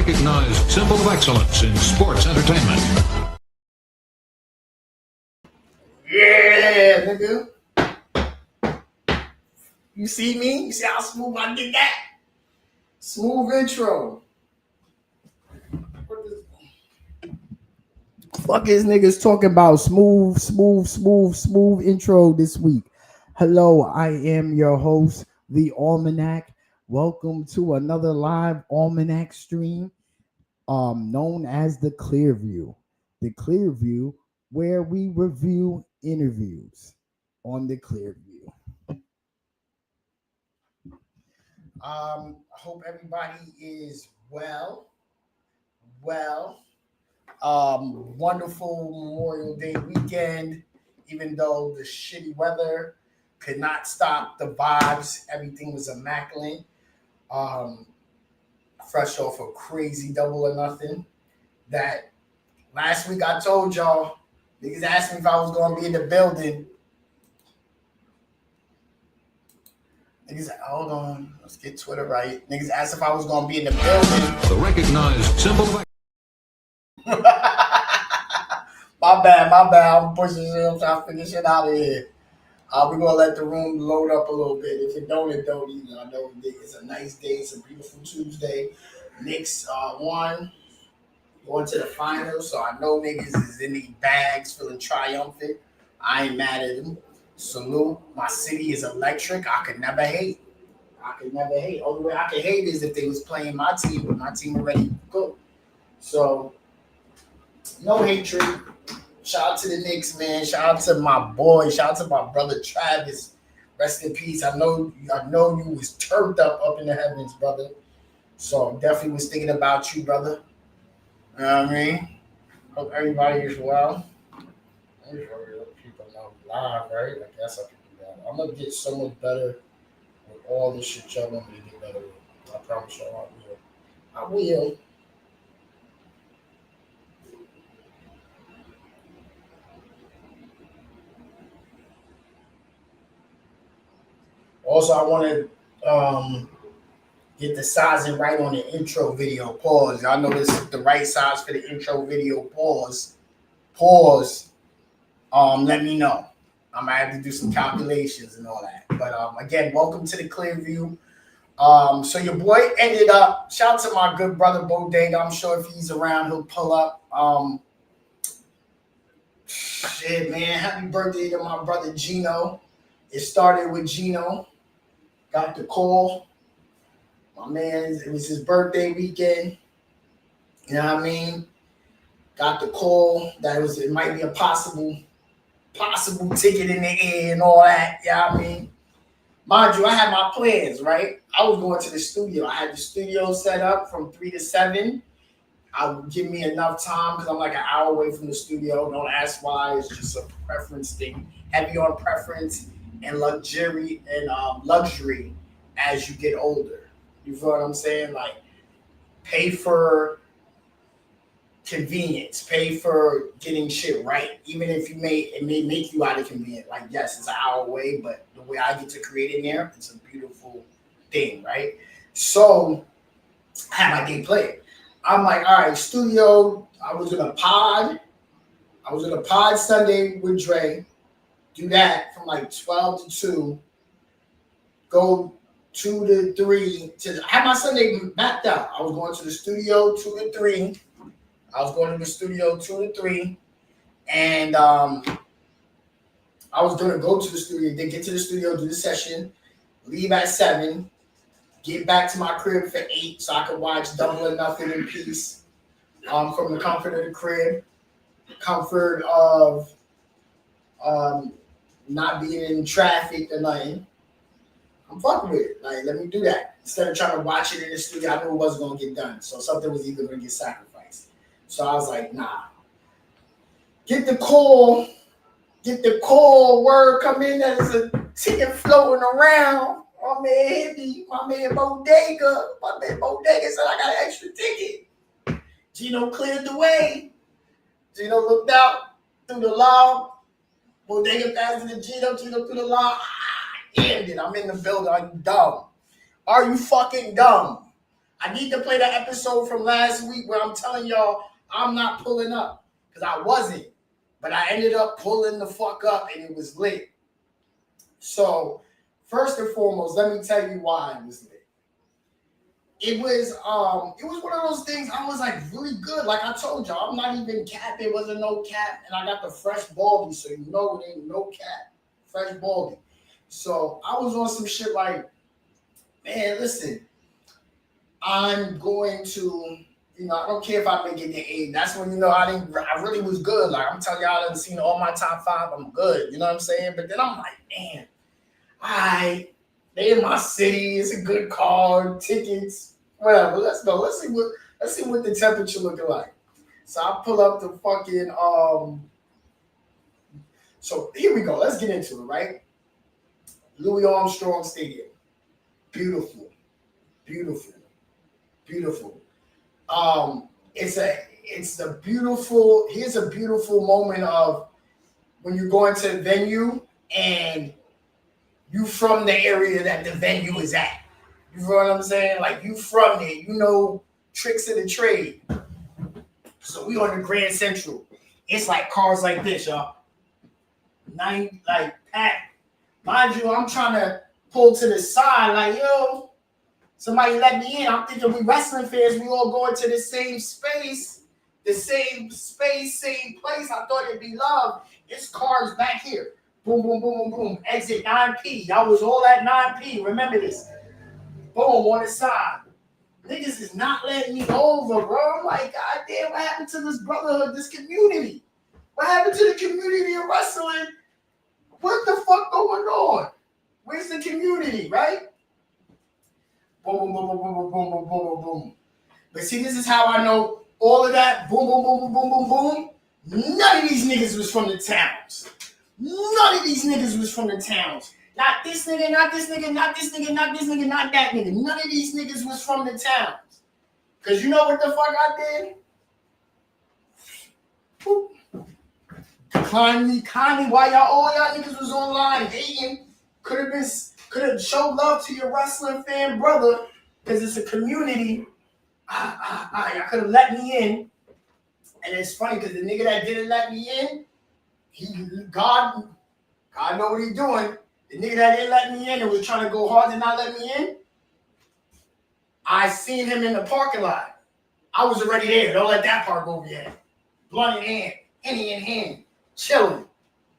recognized symbol of excellence in sports entertainment. Yeah, nigga. You see me? You see how smooth I did that? Smooth intro. What the fuck is niggas talking about? Smooth intro this week. Hello, I am your host, the Almanac. Welcome to another live Almanac stream, known as the Clearview. The Clearview, where we review interviews on the Clearview. I hope everybody is well. Wonderful Memorial Day weekend, even though the shitty weather could not stop the vibes. Everything was immaculate. Fresh off a crazy double or nothing. That last week I told y'all, niggas asked me if I was going to be in the building. Niggas, hold on, let's get Twitter right. Niggas asked if I was going to be in the building. The recognized symbol of My bad. I'm pushing shit. I'm trying to figure shit out of here. We're going to let the room load up a little bit. If it don't either. I know it's a nice day. It's a beautiful Tuesday. Knicks won. Going to the finals. So I know niggas is in these bags feeling triumphant. I ain't mad at them. Salute. My city is electric. I could never hate. Only way I could hate is if they was playing my team, but my team already good. So, no hatred. Shout out to the Knicks, man. Shout out to my boy. Shout out to my brother Travis. Rest in peace. I know you was turned up in the heavens, brother. So definitely was thinking about you, brother. You know what I mean? Hope everybody is well. I'm sure people know live, right? I guess I can do that. I'm gonna get so much better with all this shit y'all want me to get better with. I promise y'all I will. Also, I want to get the sizing right on the intro video. Pause. Y'all know this is the right size for the intro video. Pause. Let me know. I'm gonna have to do some calculations and all that. But again, welcome to the Clearview. So your boy ended up. Shout out to my good brother Bodega. I'm sure if he's around, he'll pull up. Shit, man. Happy birthday to my brother Gino. It started with Gino. Got the call. My man, it was his birthday weekend. You know what I mean? Got the call that it might be a possible ticket in the air and all that. You know what I mean? Mind you, I had my plans, right? I was going to the studio. I had the studio set up from 3 to 7. I would give me enough time because I'm like an hour away from the studio. Don't ask why. It's just a preference thing. Heavy on preference and luxury as you get older. You feel what I'm saying? Like, pay for convenience, pay for getting shit right. Even if it may make you out of convenient. Like, yes, it's an hour away, but the way I get to create in there, it's a beautiful thing, right? So I had my game played. I'm like, all right, studio. I was in a pod Sunday with Dre. Do that from like 12 to 2. Go 2 to 3. I had my Sunday mapped out. I was going to the studio 2 to 3. And I was going to go to the studio. Then get to the studio, do the session, leave at 7, get back to my crib for 8 so I could watch Double or Nothing in peace from the comfort of the crib, comfort of not being in traffic or nothing. I'm fucking with it. Like, let me do that. Instead of trying to watch it in the studio, I knew it wasn't going to get done. So something was either going to get sacrificed. So I was like, nah. Get the call, word come in, there's a ticket floating around. My man Bodega said I got an extra ticket. Gino cleared the way. Gino looked out through the log. Bodega passed to Gino through the log. Ended. I'm in the building. Are you dumb? Are you fucking dumb? I need to play the episode from last week where I'm telling y'all I'm not pulling up because I wasn't, but I ended up pulling the fuck up and it was lit. So first and foremost, let me tell you why it was lit. It was one of those things. I was like really good. Like I told y'all, I'm not even cap. There wasn't no cap, and I got the fresh baldy, so you know it ain't no cap. Fresh baldy. So I was on some shit like, man, listen, I'm going to, I don't care if I make it to 8. That's when I really was good. Like I'm telling y'all, I done seen all my top 5. I'm good. You know what I'm saying? But then I'm like, man, they in my city. It's a good card, tickets. Whatever, let's go. Let's see what the temperature looking like. So I pull up the fucking So here we go. Let's get into it, right? Louis Armstrong Stadium. Beautiful. Beautiful. Beautiful. Here's a beautiful moment of when you go into the venue and you from the area that the venue is at. You know what I'm saying? Like you from there, tricks of the trade. So we on the Grand Central. It's like cars like this, y'all. 9 like packed. Mind you, I'm trying to pull to the side, like yo, somebody let me in. I'm thinking we wrestling fans, we all going to the same space, same place. I thought it'd be love. It's cars back here. Boom, boom, boom, boom, boom. Exit 9P. Y'all was all at 9P. Remember this. Boom, on the side. Niggas is not letting me over, bro. I'm like, God damn, what happened to this brotherhood, this community? What happened to the community of wrestling? What the fuck going on? Where's the community, right? Boom, boom, boom, boom, boom, boom, boom, boom, boom, boom. But see, this is how I know all of that. Boom, boom, boom, boom, boom, boom, boom. None of these niggas was from the towns. None of these niggas was from the towns. Not this nigga, not this nigga, not this nigga, not this nigga, not that nigga. None of these niggas was from the towns. Because you know what the fuck I did? Kindly, while all y'all niggas was online hating, could have showed love to your wrestling fan brother, because it's a community. Y'all could have let me in. And it's funny because the nigga that didn't let me in, God know what he's doing. The nigga that didn't let me in and was trying to go hard to not let me in, I seen him in the parking lot. I was already there. Don't let that part go over your head. Blunt in hand, Henny in hand, chilling.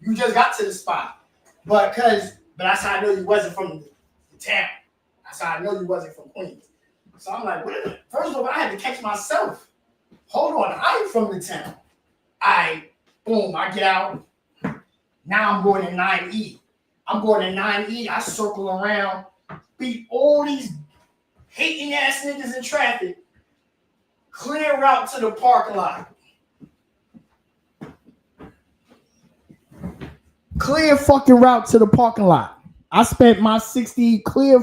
You just got to the spot. But that's how I know you wasn't from the town. That's how I know you wasn't from Queens. So I'm like, first of all, I had to catch myself. Hold on, I ain't from the town. Boom, I get out. Now I'm going to 9E. I'm going to 9E. I circle around, beat all these hating ass niggas in traffic, clear route to the parking lot. Clear fucking route to the parking lot. I spent my clear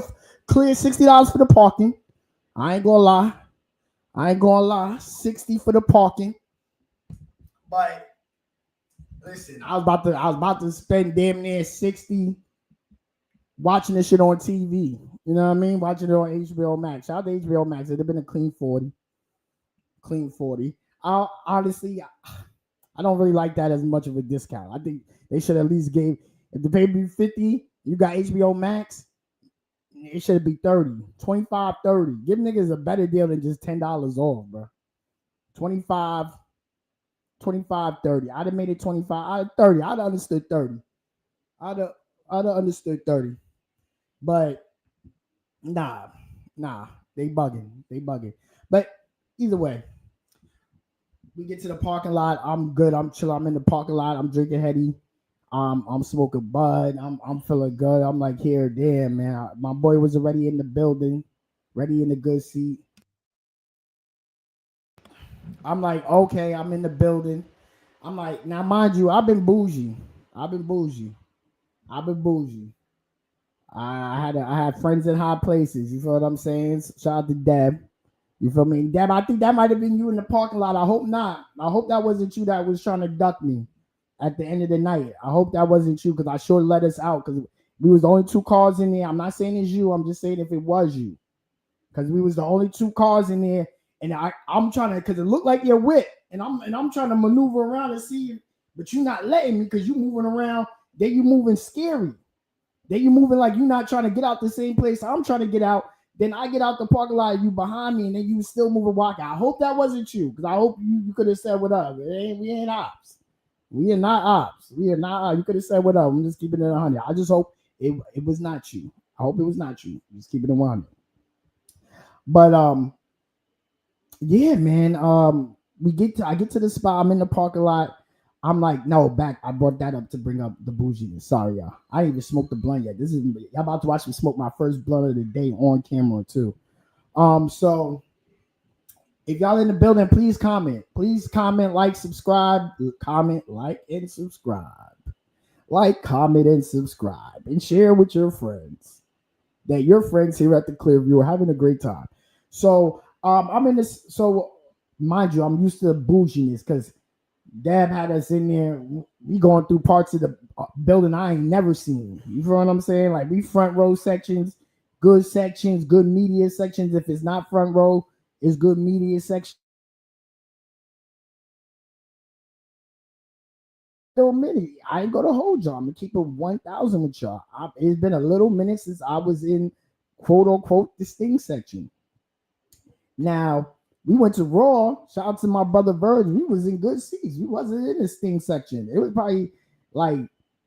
$60 for the parking. I ain't gonna lie. 60 for the parking. But listen, I was about to spend damn near 60 watching this shit on TV. You know what I mean? Watching it on HBO Max. Shout out to HBO Max. It'd have been a clean 40. Clean 40. Honestly, I don't really like that as much of a discount. I think they should at least give, if the pay-per-view 50, you got HBO Max, it should be 30, 25, 30. Give niggas a better deal than just $10 off, bro. 25, 30. I'd have made it 25, 30. I'd have understood 30. I'd have understood 30. But nah, they bugging. But either way, we get to the parking lot. I'm good. I'm chilling. I'm in the parking lot. I'm drinking Hetty. I'm smoking bud. I'm feeling good. I'm like, here, damn, man. My boy was already in the building, ready in the good seat. I'm like, okay, I'm in the building. I'm like, now mind you, I've been bougie. I had friends in high places. You feel what I'm saying? Shout out to Deb. You feel me? Deb, I think that might have been you in the parking lot. I hope not. I hope that wasn't you that was trying to duck me at the end of the night. I hope that wasn't you, because I sure let us out, because we was the only 2 cars in there. I'm not saying it's you. I'm just saying if it was you. because we was the only 2 cars in there, and I'm trying to, because it looked like you're wet, and I'm trying to maneuver around and see, but you're not letting me because you moving around. Then you moving scary. Then you moving like you're not trying to get out the same place I'm trying to get out. Then I get out the parking lot, you behind me, and then you still moving walking. I hope that wasn't you, because I hope you could have said what up. We ain't ops. We are not ops. We are not ops. You could have said what up. I'm just keeping it 100. I just hope it was not you. I hope it was not you. Just keep it 100. But yeah, man. I get to the spot. I'm in the parking lot. I'm like, no, back. I brought that up to bring up the bouginess. Sorry, y'all. I ain't even smoked the blunt yet. Y'all about to watch me smoke my first blunt of the day on camera too. So if y'all in the building, please comment. Please comment, like, subscribe. Comment, like, and subscribe. Like, comment, and subscribe, and share with your friends that your friends here at the Clearview are having a great time. So I'm in this. So mind you, I'm used to the bouginess because Dab had us in there. We going through parts of the building I ain't never seen. You feel what I'm saying? Like, we front row sections, good media sections. If it's not front row, it's good media section. Little minute, I ain't gonna hold y'all. I'm gonna keep it 1,000 with y'all. It's been a little minute since I was in quote unquote the Sting section. Now, we went to Raw. Shout out to my brother Verge. We was in good seats. We wasn't in the Sting section. It was probably like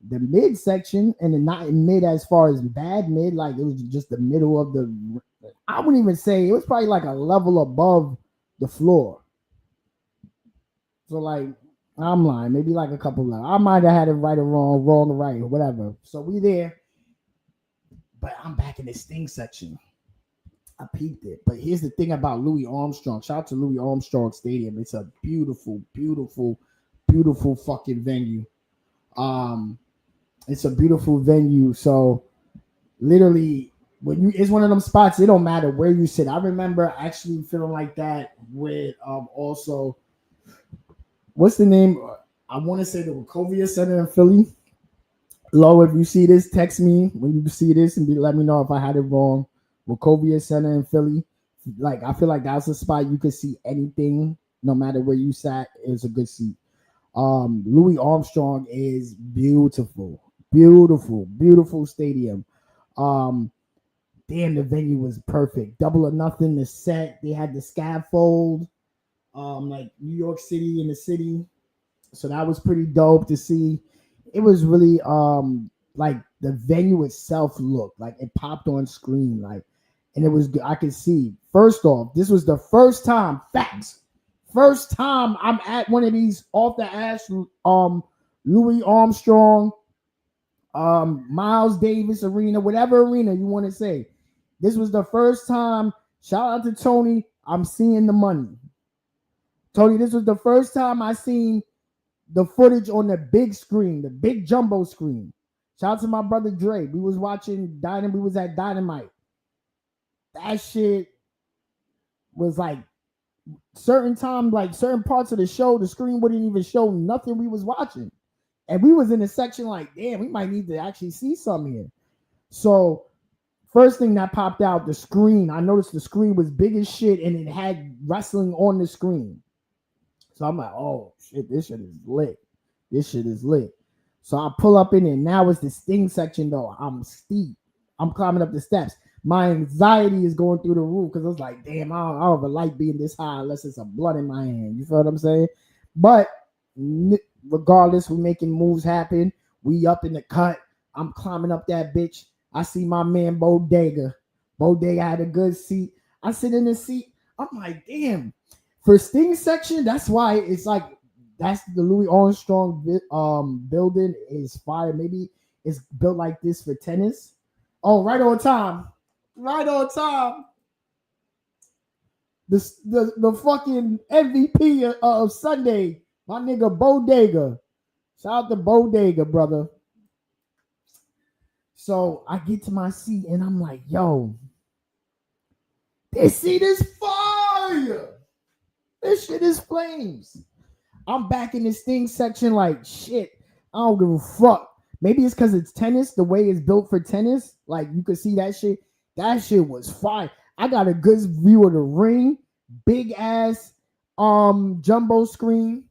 the mid section, and then not in mid as far as bad mid. Like, it was just the middle of the. I wouldn't even say it was probably like a level above the floor. So like, I'm lying. Maybe like a couple levels. I might have had it right or wrong or right or whatever. So we there, but I'm back in the Sting section. I peeped it. But here's the thing about Louis Armstrong. Shout out to Louis Armstrong Stadium. It's a beautiful, beautiful, beautiful fucking venue. It's a beautiful venue. So literally, it's one of them spots, it don't matter where you sit. I remember actually feeling like that with also, what's the name? I want to say the Wachovia Center in Philly. Lo, if you see this, text me when you see this and let me know if I had it wrong. Wachovia Center in Philly. Like, I feel like that's a spot you could see anything, no matter where you sat. It's a good seat. Louis Armstrong is beautiful, beautiful, beautiful stadium. Damn, the venue was perfect. Double or Nothing, the set. They had the scaffold, like New York City in the city. So that was pretty dope to see. It was really like the venue itself looked like it popped on screen, like, and it was, I could see. First off, this was the first time, facts, first time I'm at one of these off the ass Louis Armstrong, Miles Davis arena, whatever arena you want to say. This was the first time, shout out to Tony, I'm seeing the money. Tony, this was the first time I seen the footage on the big screen, the big jumbo screen. Shout out to my brother Dre. We was watching we was at Dynamite. That shit was like certain time, like certain parts of the show, the screen wouldn't even show nothing we was watching. And we was in a section like, damn, we might need to actually see something here. So first thing that popped out, the screen. I noticed the screen was big as shit and it had wrestling on the screen. So I'm like, oh shit, this shit is lit. This shit is lit. So I pull up in it. Now it's the Sting section though. I'm steep. I'm climbing up the steps. My anxiety is going through the roof because I was like, damn, I don't have a light being this high unless it's a blunt in my hand. You feel what I'm saying? But regardless, we're making moves happen. We up in the cut. I'm climbing up that bitch. I see my man Bodega. Bodega had a good seat. I sit in the seat. I'm like, damn. For Sting section, that's why it's like, that's the Louis Armstrong building is fire. Maybe it's built like this for tennis. Oh, right on time. Right on time. The fucking MVP of Sunday, my nigga Bodega. Shout out to Bodega, brother. So I get to my seat and I'm like, yo, this seat is fire. This shit is flames. I'm back in the Sting section like, shit, I don't give a fuck. Maybe it's because it's tennis, the way it's built for tennis. Like, you could see that shit. That shit was fire. I got a good view of the ring, big ass jumbo screen.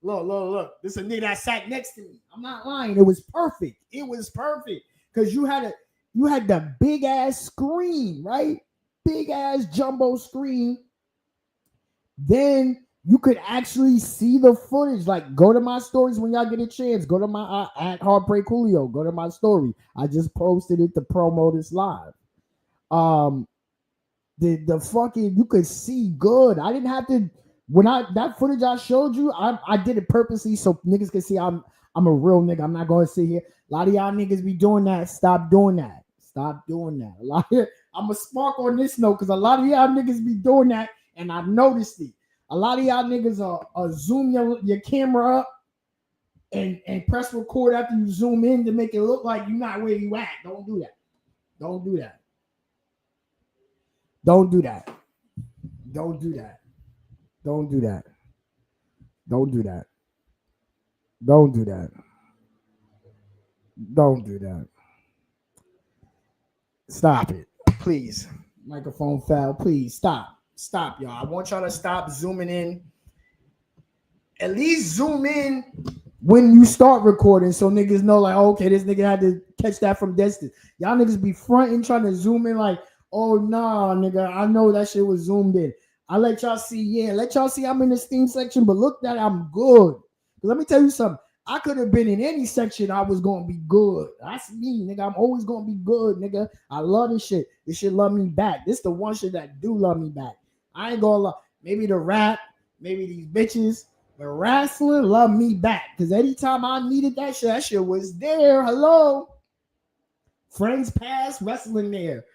Look. This is a nigga that sat next to me. I'm not lying. It was perfect. Because you had the big ass screen, right? Big ass jumbo screen. Then you could actually see the footage. Like, go to my stories when y'all get a chance. Go to my at Heartbreak Julio. Go to my story. I just posted it to promo this live. The fucking, you could see good. I didn't have to, that footage I showed you, I did it purposely so niggas can see I'm a real nigga. I'm not going to sit here. A lot of y'all niggas be doing that. Stop doing that. I'm a spark on this note because a lot of y'all niggas be doing that, and I noticed it. A lot of y'all niggas are zoom your camera up and press record after you zoom in to make it look like you're not where you at. Don't do that. Don't do that. Don't do that. Don't do that. Don't do that. Don't do that. Don't do that. Don't do that. Stop it. Please. Microphone fell. Please stop. Stop, y'all. I want y'all to stop zooming in. At least zoom in when you start recording so niggas know, like, oh, okay, this nigga had to catch that from distance. Y'all niggas be fronting trying to zoom in like, oh, nah, nigga, I know that shit was zoomed in. I let y'all see, I'm in the Steam section, but look that I'm good. Let me tell you something. I could have been in any section. I was going to be good. That's me, nigga. I'm always going to be good, nigga. I love this shit. This shit love me back. This the one shit that do love me back. I ain't going to lie. Maybe the rap, maybe these bitches, but wrestling love me back. Because anytime I needed that shit was there. Hello. Friends past, wrestling there.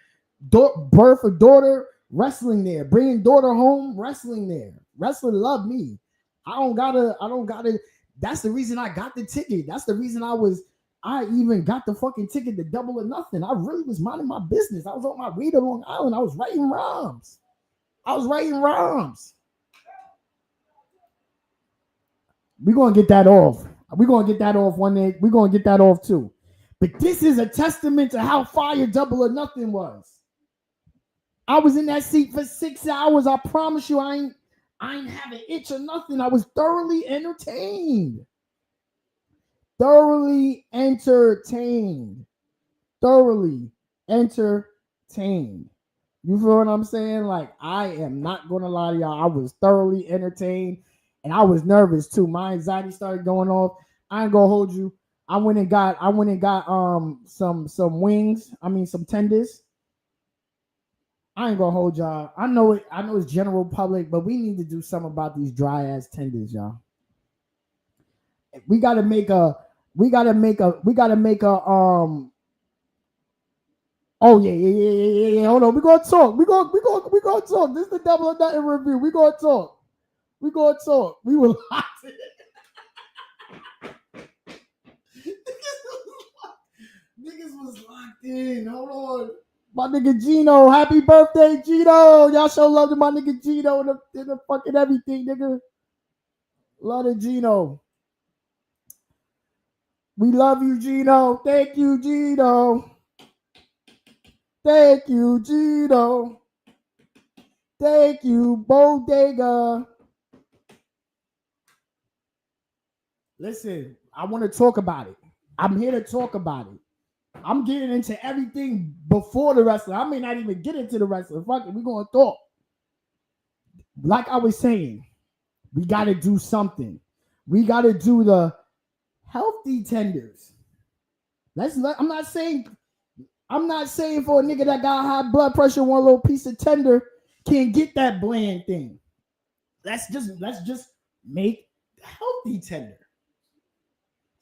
Birth of daughter, wrestling there. Bringing daughter home, wrestling there. Wrestling love me. I don't gotta. That's the reason I got the ticket. That's the reason I even got the fucking ticket to Double or Nothing. I really was minding my business. I was on my way to Long Island. I was writing rhymes. We're going to get that off. We're going to get that off one day. We're going to get that off too. But this is a testament to how fire Double or Nothing was. I was in that seat for 6 hours. I promise you, I ain't have an itch or nothing. I was thoroughly entertained. Thoroughly entertained. You feel what I'm saying? Like, I am not going to lie to y'all. I was thoroughly entertained, and I was nervous too. My anxiety started going off. I ain't gonna hold you. I went and got some wings. I mean, some tenders. I ain't gonna hold y'all. I know it's general public, but we need to do something about these dry ass tenders, y'all. We gotta make a oh yeah. Hold on. We're gonna talk. We're gonna talk. This is the Double or Nothing review. We're gonna talk. We were locked in. Niggas was locked in. Hold on. My nigga Gino, happy birthday, Gino. Y'all show love to my nigga Gino in the fucking everything, nigga. Love to Gino. We love you, Gino. Thank you, Gino. Thank you, Gino. Thank you, Bodega. Listen, I want to talk about it. I'm here to talk about it. I'm getting into everything before the wrestling. I may not even get into the wrestling. Fuck it, we're going to talk. Like I was saying, we got to do something. We got to do the healthy tenders. I'm not saying for a nigga that got high blood pressure, one little piece of tender can't get that bland thing. Let's just make healthy tender.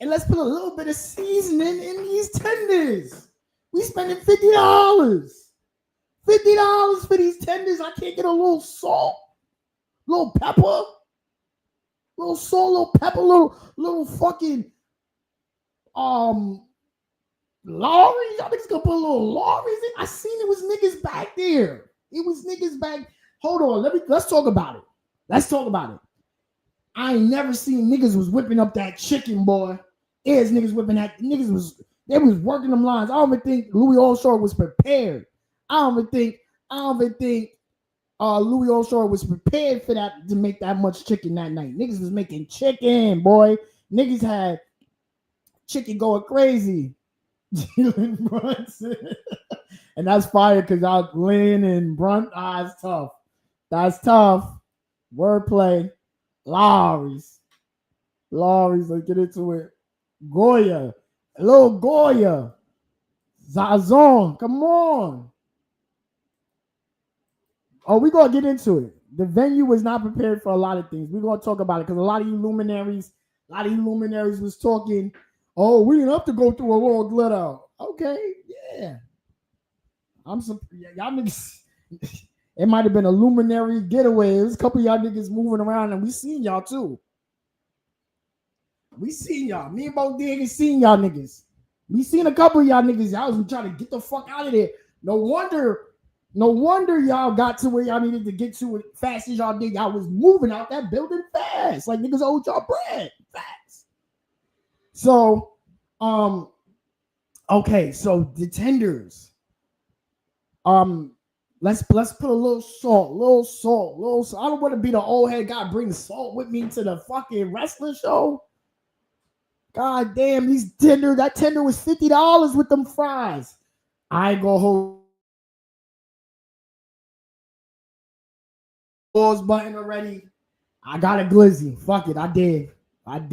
And let's put a little bit of seasoning in these tenders. We spending $50. $50 for these tenders. I can't get a little salt, little pepper, little salt, little pepper, little fucking Lorry. Y'all niggas gonna put a little Lorries in. I seen it was niggas back there. It was niggas back. Hold on, let's talk about it. I ain't never seen niggas was whipping up that chicken, boy. Is niggas whipping that. They was working them lines. I don't even think Louis Allshore was prepared. I don't even think I don't even think Louis Onshore was prepared for that to make that much chicken that night. Niggas was making chicken, boy. Niggas had chicken going crazy. Jalen Brunson. And that's fire because y'all Lynn and Brunt. That's tough. That's tough. Wordplay. Lowry's. Let's get into it. Goya. Little Goya. Zazon. Come on. Oh, we're going to get into it. The venue was not prepared for a lot of things. We're going to talk about it because a lot of you luminaries was talking, oh, we didn't have to go through a world let out. Okay, yeah. Y'all niggas, it might have been a luminary getaway. There's a couple of y'all niggas moving around and we seen y'all too. We seen y'all. Me and Bo Dig seen y'all niggas. We seen a couple of y'all niggas. Y'all was trying to get the fuck out of there. No wonder y'all got to where y'all needed to get to as fast as y'all did. Y'all was moving out that building fast. Like niggas owed y'all bread fast. So, okay, so the tenders. Let's put a little salt. I don't want to be the old head guy bring salt with me to the fucking wrestling show. God damn, that tender was $50 with them fries. I ain't gonna hold pause button already. I got a glizzy. Fuck it, I did. I ain't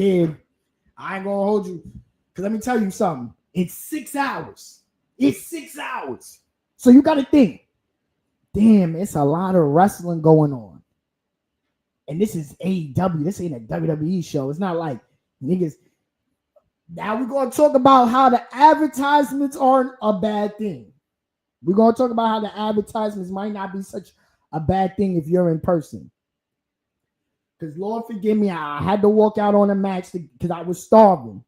gonna hold you. Cause let me tell you something. It's 6 hours. So you gotta think. Damn, it's a lot of wrestling going on. And this is AEW. This ain't a WWE show. It's not like niggas. Now we're going to talk about how the advertisements aren't a bad thing. We're going to talk about how the advertisements might not be such a bad thing if you're in person. Because Lord forgive me, I had to walk out on a match because I was starving.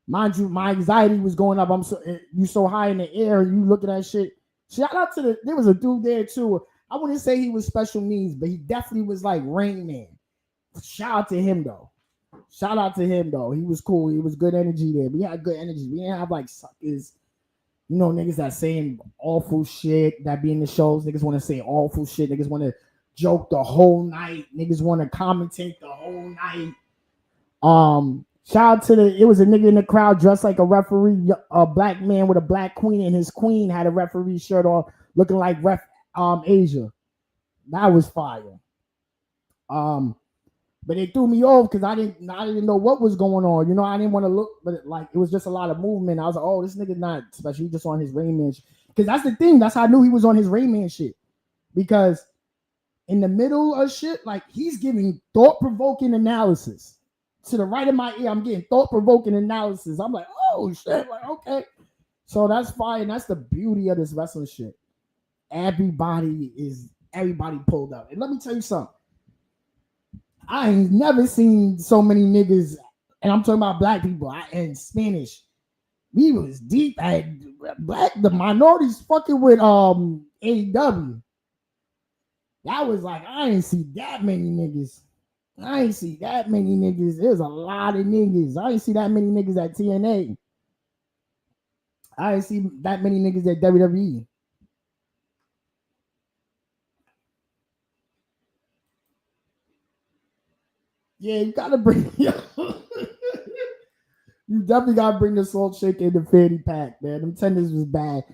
Mind you, my anxiety was going up. You so high in the air, you look at that shit. Shout out to there was a dude there too. I wouldn't say he was special needs, but he definitely was like Rain Man. Shout out to him though. He was cool. He was good energy there. We had good energy. We didn't have like suckers, niggas that saying awful shit that be in the shows. Niggas want to say awful shit. Niggas want to joke the whole night. Niggas want to commentate the whole night. Shout out to it was a nigga in the crowd dressed like a referee, a black man with a black queen, and his queen had a referee shirt on, looking like Asia. That was fire. But it threw me off because I didn't know what was going on. I didn't want to look, but it was just a lot of movement. I was like, oh, this nigga's not special. He just on his Rain Man shit. Because that's the thing. That's how I knew he was on his Rain Man shit. Because in the middle of shit, like he's giving thought-provoking analysis. To the right of my ear, I'm getting thought-provoking analysis. I'm like, oh shit, like okay. So that's fine. And that's the beauty of this wrestling shit. Everybody pulled up. And let me tell you something. I ain't never seen so many niggas, and I'm talking about black people and Spanish. We was deep at the minorities fucking with AEW. That was like, I ain't see that many niggas. There's a lot of niggas. I ain't see that many niggas at TNA. I ain't see that many niggas at WWE. Yeah, you gotta bring you definitely gotta bring the salt shaker in the fanny pack, man. Them tenders was bad.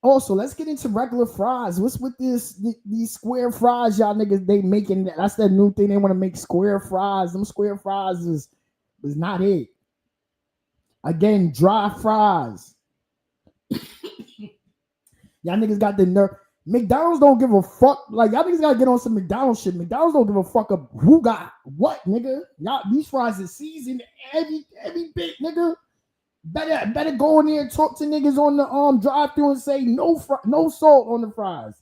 Let's get into regular fries. What's with these square fries, y'all niggas? They making that's that new thing. They want to make square fries. Them square fries was not it. Again, dry fries. Y'all niggas got the nerve. McDonald's don't give a fuck. Like y'all niggas gotta get on some McDonald's shit. McDonald's don't give a fuck of who got what, nigga. Y'all these fries is seasoned every bit, nigga. Better go in there and talk to niggas on the drive-thru and say no salt on the fries.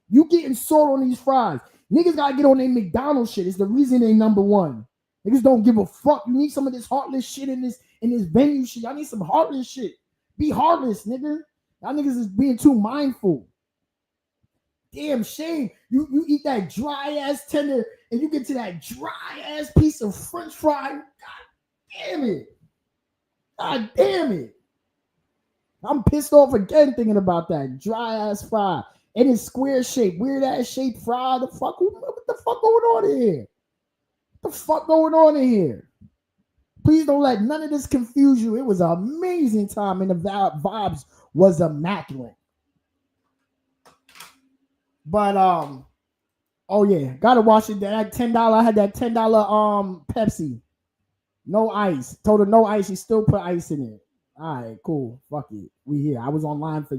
You getting salt on these fries. Niggas gotta get on their McDonald's shit. It's the reason they number one. Niggas don't give a fuck. You need some of this heartless shit in this venue shit. Y'all need some heartless shit. Be heartless, nigga. Y'all niggas is being too mindful. Damn shame. You eat that dry ass tender and you get to that dry ass piece of French fry. God damn it. I'm pissed off again thinking about that dry ass fry and it's square shape, weird ass shaped fry. What the fuck going on in here? What the fuck going on in here? Please don't let none of this confuse you. It was an amazing time and the vibes was immaculate. But oh yeah, gotta watch it. That $10. I had that $10 Pepsi, no ice. Told her no ice. She still put ice in it. All right, cool. Fuck it. We here. I was online for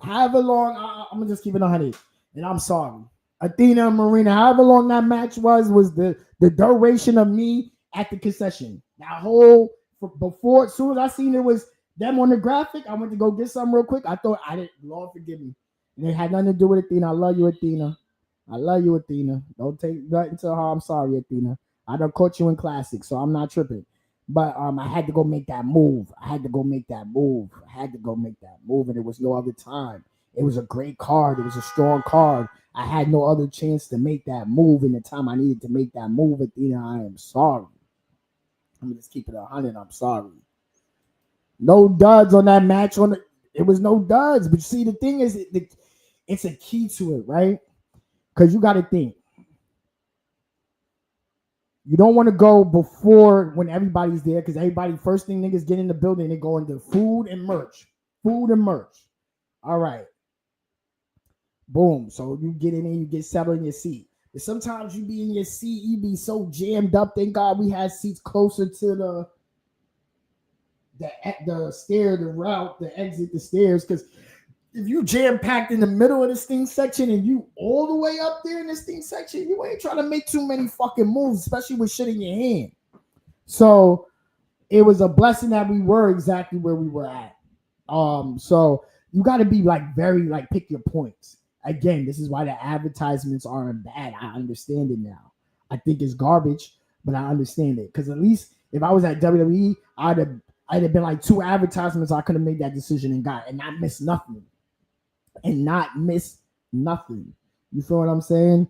however long. I'm gonna just keep it 100. And I'm sorry, Athena and Marina. However long that match was the duration of me at the concession. That whole before, as soon as I seen it was them on the graphic, I went to go get something real quick. I thought I didn't. Lord forgive me. And it had nothing to do with Athena. I love you, Athena. I love you, Athena. Don't take nothing to her. I'm sorry, Athena. I done caught you in classic, so I'm not tripping. But I had to go make that move. And it was no other time. It was a great card. It was a strong card. I had no other chance to make that move in the time I needed to make that move, Athena. I am sorry. Let me just keep it 100. I'm sorry. No duds on that match. It was no duds. But you see, the thing is, it's a key to it, right? Because you got to think. You don't want to go before when everybody's there because everybody, first thing niggas get in the building, they go into food and merch. All right. Boom. So you get in and you get settled in your seat. But sometimes you be in your seat, you be so jammed up. Thank God we had seats closer to the stair, the route, the exit, the stairs. Because if you jam packed in the middle of this thing section and you all the way up there in this thing section, you ain't trying to make too many fucking moves, especially with shit in your hand. So it was a blessing that we were exactly where we were at. So you got to be like very like pick your points. Again, this is why the advertisements aren't bad. I understand it now. I think it's garbage, but I understand it because at least if I was at WWE, I'd have been like 2 advertisements. I could have made that decision and not missed nothing. You feel what I'm saying?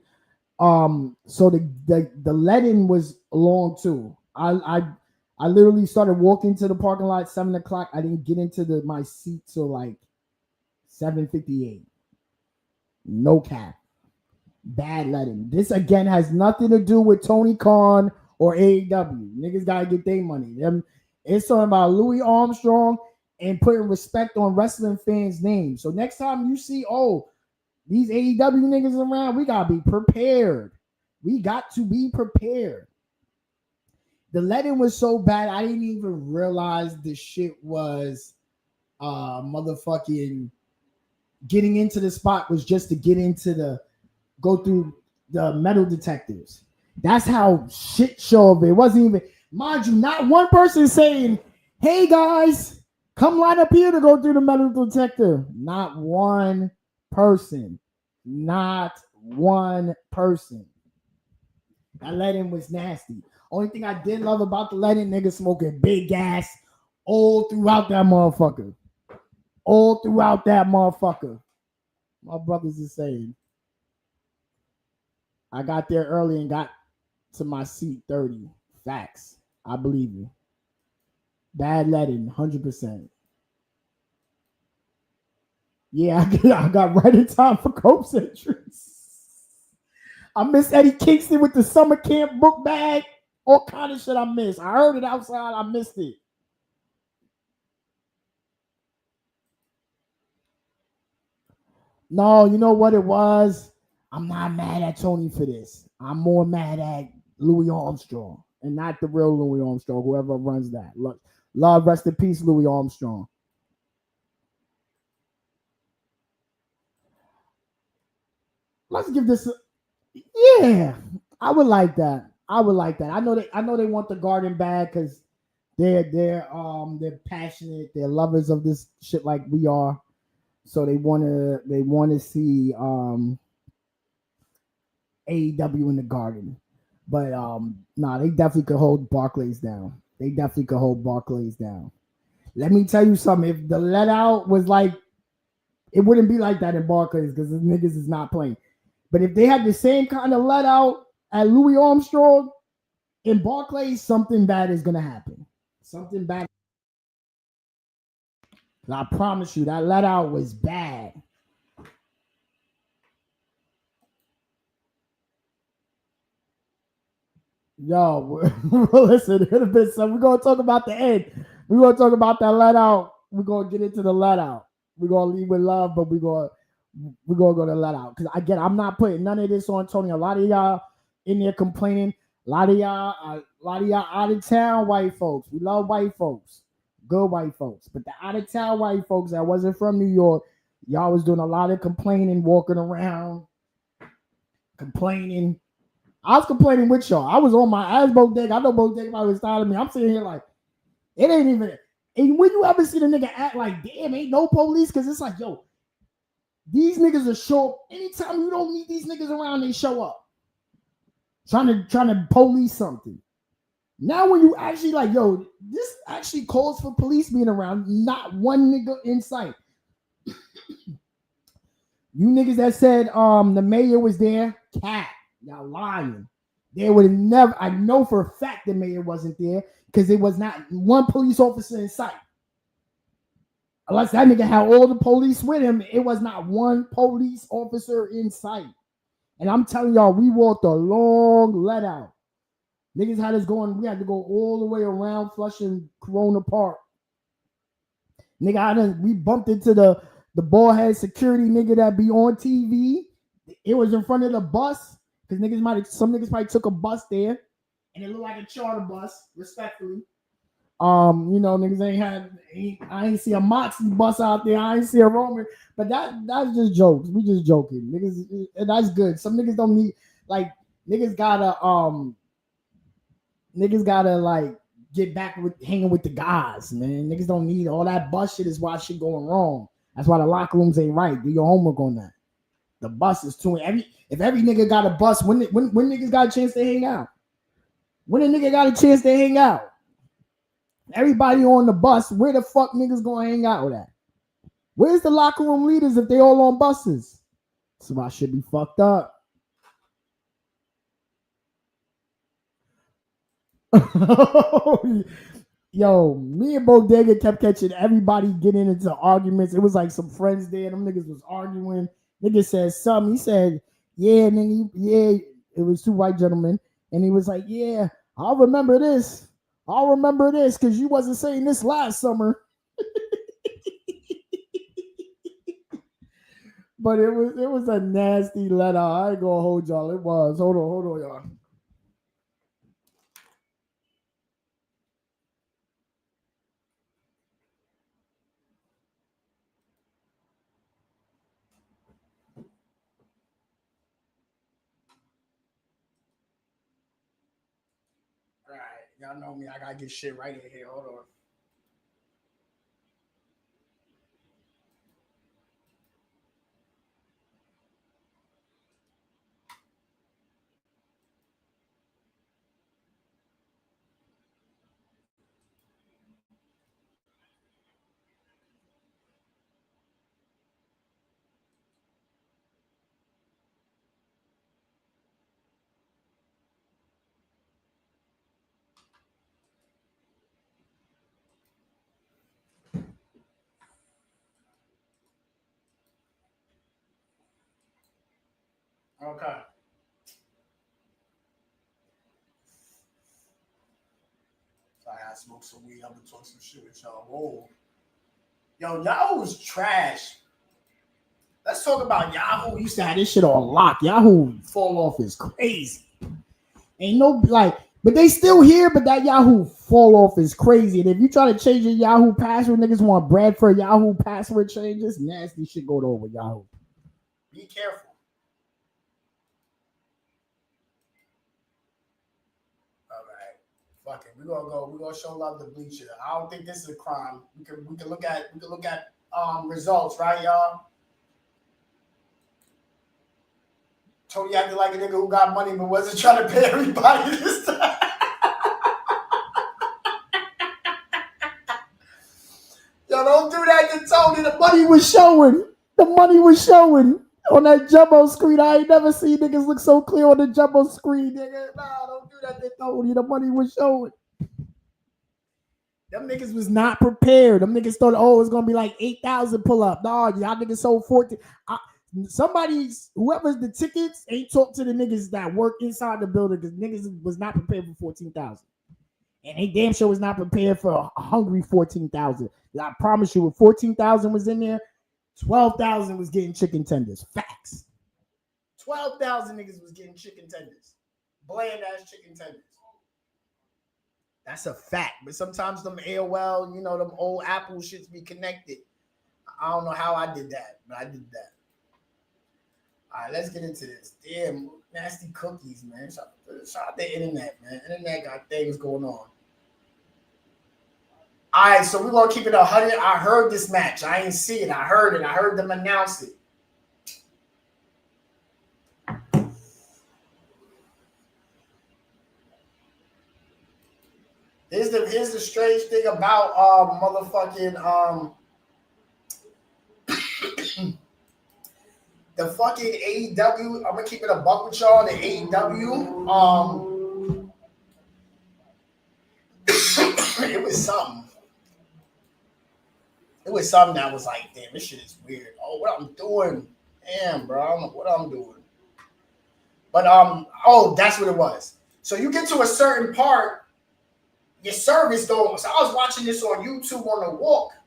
So the let-in was long too. I literally started walking to the parking lot at 7:00. I didn't get into my seat till like 7:58. No cap. Bad let-in. This again has nothing to do with Tony Khan or AEW. Niggas gotta get their money. It's talking about Louis Armstrong and putting respect on wrestling fans' names. So next time you see, these AEW niggas around, we gotta be prepared. We got to be prepared. The let-in was so bad, I didn't even realize the shit was motherfucking getting into the spot was just to go through the metal detectors. That's how shit show of it. It wasn't even, mind you, not one person saying, hey guys, come line up here to go through the metal detector. Not one person. That let-in was nasty. Only thing I did love about the let-in, niggas smoking big gas all throughout that motherfucker. My brothers is saying, I got there early and got to my seat 30. Facts. I believe you. Bad let-in, 100%. Yeah, I got right in time for Cope's entrance. I missed Eddie Kingston with the summer camp book bag. All kind of shit I missed. I heard it outside. I missed it. No, you know what it was? I'm not mad at Tony for this. I'm more mad at Louis Armstrong and not the real Louis Armstrong, whoever runs that. Love, rest in peace, Louis Armstrong. Let's give this yeah, I would like that. I know they want the Garden bag because they're passionate, they're lovers of this shit like we are. So they wanna see AEW in the Garden. But they definitely could hold Barclays down. Let me tell you something. If the let out was like, it wouldn't be like that in Barclays because the niggas is not playing. But if they had the same kind of let out at Louis Armstrong in Barclays, something bad is gonna happen. Something bad. I promise you, that let out was bad. Yo, listen, it'll be some. We're gonna talk about the end. We're gonna talk about that let out. We're gonna get into the let out. We're gonna leave with love, but we're gonna go to let out. Because again, I'm not putting none of this on Tony. A lot of y'all in there complaining. A lot of y'all out of town white folks. We love white folks. Good white folks. But the out of town white folks that wasn't from New York, y'all was doing a lot of complaining, walking around, complaining. I was complaining with y'all. I was on my ass Bodega. I know Bodega was tired of me. I'm sitting here like, it ain't even. And when you ever see the nigga act like, damn, ain't no police? Because it's like, yo, these niggas will show up. Anytime you don't need these niggas around, they show up. Trying to police something. Now when you actually like, yo, this actually calls for police being around. Not one nigga in sight. You niggas that said the mayor was there, cat. Y'all lying. They would have never. I know for a fact the mayor wasn't there because there was not one police officer in sight. Unless that nigga had all the police with him, it was not one police officer in sight. And I'm telling y'all, we walked a long let out. Niggas had us going. We had to go all the way around Flushing Corona Park. Nigga, we bumped into the bald head security nigga that be on TV. It was in front of the bus. Because some niggas probably took a bus there, and it looked like a charter bus, respectfully. Niggas I ain't see a Moxie bus out there. I ain't see a Roman, but that's just jokes. We just joking, niggas. And that's good. Some niggas don't need niggas gotta like get back with hanging with the guys, man. Niggas don't need all that bus shit. Is why shit going wrong. That's why the locker rooms ain't right. Do your homework on that. The bus is too. If every nigga got a bus, when niggas got a chance to hang out? When a nigga got a chance to hang out? Everybody on the bus, where the fuck niggas gonna hang out at? Where's the locker room leaders if they all on buses? So I should be fucked up. Yo, me and Bodega kept catching everybody getting into arguments. It was like some friends there. Them niggas was arguing. Nigga said something. He said, yeah, and then it was two white gentlemen. And he was like, yeah, I'll remember this because you wasn't saying this last summer. But it was a nasty letter. I ain't gonna hold y'all. It was. Hold on, y'all. All right, y'all know me. I gotta get shit right in here. Hold on. Okay. So I gotta smoke some weed. I'm gonna talk some shit with y'all. Whoa. Yo, Yahoo was trash. Let's talk about Yahoo. Used to have this shit on lock. Yahoo fall off is crazy. Ain't no but they still here, but that Yahoo fall off is crazy. And if you try to change your Yahoo password, niggas want Bradford Yahoo password changes. Nasty shit going on with Yahoo. Be careful. Fuck it. We're gonna show love to Bleacher. I don't think this is a crime. We can look at results, right, y'all? Tony acted like a nigga who got money but wasn't trying to pay everybody this time. Yo, don't do that to Tony. The money was showing. On that jumbo screen. I ain't never seen niggas look so clear on the jumbo screen, nigga. Nah, don't do that to Tony. The money was showing. Them niggas was not prepared. Them niggas thought, oh, it's gonna be like 8,000 pull up. No, y'all niggas sold 14. Whoever's the tickets ain't talk to the niggas that work inside the building because niggas was not prepared for 14,000. And they damn sure was not prepared for a hungry 14,000. I promise you, if 14,000 was in there, 12,000 was getting chicken tenders. Facts. 12,000 niggas was getting chicken tenders. Bland ass chicken tenders. That's a fact. But sometimes them AOL, them old Apple shits be connected. I don't know how I did that, but I did that. All right, let's get into this. Damn, nasty cookies, man. Shout out the internet, man. Internet got things going on. All right, so we're going to keep it 100. I heard this match. I ain't see it. I heard it. I heard them announce it. Here's the strange thing about motherfucking the fucking AEW. I'm gonna keep it a buck with y'all. The AEW. It was something. It was something that was like, damn, this shit is weird. Oh, what I'm doing? Damn, bro, I don't know what I'm doing. But that's what it was. So you get to a certain part, your service don't. So I was watching this on YouTube on the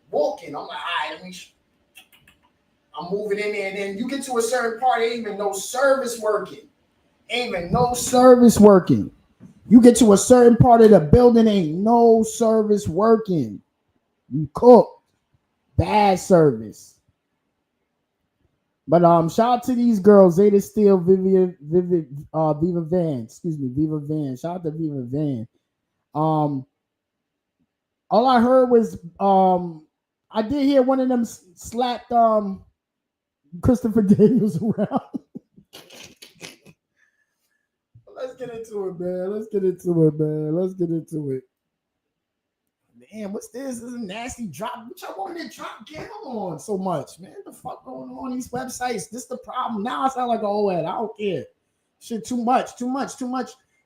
walking. I'm like, all right, I'm moving in there, and then you get to a certain part, ain't even no service working. Ain't even no service working. You get to a certain part of the building, ain't no service working. You cook. Bad service. But shout out to these girls, Zeta Steel, Viva Van. Excuse me, Viva Van. Shout out to Viva Van. All I heard was I did hear one of them slapped Christopher Daniels around. Let's get into it, man. Let's get into it. Damn, what's this? This is a nasty drop. What y'all want me to drop Gamma on so much, man? What the fuck going on these websites? This the problem. Now I sound like an old head. I don't care. Shit, too much.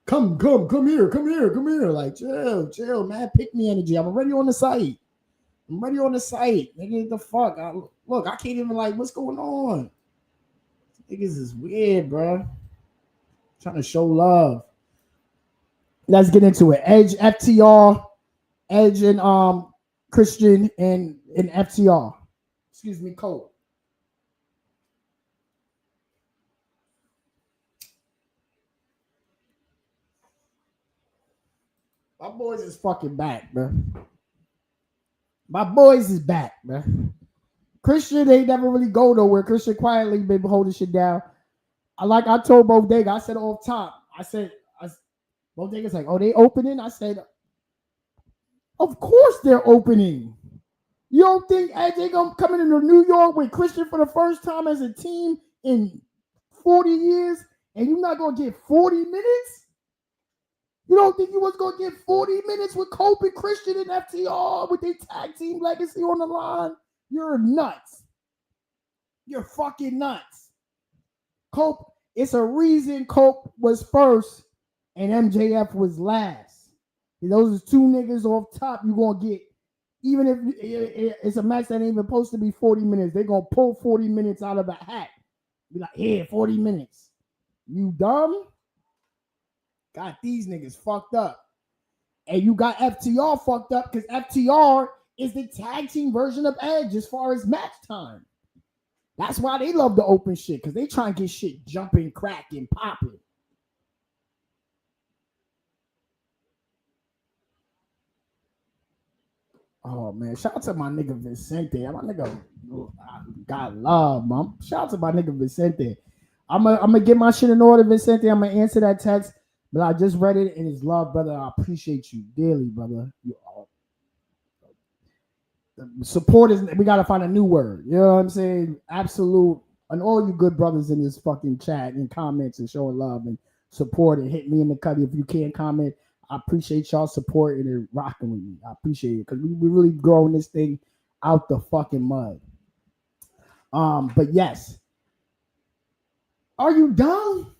Come here. Like, chill, man. Pick me energy. I'm already on the site. Nigga, the fuck? Look, I can't even what's going on? Niggas is weird, bro. Trying to show love. Let's get into it. Edge, FTR. Edge and Christian and FTR. Excuse me, Cole. My boys is fucking back, bro. My boys is back, bro. Christian ain't never really go nowhere. Christian quietly been holding shit down. I told Bodega, I said off top. Bodega's like, oh, they opening? I said, of course they're opening. You don't think Edge ain't gonna come into New York with Christian for the first time as a team in 40 years and you're not gonna get 40 minutes? You don't think you was gonna get 40 minutes with Cope and Christian and FTR with their tag team legacy on the line? You're nuts. You're fucking nuts. Cope, it's a reason Cope was first and MJF was last. Those are two niggas off top you're going to get. Even if it's a match that ain't even supposed to be 40 minutes, they're going to pull 40 minutes out of a hat. Be like, here, 40 minutes. You dumb? Got these niggas fucked up. And you got FTR fucked up because FTR is the tag team version of Edge as far as match time. That's why they love to open shit, because they try and get shit jumping, cracking, popping. Oh, man. Shout out to my nigga Vicente. My nigga got love, man. Shout out to my nigga Vicente. I'm gonna get my shit in order, Vicente. I'm going to answer that text. But I just read it and it's love, brother. I appreciate you dearly, brother. Support is, we got to find a new word. You know what I'm saying? Absolute. And all you good brothers in this fucking chat and comments and showing love and support and hit me in the cut if you can't comment. I appreciate y'all supporting and rocking with me. I appreciate it because we really growing this thing out the fucking mud. But yes. Are you dumb?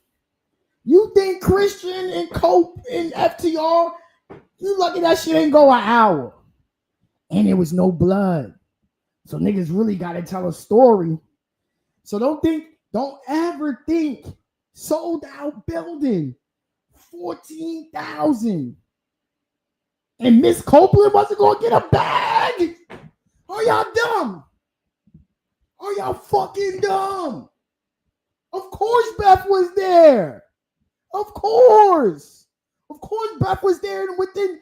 You think Christian and Cope and FTR, you lucky that shit ain't go an hour. and there was no blood. So niggas really got to tell a story. So don't ever think sold out building, 14,000. And Miss Copeland wasn't going to get a bag. Are y'all dumb? Are y'all fucking dumb? Of course Beth was there. Of course. Of course Beth was there, and within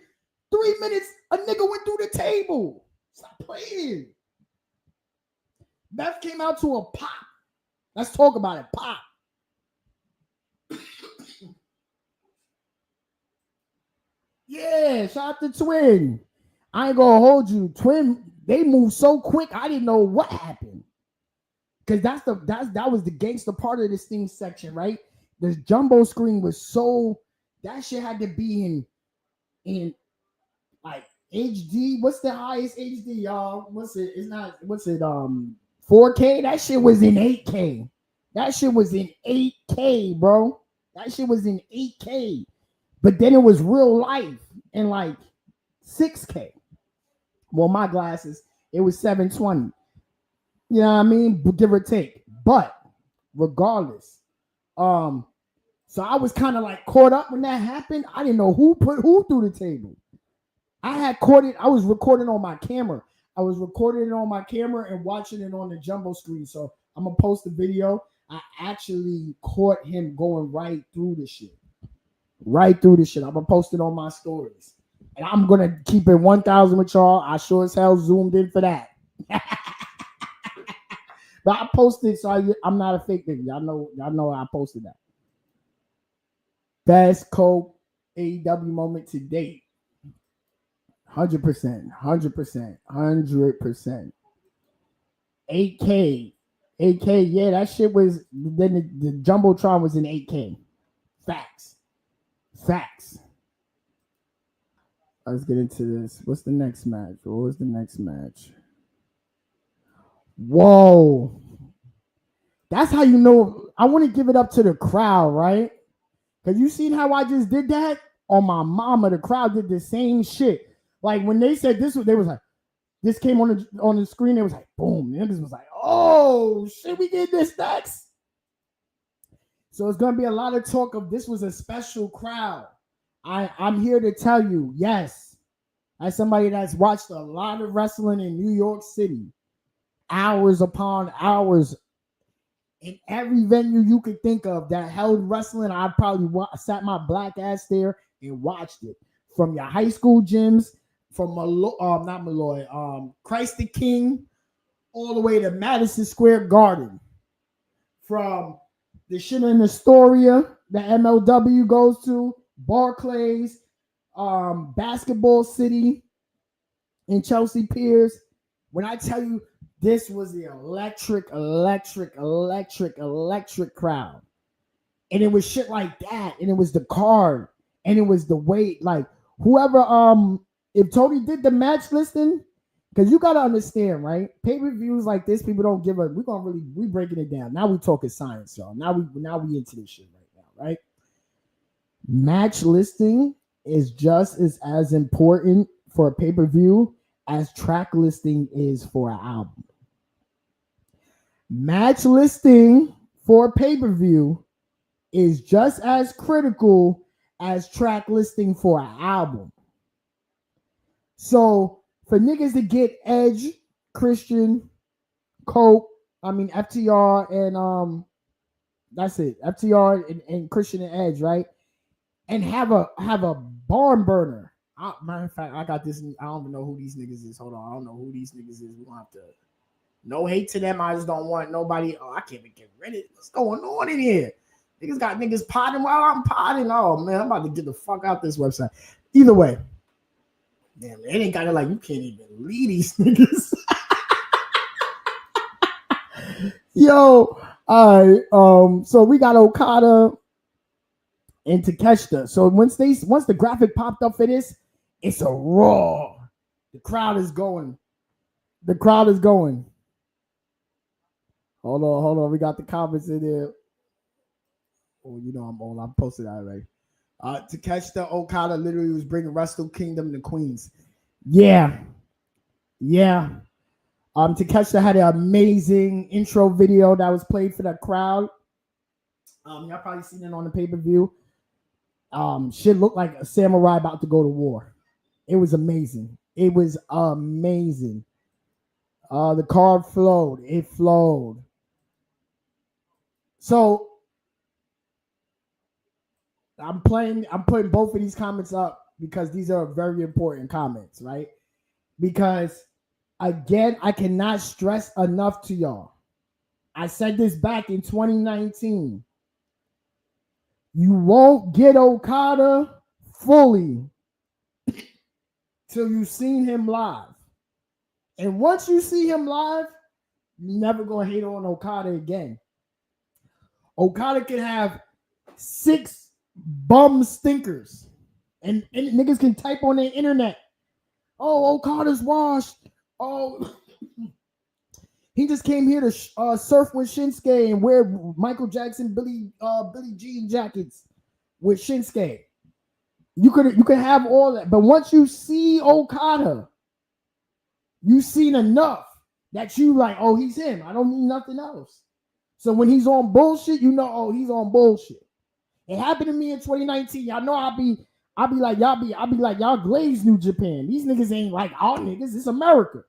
3 minutes, a nigga went through the table. Stop playing. Beth came out to a pop. Let's talk about it. Pop. Yeah, shout out to Twin. I ain't gonna hold you. Twin, they moved so quick, I didn't know what happened. Because that was the gangster part of this thing section, right? The jumbo screen was so, that shit had to be in like HD. What's the highest HD, y'all? What's it? 4K? That shit was in 8K. That shit was in 8K, bro. That shit was in 8K. But then it was real life in like 6K. Well, my glasses, it was 720. You know what I mean? Give or take. But regardless, so I was kind of like caught up when that happened. I didn't know who put who through the table. I was recording on my camera. I was recording it on my camera and watching it on the jumbo screen. So I'm gonna post the video. I actually caught him going right through the shit. Right through the shit. I'm gonna post it on my stories. And I'm gonna keep it 1,000 with y'all. I sure as hell zoomed in for that. But I posted, so I'm not a fake nigga. Y'all know I posted that. Best Cope AEW moment to date. 100%. 8K. Yeah, that shit was, then the Jumbotron was in 8K. Facts. Let's get into this. What's the next match? What was the next match? Whoa. That's how you know. I want to give it up to the crowd, right? Because you seen how I just did that? On my mama, the crowd did the same shit. Like when they said this, they was like, this came on the screen, it was like, boom. The niggas was like, oh, shit, we did this next. So it's going to be a lot of talk of this was a special crowd. I'm here to tell you, yes, as somebody that's watched a lot of wrestling in New York City, hours upon hours, in every venue you could think of that held wrestling, I probably sat my black ass there and watched it. From your high school gyms, from Christ the King, all the way to Madison Square Garden. From the shit in Astoria that MLW goes to, Barclays, Basketball City in Chelsea Piers. When I tell you, this was the electric crowd. And it was shit like that. And it was the card. And it was the weight. Like, whoever, if Tony did the match listing, because you got to understand, right? Pay-per-views like this, people don't give a, we breaking it down. Now we talking science, y'all. Now we into this shit right now, right? Match listing is just as important for a pay-per-view as track listing is for an album. Match listing for a pay-per-view is just as critical as track listing for an album. So for niggas to get Edge, Christian, Cope, FTR and that's it. FTR and Christian and Edge, right? And have a barn burner. Matter of fact, I got this. I don't even know who these niggas is. Hold on, I don't know who these niggas is. We're gonna have to. No hate to them. I just don't want nobody. Oh, I can't even get rid of it. What's going on in here? Niggas got niggas potting while I'm potting. Oh man, I'm about to get the fuck out this website. Either way, damn, it ain't got it like you can't even lead these niggas. Yo, all right. So we got Okada and Takeshita. So once the graphic popped up for this, it's a raw. The crowd is going. Hold on. We got the comments in there. Oh, you know I'm old. I posted that already. Takeshita Okada literally was bringing Wrestle Kingdom to Queens. Yeah. Yeah. Takeshita had an amazing intro video that was played for the crowd. Y'all probably seen it on the pay-per-view. Shit looked like a samurai about to go to war. It was amazing. It was amazing. The card flowed. It flowed. So I'm putting both of these comments up because these are very important comments, right? Because again, I cannot stress enough to y'all. I said this back in 2019. You won't get Okada fully till you've seen him live. And once you see him live, you're never going to hate on Okada again. Okada can have 6 bum stinkers. And niggas can type on their internet. Oh, Okada's washed. Oh, he just came here to surf with Shinsuke and wear Michael Jackson, Billy Jean jackets with Shinsuke. You could have all that, but once you see Okada, you've seen enough that you like, oh, he's him. I don't need nothing else. So when he's on bullshit, you know, oh, he's on bullshit. It happened to me in 2019. Y'all know I'll be like, y'all glaze New Japan. These niggas ain't like our niggas. It's America.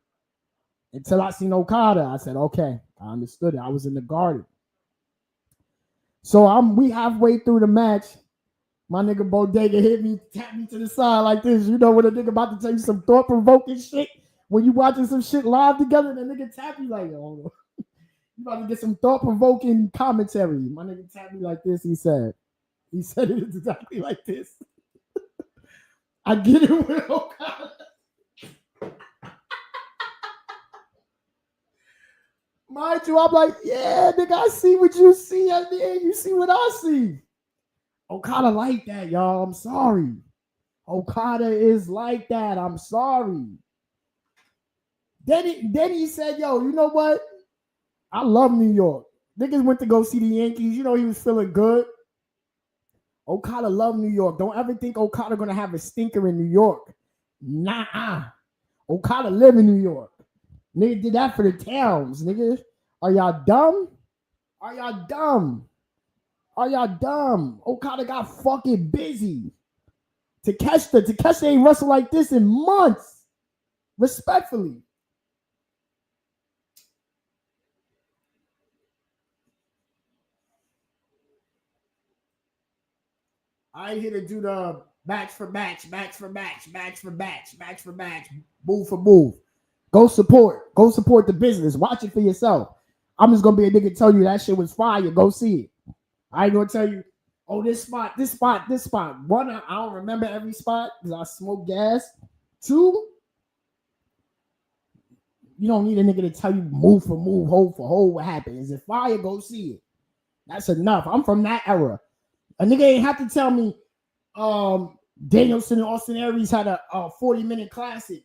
Until I seen Okada, I said, okay, I understood it. I was in the garden. So we halfway through the match. My nigga Bodega tapped me to the side like this. You know when a nigga about to tell you some thought-provoking shit? When you watching some shit live together, and the nigga tap you like, oh, you about to get some thought-provoking commentary. My nigga tapped me like this. He said it exactly like this. I get it with Okada. Mind you, I'm like, yeah, nigga, I see what you see at the end. You see what I see. Okada like that, y'all. I'm sorry. Okada is like that. I'm sorry. Then he said, yo, you know what? I love New York. Niggas went to go see the Yankees. You know he was feeling good. Okada love New York. Don't ever think Okada gonna have a stinker in New York. Nah. Okada live in New York. Nigga did that for the towns, nigga. Are y'all dumb? Are y'all dumb? Are y'all dumb? Okada got fucking busy. Takeshita ain't wrestled like this in months. Respectfully. I ain't here to do the match for match, move for move. Go support the business. Watch it for yourself. I'm just gonna be a nigga tell you that shit was fire. Go see it. I ain't gonna tell you, oh, this spot. One, I don't remember every spot because I smoke gas. 2, you don't need a nigga to tell you move for move, hold for hold. What happened? Is it fire? Go see it. That's enough. I'm from that era. A nigga ain't have to tell me Danielson and Austin Aries had a 40-minute classic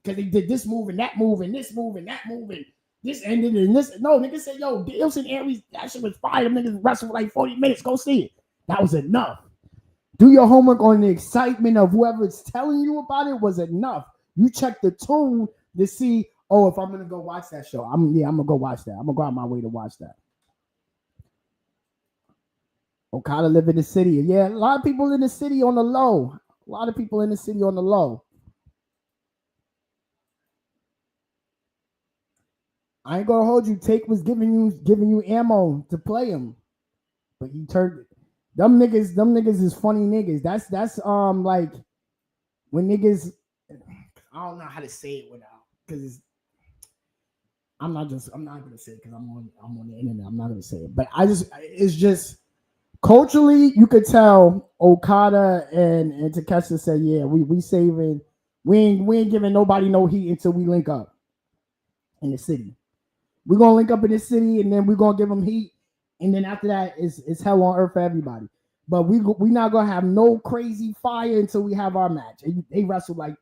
because they did this move and that move and this move and that move and this ended and this. No, nigga said, yo, Danielson Aries, that shit was fire. Them niggas wrestled for like 40 minutes. Go see it. That was enough. Do your homework on the excitement of whoever's telling you about it was enough. You check the tune to see, oh, if I'm going to go watch that show. I'm going to go watch that. I'm going to go out my way to watch that. Okada live in the city. Yeah, a lot of people in the city on the low. I ain't gonna hold you. Take was giving you ammo to play him, but he turned. Them niggas is funny niggas. That's like when niggas. I don't know how to say it without because I'm not gonna say it because I'm on the internet. I'm not gonna say it, but it's just. Culturally, you could tell Okada and Takeshita said, yeah, we saving, we ain't giving nobody no heat until we link up in the city. We're gonna link up in the city and then we're gonna give them heat. And then after that, it's hell on earth for everybody. But we not gonna have no crazy fire until we have our match. And they wrestled like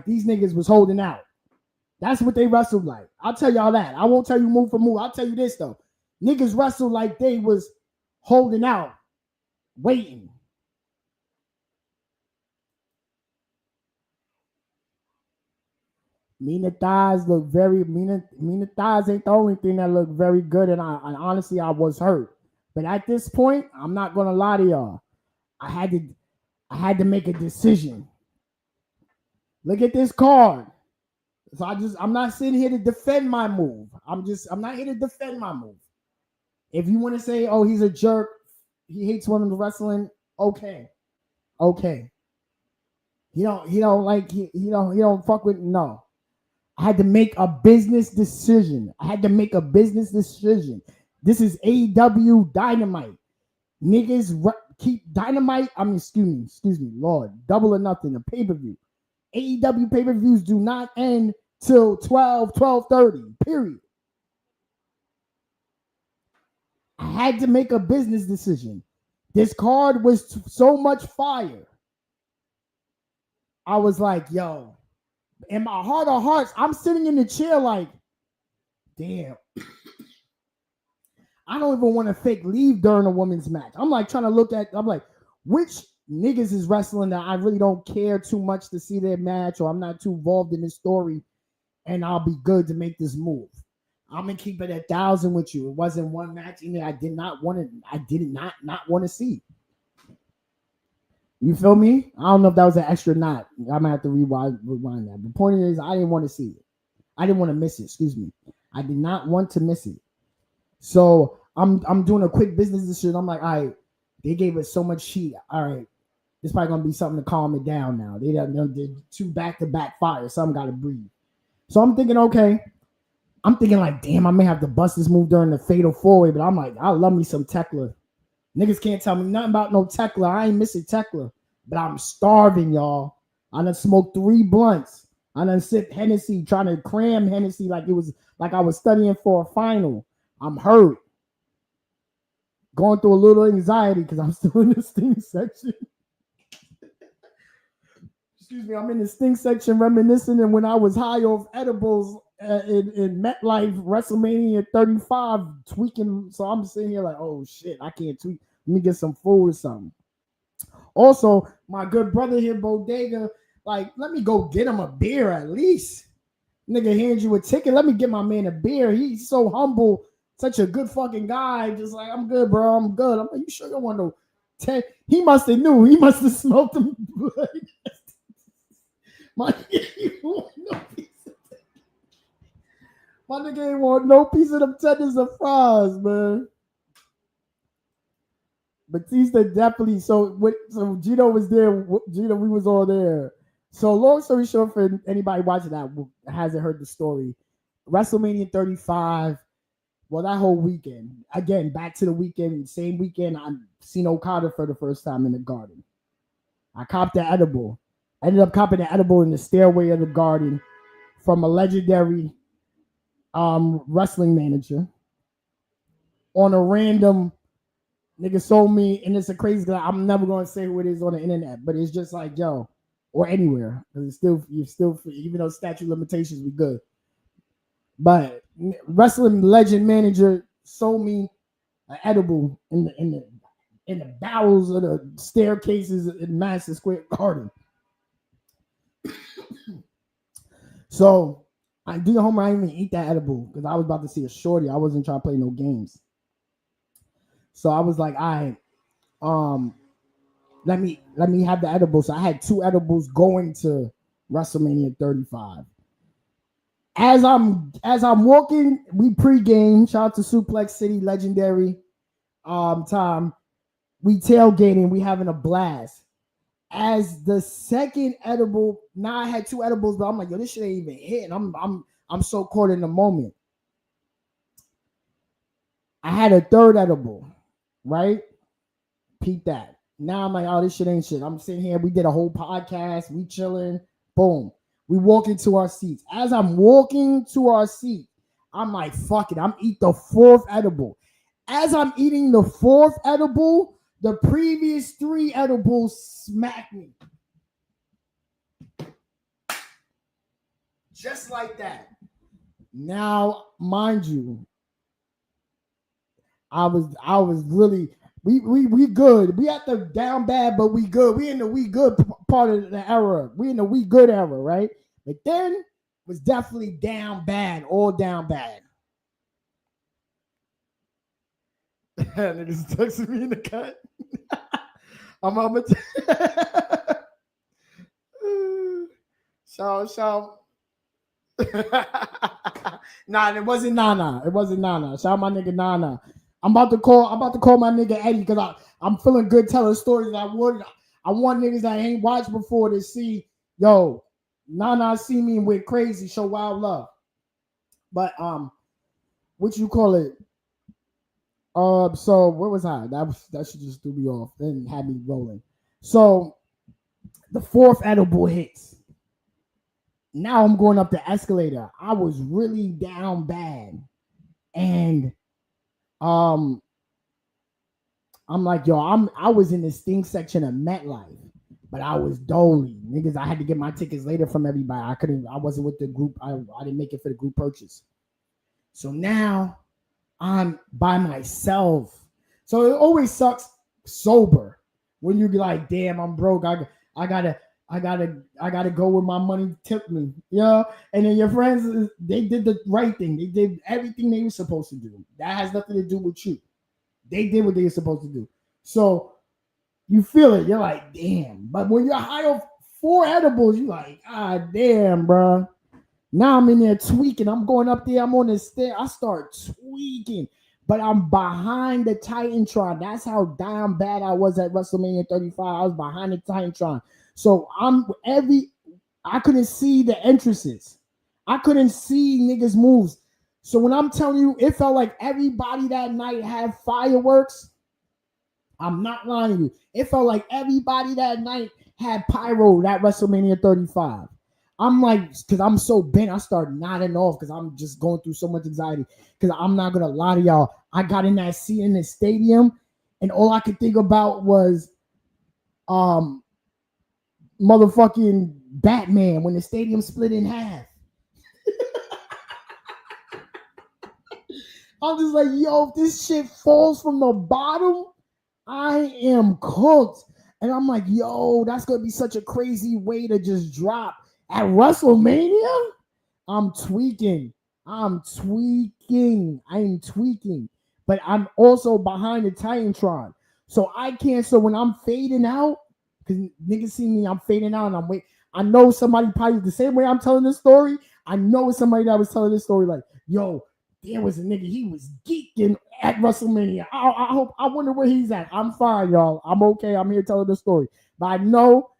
these niggas was holding out. That's what they wrestled like. I'll tell y'all that. I won't tell you move for move. I'll tell you this though. Niggas wrestled like they was holding out. Waiting. Mina thighs look very Mina thighs ain't the only thing that look very good, and honestly I was hurt. But at this point, I'm not gonna lie to y'all. I had to make a decision. Look at this card. So I'm not sitting here to defend my move. I'm not here to defend my move. If you want to say, oh, he's a jerk, he hates women's wrestling, okay. He don't fuck with, no. I had to make a business decision. This is AEW Dynamite. Niggas keep Dynamite. Excuse me, Lord. Double or Nothing, a pay-per-view. AEW pay-per-views do not end till 12:30, period. I had to make a business decision. This card was so much fire. I was like, yo, in my heart of hearts, I'm sitting in the chair like, damn. I don't even want to fake leave during a women's match. I'm like trying to look at, I'm like, which niggas is wrestling that I really don't care too much to see their match, or I'm not too involved in this story, and I'll be good to make this move. I'm gonna keep it 1,000 with you. It wasn't one match in there I did not want to see. You feel me? I don't know if that was an extra knot. I'm gonna have to rewind that. The point is, I didn't want to see it. I didn't want to miss it. Excuse me. I did not want to miss it. So I'm doing a quick business decision. I'm like, all right, they gave us so much heat. All right, this probably gonna be something to calm it down now. They did 2 back-to-back fires. Something gotta breathe. So I'm thinking, okay. I'm thinking like, damn, I may have to bust this move during the fatal 4-way, but I'm like, I love me some Tekla. Niggas can't tell me nothing about no Tekla. I ain't missing Tekla, but I'm starving, y'all. I done smoked 3 blunts. I done sipped Hennessy, trying to cram Hennessy like I was studying for a final. I'm hurt. Going through a little anxiety because I'm still in the sting section. Excuse me, I'm in the sting section reminiscing and when I was high off edibles in MetLife WrestleMania 35 tweaking. So I'm sitting here like, oh shit, I can't tweak. Let me get some food or something. Also, my good brother here, Bodega, like, let me go get him a beer at least. Nigga hands you a ticket. Let me get my man a beer. He's so humble, such a good fucking guy. Just like, I'm good, bro. I'm good. I'm like, you sure you don't want no 10? He must have knew. He must have smoked him. My nigga ain't want no piece of them tenders of fries, man. Batista definitely. So Gino was there. Gino, we was all there. So long story short, for anybody watching that hasn't heard the story, WrestleMania 35. Well, that whole weekend. Again, back to the weekend. Same weekend, I seen Okada for the first time in the Garden. I copped the edible. I ended up copping the edible in the stairway of the Garden from a legendary wrestling manager on a random nigga sold me, and it's a crazy guy. I'm never gonna say who it is on the internet, but it's just like, yo, or anywhere, because you're still even though statute limitations be good. But wrestling legend manager sold me an edible in the bowels of the staircases in Madison Square Garden. So I do your homework. I didn't even eat that edible because I was about to see a shorty. I wasn't trying to play no games. So I was like, all right, let me have the edible. So I had 2 edibles going to WrestleMania 35. As I'm walking, we pregame. Shout out to Suplex City, legendary time. We tailgating, we having a blast. As the second edible, now I had 2 edibles, but I'm like, yo, this shit ain't even hitting. I'm so caught in the moment. I had a 3rd edible, right? Peep that. Now I'm like, oh, this shit ain't shit. I'm sitting here. We did a whole podcast. We chilling. Boom. We walk into our seats. As I'm walking to our seat, I'm like, fuck it. I'm eating the 4th edible. As I'm eating the 4th edible, the previous 3 edibles smack me. Just like that. Now, mind you, I was really we good. We at the down bad, but we good. We in the we good part of the era. We in the we good era, right? But then was definitely down bad, all down bad. Niggas texting me in the cut. I'm shout. Nah, it wasn't Nana. It wasn't Nana. Shout my nigga Nana. I'm about to call my nigga Eddie because I'm feeling good telling stories that I want niggas that ain't watched before to see, yo, Nana see me with crazy, show wild love. But what you call it? So where was I? That should just threw me off and had me rolling. So the fourth edible hits. Now I'm going up the escalator. I was really down bad. And I'm like, yo, I was in the sting section of MetLife, but I was doling. Niggas, I had to get my tickets later from everybody. I wasn't with the group. I didn't make it for the group purchase. So now I'm by myself. So it always sucks sober when you be like, damn, I'm broke. I gotta go where my money took me, you know. And then your friends, they did the right thing. They did everything they were supposed to do. That has nothing to do with you. They did what they were supposed to do. So you feel it. You're like, damn. But when you're high off 4 edibles, you're like, ah, damn, bro. Now I'm in there tweaking. I'm going up there. I'm on the stair. I start tweaking. But I'm behind the Titantron. That's how damn bad I was at WrestleMania 35. I was behind the Titantron. So I couldn't see the entrances. I couldn't see niggas' moves. So when I'm telling you, it felt like everybody that night had fireworks. I'm not lying to you. It felt like everybody that night had pyro at WrestleMania 35. I'm like, because I'm so bent, I start nodding off because I'm just going through so much anxiety. Because I'm not going to lie to y'all. I got in that seat in the stadium, and all I could think about was motherfucking Batman when the stadium split in half. I'm just like, yo, if this shit falls from the bottom, I am cooked. And I'm like, yo, that's going to be such a crazy way to just drop at WrestleMania. I'm tweaking. But I'm also behind the Titantron. So I can't. So when I'm fading out, because niggas see me, I'm fading out and I'm waiting. I know somebody probably the same way I'm telling this story. I know it's somebody that was telling this story like, yo, there was a nigga, he was geeking at WrestleMania. I wonder where he's at. I'm fine, y'all. I'm okay. I'm here telling the story. But I know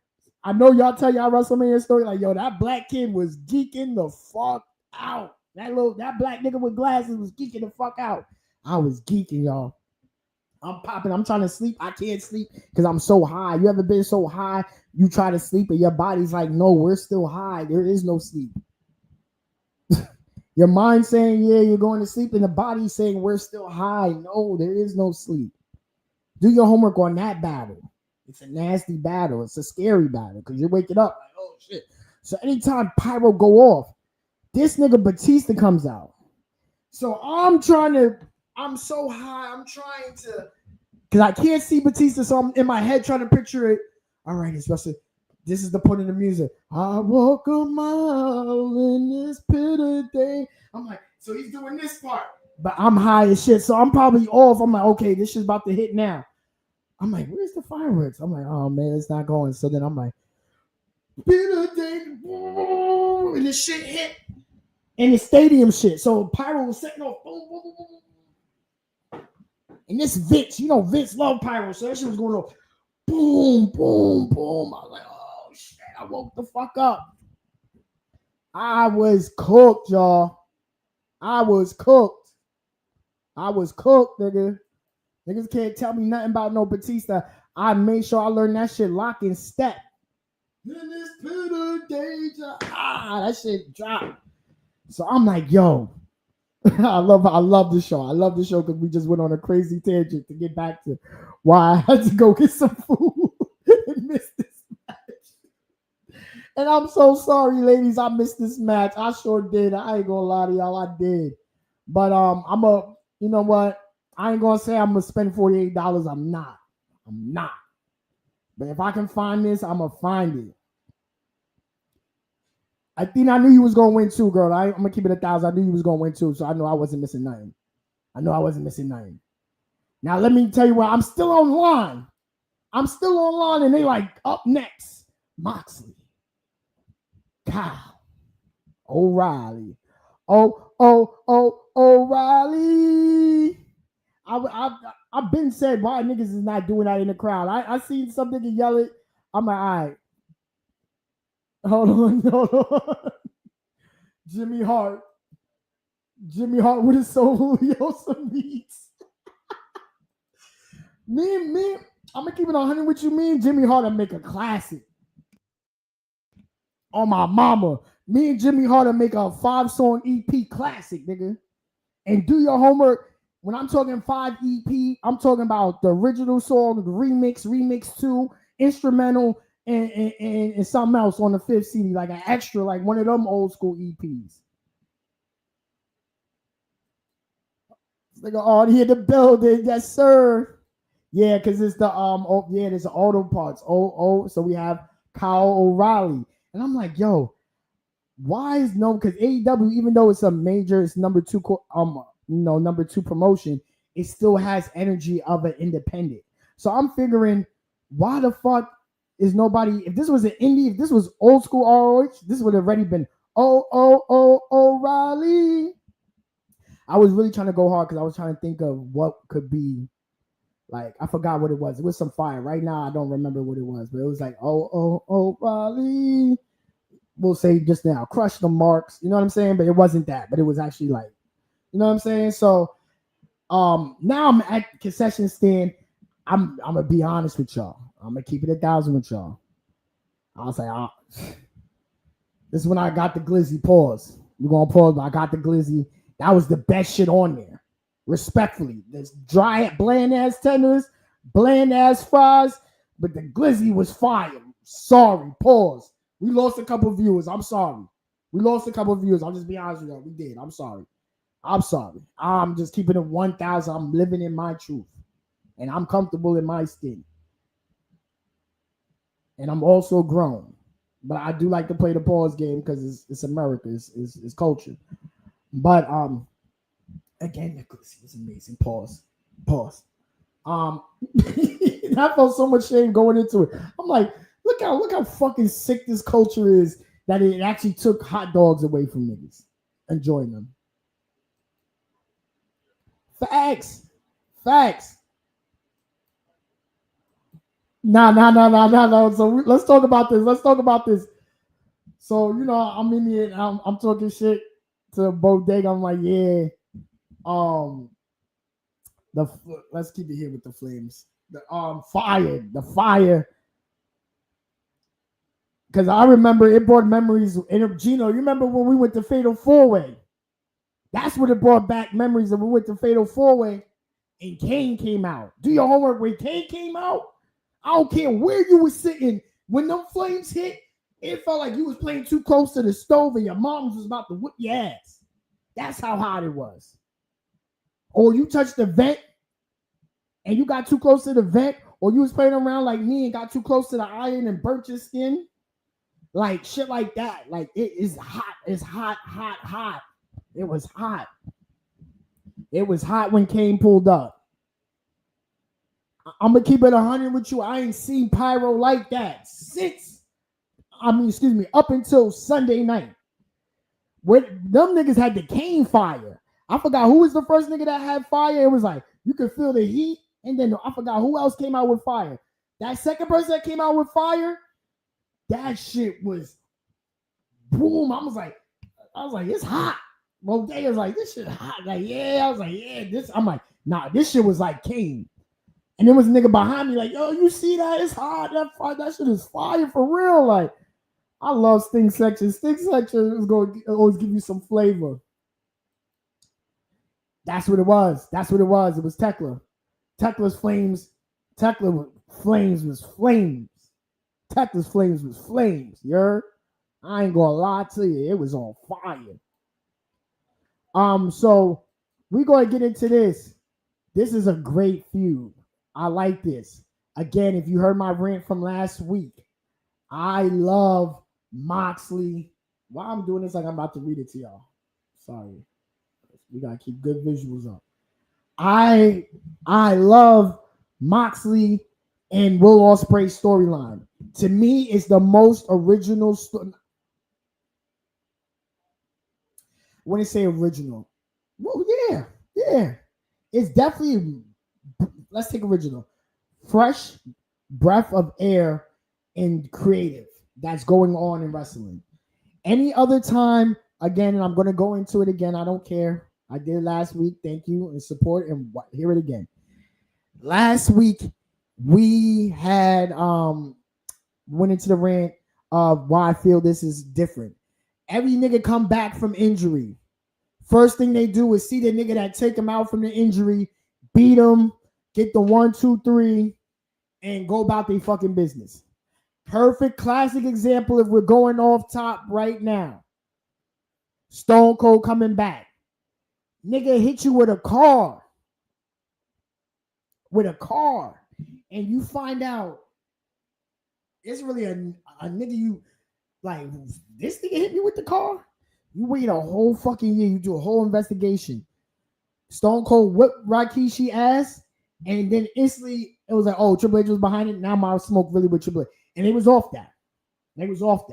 y'all tell y'all WrestleMania story like, yo, that black kid was geeking the fuck out. That black nigga with glasses was geeking the fuck out. I was geeking, y'all. I'm popping. I'm trying to sleep. I can't sleep because I'm so high. You ever been so high, you try to sleep and your body's like, no, we're still high. There is no sleep. Your mind saying, yeah, you're going to sleep, and the body saying, we're still high. No, there is no sleep. Do your homework on that battle. It's a nasty battle. It's a scary battle because you're waking up like, oh, shit. So anytime pyro go off, this nigga Batista comes out. So I'm so high. I'm trying to, because I can't see Batista, so I'm in my head trying to picture it. All right, especially. This is the point of the music. I walk a mile in this pit of day. I'm like, so he's doing this part. But I'm high as shit, so I'm probably off. I'm like, okay, this shit's about to hit now. I'm like, where's the fireworks? I'm like, oh, man, it's not going. So then I'm like, pit of day. And this shit hit. And the stadium shit. So pyro was setting off. Boom, boom, boom, boom. And this Vince, Vince loved pyro. So that shit was going off. Boom, boom, boom. I was like, oh, shit. I woke the fuck up. I was cooked, y'all. I was cooked, nigga. Niggas can't tell me nothing about no Batista. I made sure I learned that shit lock and step. In this pit of danger. That shit dropped. So I'm like, yo, I love this show. I love this show because we just went on a crazy tangent to get back to why I had to go get some food and miss this match. And I'm so sorry, ladies. I missed this match. I sure did. I ain't gonna lie to y'all. I did. But you know what? I ain't gonna say I'm gonna spend $48. I'm not. But if I can find this, I'm gonna find it. I think I knew you was gonna win too, girl. I'm gonna keep it 1,000. I knew you was gonna win too, so I know I wasn't missing nothing. Now let me tell you what. I'm still online. And they like up next. Moxley, Kyle, O'Reilly. O'Reilly. I've been said why niggas is not doing that in the crowd. I seen some nigga yell it. I'm like, all right. Hold on. Jimmy Hart with his soul Juliosa meets. me, I'm gonna keep it 100 with you. Me and Jimmy Hart will make a classic. On my mama. Me and Jimmy Hart will make a 5-song EP classic, nigga. And do your homework. When I'm talking 5 EP, I'm talking about the original song, the remix 2, instrumental, and something else on the 5th CD, like an extra, like one of them old school EPs. Nigga, oh, he in the building, yes sir. Yeah, because it's the there's the auto parts. So we have Kyle O'Reilly, and I'm like, yo, why is no? Because AEW, even though it's a major, it's number 2 promotion, it still has energy of an independent. So I'm figuring, why the fuck is nobody? If this was an indie, if this was old school ROH, this would have already been O'Reilly. I was really trying to go hard because I was trying to think of what could be. Like, I forgot what it was. It was some fire. Right now, I don't remember what it was, but it was like, O'Reilly. We'll say just now, crush the marks. You know what I'm saying? But it wasn't that. But it was actually like, you know what I'm saying? So, now I'm at the concession stand. I'm gonna be honest with y'all. I'm gonna keep it 1,000 with y'all. I was like, this is when I got the glizzy. Pause. We're gonna pause. But I got the glizzy. That was the best shit on there. Respectfully, there's dry, bland ass tenders, bland ass fries, but the glizzy was fire. Sorry, pause. We lost a couple viewers. I'm sorry. I'll just be honest with you. We did. I'm sorry. I'm just keeping it 1,000. I'm living in my truth, and I'm comfortable in my skin, and I'm also grown. But I do like to play the pause game because it's America, it's culture. But again, the glizzy was amazing. Pause. I felt so much shame going into it. I'm like, look how fucking sick this culture is that it actually took hot dogs away from niggas enjoying them. Facts. No. So let's talk about this. So, you know, I'm in here and I'm talking shit to Bodega. I'm like, yeah. Let's keep it here with the Flames. The fire. Because I remember it brought memories. And Gino, you remember when we went to Fatal 4-Way? That's what it brought back memories of. We went to Fatal 4-Way and Kane came out. Do your homework. When Kane came out, I don't care where you were sitting. When them flames hit, it felt like you was playing too close to the stove and your mom was about to whip your ass. That's how hot it was. Or you touched the vent and you got too close to the vent, or you was playing around like me and got too close to the iron and burnt your skin. Like shit like that. Like it is hot. It's hot. It was hot. It was hot when Kane pulled up. I'm gonna keep it 100 with you. I ain't seen pyro like that up until Sunday night. When them niggas had the Kane fire. I forgot who was the first nigga that had fire. It was like you could feel the heat, and then I forgot who else came out with fire. That second person that came out with fire, that shit was boom. I was like, it's hot. Well, they was like, this shit hot. Like, yeah. I was like, yeah, this. I'm like, nah, this shit was like Kane. And there was a nigga behind me like, yo, you see that? It's hot. That shit is fire for real. Like, I love Sting section. Sting section is going to always give you some flavor. That's what it was. It was Tekla. Tekla's flames. Tekla's flames was flames. Tekla's flames was flames. You heard? I ain't gonna lie to you. It was on fire. So we're gonna get into this. This is a great feud. I like this. Again, if you heard my rant from last week, I love Moxley While I'm doing this, like I'm about to read it to y'all. Sorry. We gotta keep good visuals up. I love Moxley and Will Ospreay storyline. To me, it's the most original story. When I say original, well, yeah. It's definitely, let's take original. Fresh breath of air and creative that's going on in wrestling. Any other time, again, and I'm going to go into it again. I don't care. I did it last week. Thank you and support and hear it again. Last week, we had went into the rant of why I feel this is different. Every nigga come back from injury. First thing they do is see the nigga that take him out from the injury, beat him, get the 1, 2, 3, and go about their fucking business. Perfect classic example if we're going off top right now. Stone Cold coming back. Nigga hit you with a car. And you find out it's really a nigga you like, this nigga hit me with the car? You wait a whole fucking year. You do a whole investigation. Stone Cold whipped Rikishi ass. And then instantly it was like, oh, Triple H was behind it. Now my smoke really with Triple H. And it was off that. They was off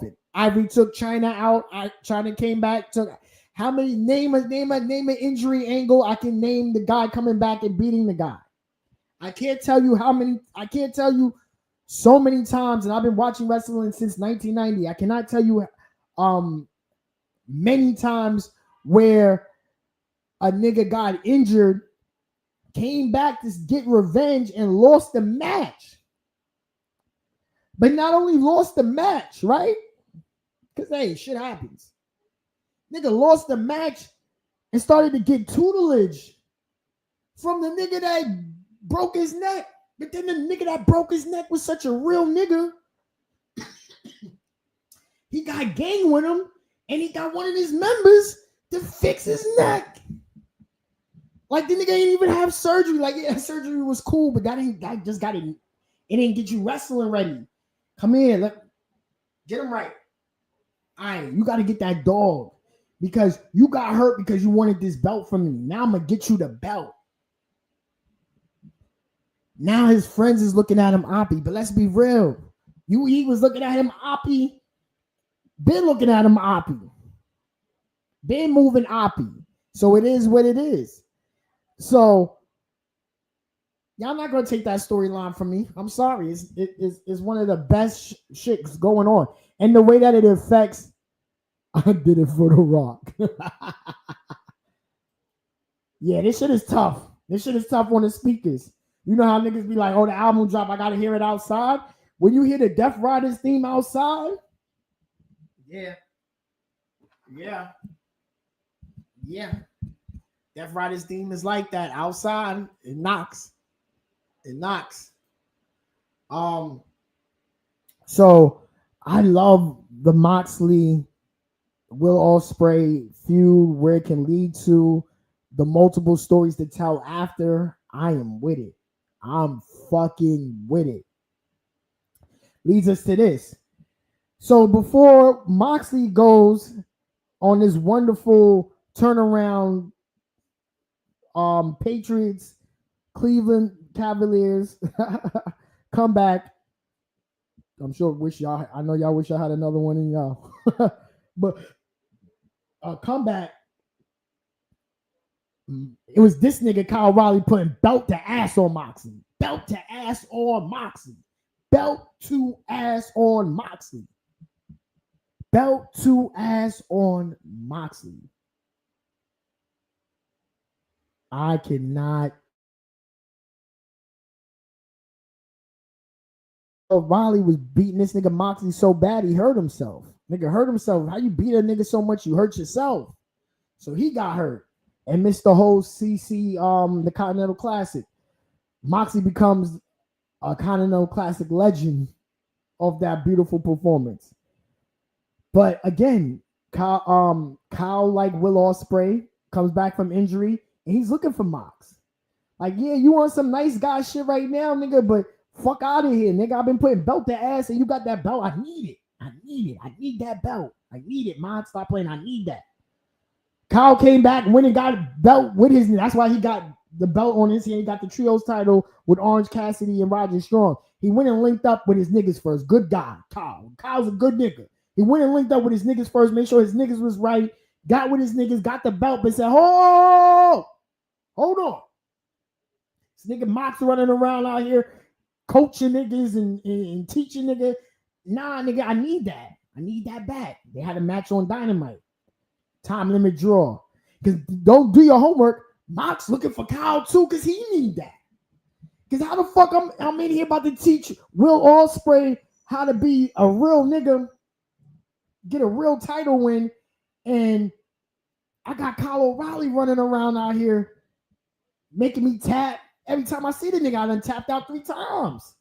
it. Ivory took China out. China came back. Took how many? Name an injury angle. I can name the guy coming back and beating the guy. I can't tell you how many. I can't tell you so many times. And I've been watching wrestling since 1990. I cannot tell you many times where a nigga got injured, came back to get revenge, and lost the match. But not only lost the match, right? Because, hey, shit happens. Nigga lost the match and started to get tutelage from the nigga that broke his neck. But then the nigga that broke his neck was such a real nigga. He got gang with him, and he got one of his members to fix his neck. Like, the nigga ain't even have surgery. Like, yeah, surgery was cool, but that just got it. It didn't get you wrestling ready. Come here, get him right. All right, you got to get that dog because you got hurt because you wanted this belt from me. Now I'm going to get you the belt. Now his friends is looking at him oppy, but let's be real. He was looking at him oppy. Been looking at him oppy. Been moving oppy. So it is what it is. So y'all not going to take that storyline from me. I'm sorry. It's one of the best shits going on. And the way that it affects, I did it for The Rock. Yeah, this shit is tough. This shit is tough on the speakers. You know how niggas be like, oh, the album drop, I got to hear it outside. When you hear the Death Riders theme outside, yeah. Death Riders theme is like that. Outside, it knocks. So I love the Moxley Will Ospreay feud, where it can lead to, the multiple stories to tell after. I am with it. I'm fucking with it. Leads us to this. So before Moxley goes on this wonderful turnaround, Patriots, Cleveland Cavaliers comeback. I'm sure I know y'all wish y'all had another one in y'all. But comeback. It was this nigga Kyle Riley putting belt to ass on Moxley. Belt to ass on Moxley. Belt to ass on Moxley. Belt to ass on Moxley. I cannot. Riley was beating this nigga Moxley so bad he hurt himself. Nigga hurt himself. How you beat a nigga so much you hurt yourself? So he got hurt and missed the whole CC, the Continental Classic. Moxley becomes a Continental Classic legend of that beautiful performance. But again, Kyle like Will Ospreay, comes back from injury and he's looking for Mox. Like, yeah, you want some nice guy shit right now, nigga, but fuck out of here, nigga. I've been putting belt to ass and you got that belt. I need it. I need it. I need that belt. I need it. Mom, stop playing. I need that. Kyle came back, went and got a belt with his. That's why he got the belt on his hand. He got the trios title with Orange Cassidy and Roger Strong. He went and linked up with his niggas first. Good guy, Kyle. Kyle's a good nigga. He went and linked up with his niggas first, made sure his niggas was right, got with his niggas, got the belt, but said, hold on. This nigga Mox running around out here coaching niggas and teaching niggas. Nah, nigga, I need that. I need that back. They had a match on Dynamite. Time limit draw. Because don't do your homework. Mox looking for Kyle too, because he need that. Because how the fuck I'm in here about to teach Will Ospreay how to be a real nigga, get a real title win, and I got Kyle O'Reilly running around out here making me tap. Every time I see the nigga, I done tapped out 3 times.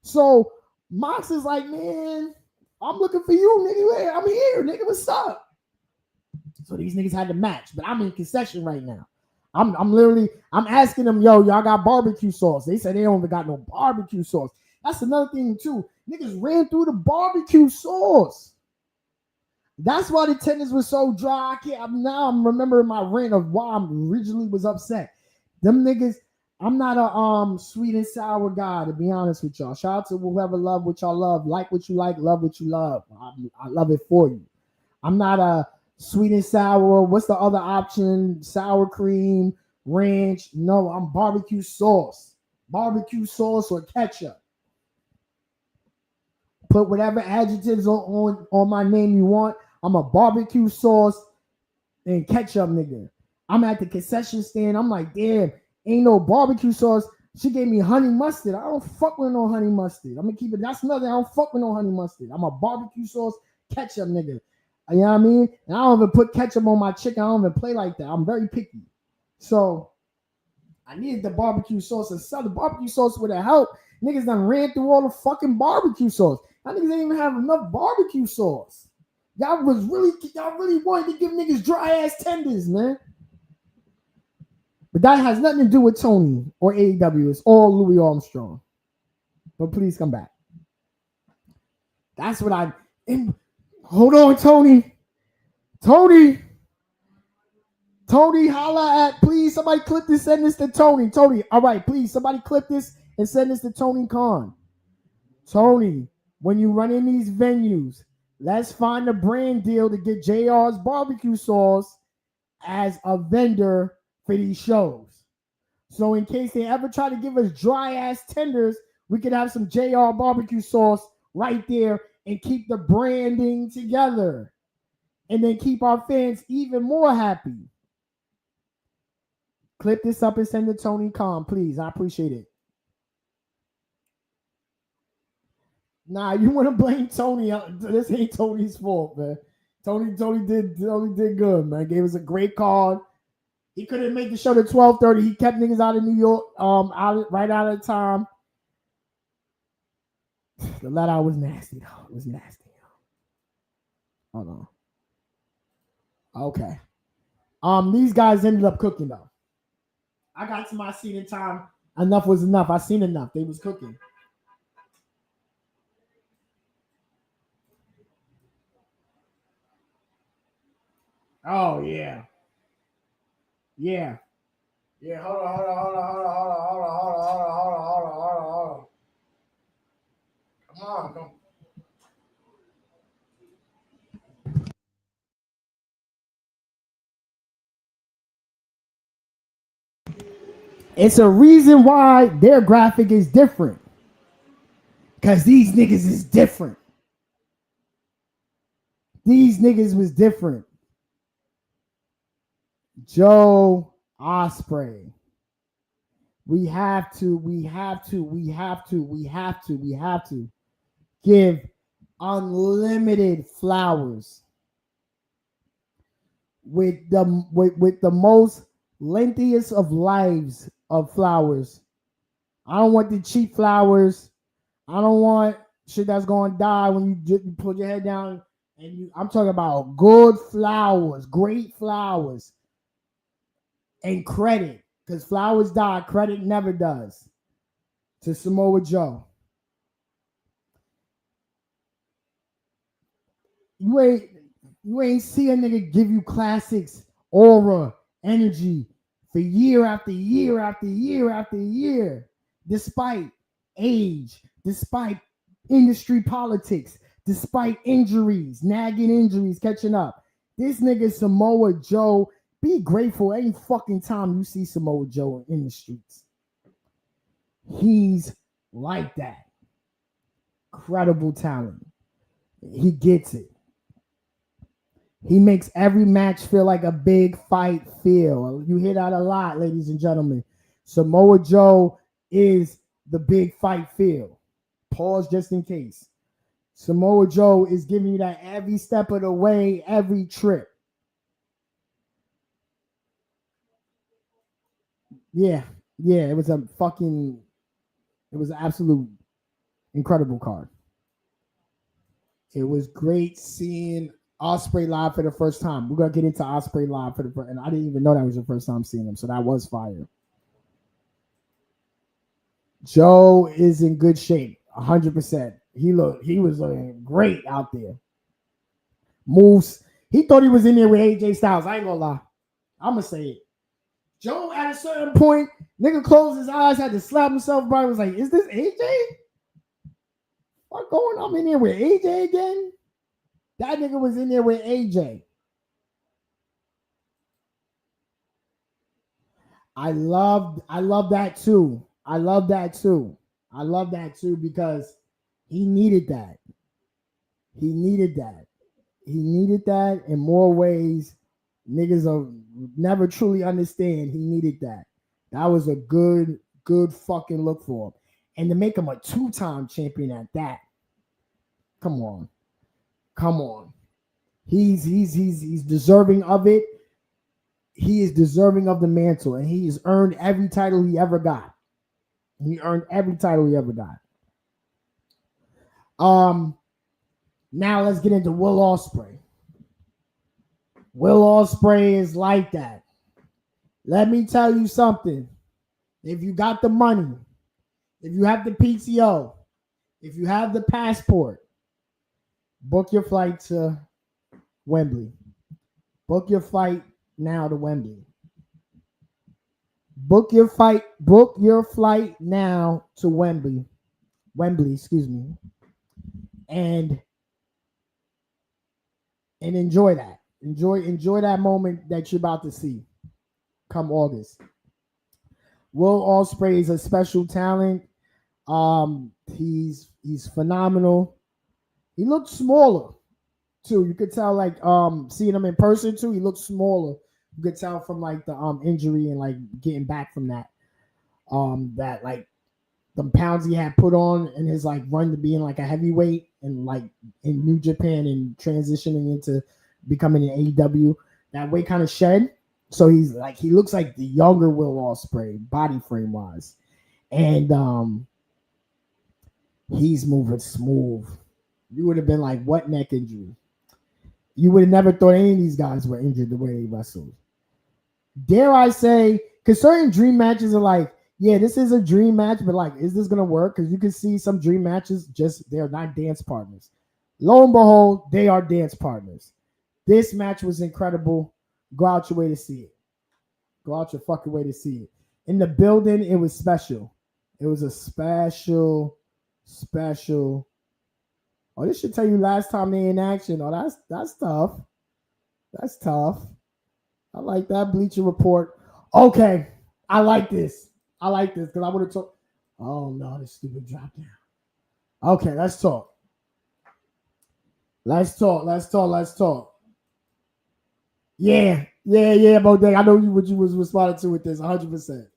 So Mox is like, man, I'm looking for you, nigga. I'm here, nigga. What's up? So these niggas had to match, but I'm in concession right now. I'm asking them, yo, y'all got barbecue sauce? They said they don't even got no barbecue sauce. That's another thing too. Niggas ran through the barbecue sauce. That's why the tenders were so dry. I'm remembering my rant of why I originally was upset. Them niggas, I'm not a sweet and sour guy, to be honest with y'all. Shout out to whoever love what y'all love what you like, love what you love. I love it for you. I'm not a sweet and sour. What's the other option? Sour cream, ranch. No, I'm barbecue sauce. Barbecue sauce or ketchup. Put whatever adjectives on my name you want. I'm a barbecue sauce and ketchup nigga. I'm at the concession stand. I'm like, damn, ain't no barbecue sauce. She gave me honey mustard. I don't fuck with no honey mustard. I'm gonna keep it. That's another. I don't fuck with no honey mustard. I'm a barbecue sauce ketchup nigga. You know what I mean? And I don't even put ketchup on my chicken. I don't even play like that. I'm very picky. So I needed the barbecue sauce and sell the barbecue sauce would have helped. Niggas done ran through all the fucking barbecue sauce. Y'all niggas didn't even have enough barbecue sauce. Y'all really wanted to give niggas dry ass tenders, man. But that has nothing to do with Tony or AEW. It's all Louis Armstrong. But please come back. That's what hold on, Tony. Tony, holla at, please, somebody clip this, send this to Tony. Tony, all right, please, somebody clip this and send this to Tony Khan. Tony, when you run in these venues, let's find a brand deal to get JR's barbecue sauce as a vendor for these shows. So in case they ever try to give us dry ass tenders, we could have some JR barbecue sauce right there and keep the branding together. And then keep our fans even more happy. Clip this up and send it to Tony Khan, please. I appreciate it. Nah, you want to blame Tony? This ain't Tony's fault, man. Tony did good, man. Gave us a great card. He couldn't make the show to 12:30. He kept niggas out of New York, right out of time. The let out was nasty, though. It was nasty. Hold on. Okay. These guys ended up cooking though. I got to my seat in time. Enough was enough. I seen enough. They was cooking. Oh yeah. Yeah. Yeah, hold on. Come on. It's a reason why their graphic is different. Because these niggas is different. These niggas was different. Joe Ospreay. We have to give unlimited flowers with the most lengthiest of lives of flowers. I don't want the cheap flowers. I don't want shit that's gonna die when you put your head down and I'm talking about good flowers, great flowers, and credit. Because flowers die, credit never does. To Samoa Joe. You ain't see a nigga give you classics, aura, energy for year after year after year after year, despite age, despite industry politics, despite injuries, nagging injuries catching up. This nigga Samoa Joe, be grateful any fucking time you see Samoa Joe in the streets. He's like that. Incredible talent. He gets it. He makes every match feel like a big fight feel. You hear that a lot, ladies and gentlemen. Samoa Joe is the big fight feel. Pause just in case. Samoa Joe is giving you that every step of the way, every trip. Yeah, it was an absolute incredible card. It was great seeing Ospreay live for the first time. We're gonna get into Ospreay live for the first, and I didn't even know that was the first time seeing him, so that was fire. Joe is in good shape, 100%. He was looking great out there. Moves. He thought he was in there with AJ Styles. I ain't gonna lie. I'm gonna say it. Joe at a certain point, nigga closed his eyes, had to slap himself. Brian was like, "Is this AJ? What going on? I'm in there with AJ again?" That nigga was in there with AJ. I love that too. I love that too because he needed that. He needed that in more ways. Niggas will never truly understand. He needed that. That was a good fucking look for him. And to make him a 2-time champion at that. Come on. He's deserving of it. He is deserving of the mantle, and he has earned every title he ever got. Now let's get into Will Ospreay. Will Ospreay is like that. Let me tell you something. If you got the money, if you have the PTO, if you have the passport, book your flight to Wembley. Book your flight now to Wembley. Book your flight now to Wembley. Excuse me. And enjoy that. Enjoy that moment that you're about to see come August. Will Ospreay is a special talent. He's phenomenal. He looks smaller too. You could tell, like, seeing him in person too, he looks smaller. You could tell from like the injury and like getting back from that. That like the pounds he had put on in his like run to being like a heavyweight and like in New Japan and transitioning into becoming an AEW, that weight kind of shed. So he looks like the younger Will Ospreay, body frame wise. And he's moving smooth. You would have been like, what neck injury? You would have never thought any of these guys were injured the way they wrestled. Dare I say, because certain dream matches are like, yeah, this is a dream match, but like, is this going to work? Because you can see some dream matches, just they're not dance partners. Lo and behold, they are dance partners. This match was incredible. Go out your way to see it. Go out your fucking way to see it. In the building, it was special. It was a special. Oh, this should tell you last time they in action. Oh, that's tough. That's tough. I like that Bleacher Report. Okay, I like this because I would have talked. Oh no, this stupid drop down. Okay, let's talk. Let's talk. Yeah, Bodega. I know what you was responding to with this 100%.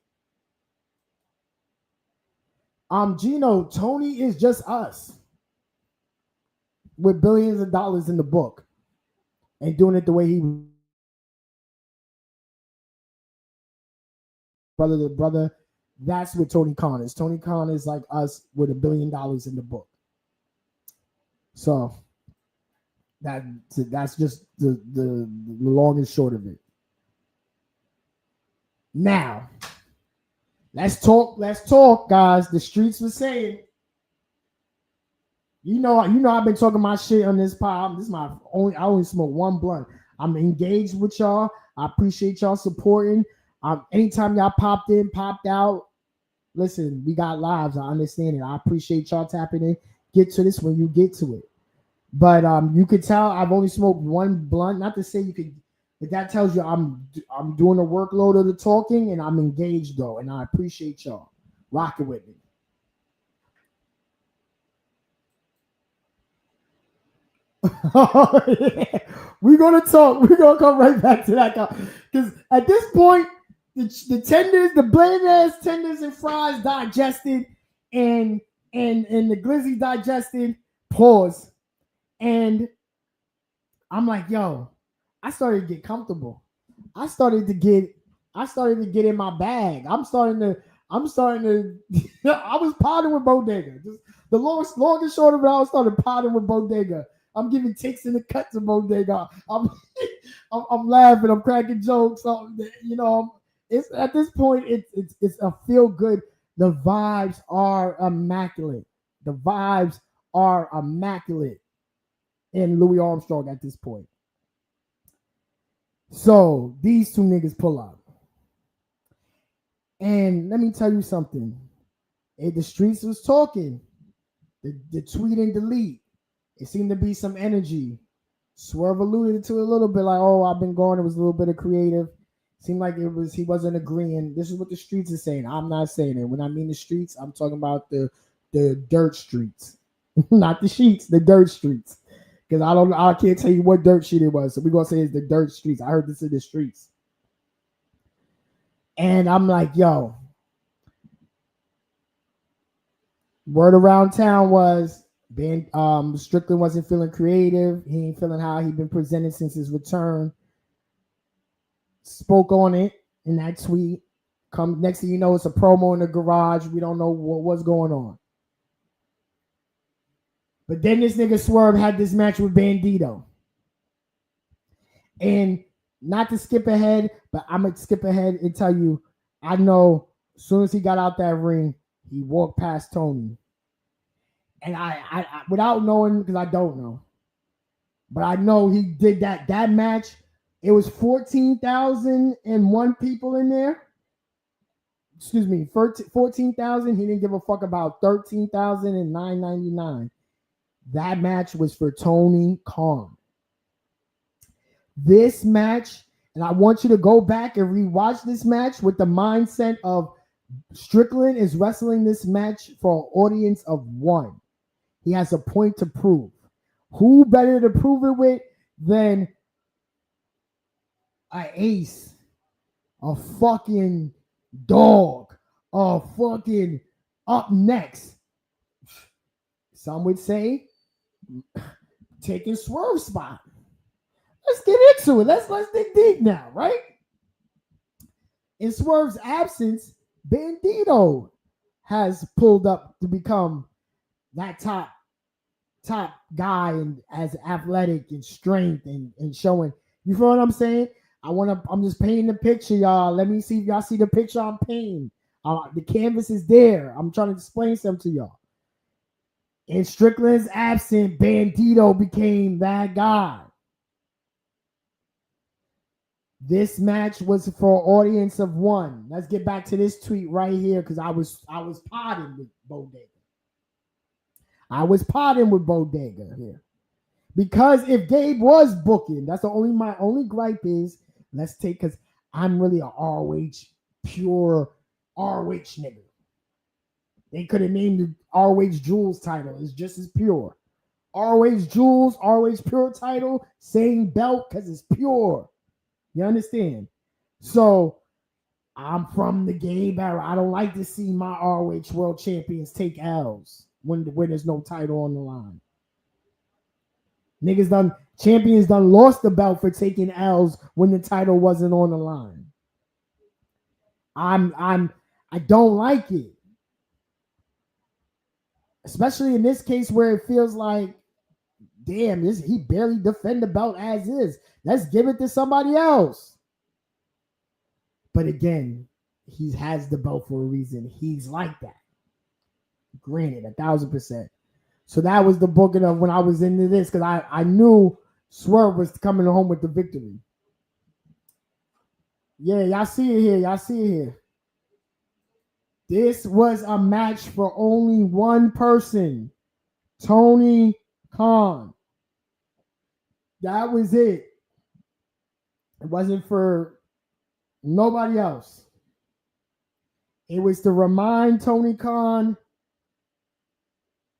Gino, Tony is just us with billions of dollars in the book and doing it the way he brother to brother. That's what Tony Khan is. Tony Khan is like us with $1 billion in the book. So that's just the long and short of it. Now, let's talk, guys. The streets were saying You know, I've been talking my shit on this pod. This is my only. I only smoke one blunt. I'm engaged with y'all. I appreciate y'all supporting. Anytime y'all popped in, popped out. Listen, we got lives. I understand it. I appreciate y'all tapping in. Get to this when you get to it. But you could tell I've only smoked one blunt. Not to say you could, but that tells you I'm doing the workload of the talking and I'm engaged though, and I appreciate y'all rocking with me. We're gonna talk. We're gonna come right back to that because at this point, the tenders, the blended ass tenders and fries digested, and the glizzy digested. Pause. And I'm like, yo, I started to get comfortable. I started to get in my bag. I'm starting to. I was potting with Bodega. Just the long and short of it, I started potting with Bodega. I'm giving takes in the cuts of Bodega. I'm laughing. I'm cracking jokes. It's at this point. It's a feel good. The vibes are immaculate. The vibes are immaculate in Louis Armstrong at this point. So these two niggas pull up. And let me tell you something. The streets was talking. The tweet and delete. It seemed to be some energy. Swerve alluded to it a little bit, like, oh, I've been going. It was a little bit of creative. Seemed like he wasn't agreeing. This is what the streets are saying. I'm not saying it. When I mean the streets, I'm talking about the dirt streets. Not the sheets, the dirt streets. Because I can't tell you what dirt sheet it was. So we're gonna say it's the dirt streets. I heard this in the streets. And I'm like, yo, word around town was Strickland wasn't feeling creative. He ain't feeling how he'd been presented since his return. Spoke on it in that tweet. Come next thing you know, it's a promo in the garage. We don't know what's going on. But then this nigga Swerve had this match with Bandito. And not to skip ahead, but I'm going to skip ahead and tell you, I know as soon as he got out that ring, he walked past Tony. And I without knowing, because I don't know, but I know he did that match. It was 14,001 people in there. Excuse me, 14,000. He didn't give a fuck about 13,999. That match was for Tony Khan. This match, and I want you to go back and rewatch this match with the mindset of Strickland is wrestling this match for an audience of one. He has a point to prove. Who better to prove it with than an ace, a fucking dog, a fucking up next? Some would say taking Swerve spot. Let's get into it. Let's dig deep now, right? In Swerve's absence, Bandito has pulled up to become that top guy and as athletic and strength and showing. You feel what I'm saying? I'm just painting the picture, y'all. Let me see if y'all see the picture I'm painting. The canvas is there. I'm trying to explain something to y'all. In Strickland's absence, Bandito became that guy. This match was for an audience of one. Let's get back to this tweet right here because I was potting with Bodega. I was potting with Bodega here. Because if Gabe was booking, that's my only gripe is, let's take, because I'm really a pure ROH nigga. They could have named the ROH Jewels title. It's just as pure. ROH Jewels, ROH Pure title, same belt because it's pure. You understand? So I'm from the Gabe era. I don't like to see my ROH World Champions take L's when there's no title on the line. Champions done lost the belt for taking L's when the title wasn't on the line. I don't like it. Especially in this case where it feels like, damn, he barely defend the belt as is. Let's give it to somebody else. But again, he has the belt for a reason. He's like that. Granted, 1,000%. So that was the booking of when I was into this because I knew Swerve was coming home with the victory. Yeah, y'all see it here. Y'all see it here. This was a match for only one person, Tony Khan. That was it. It wasn't for nobody else. It was to remind Tony Khan,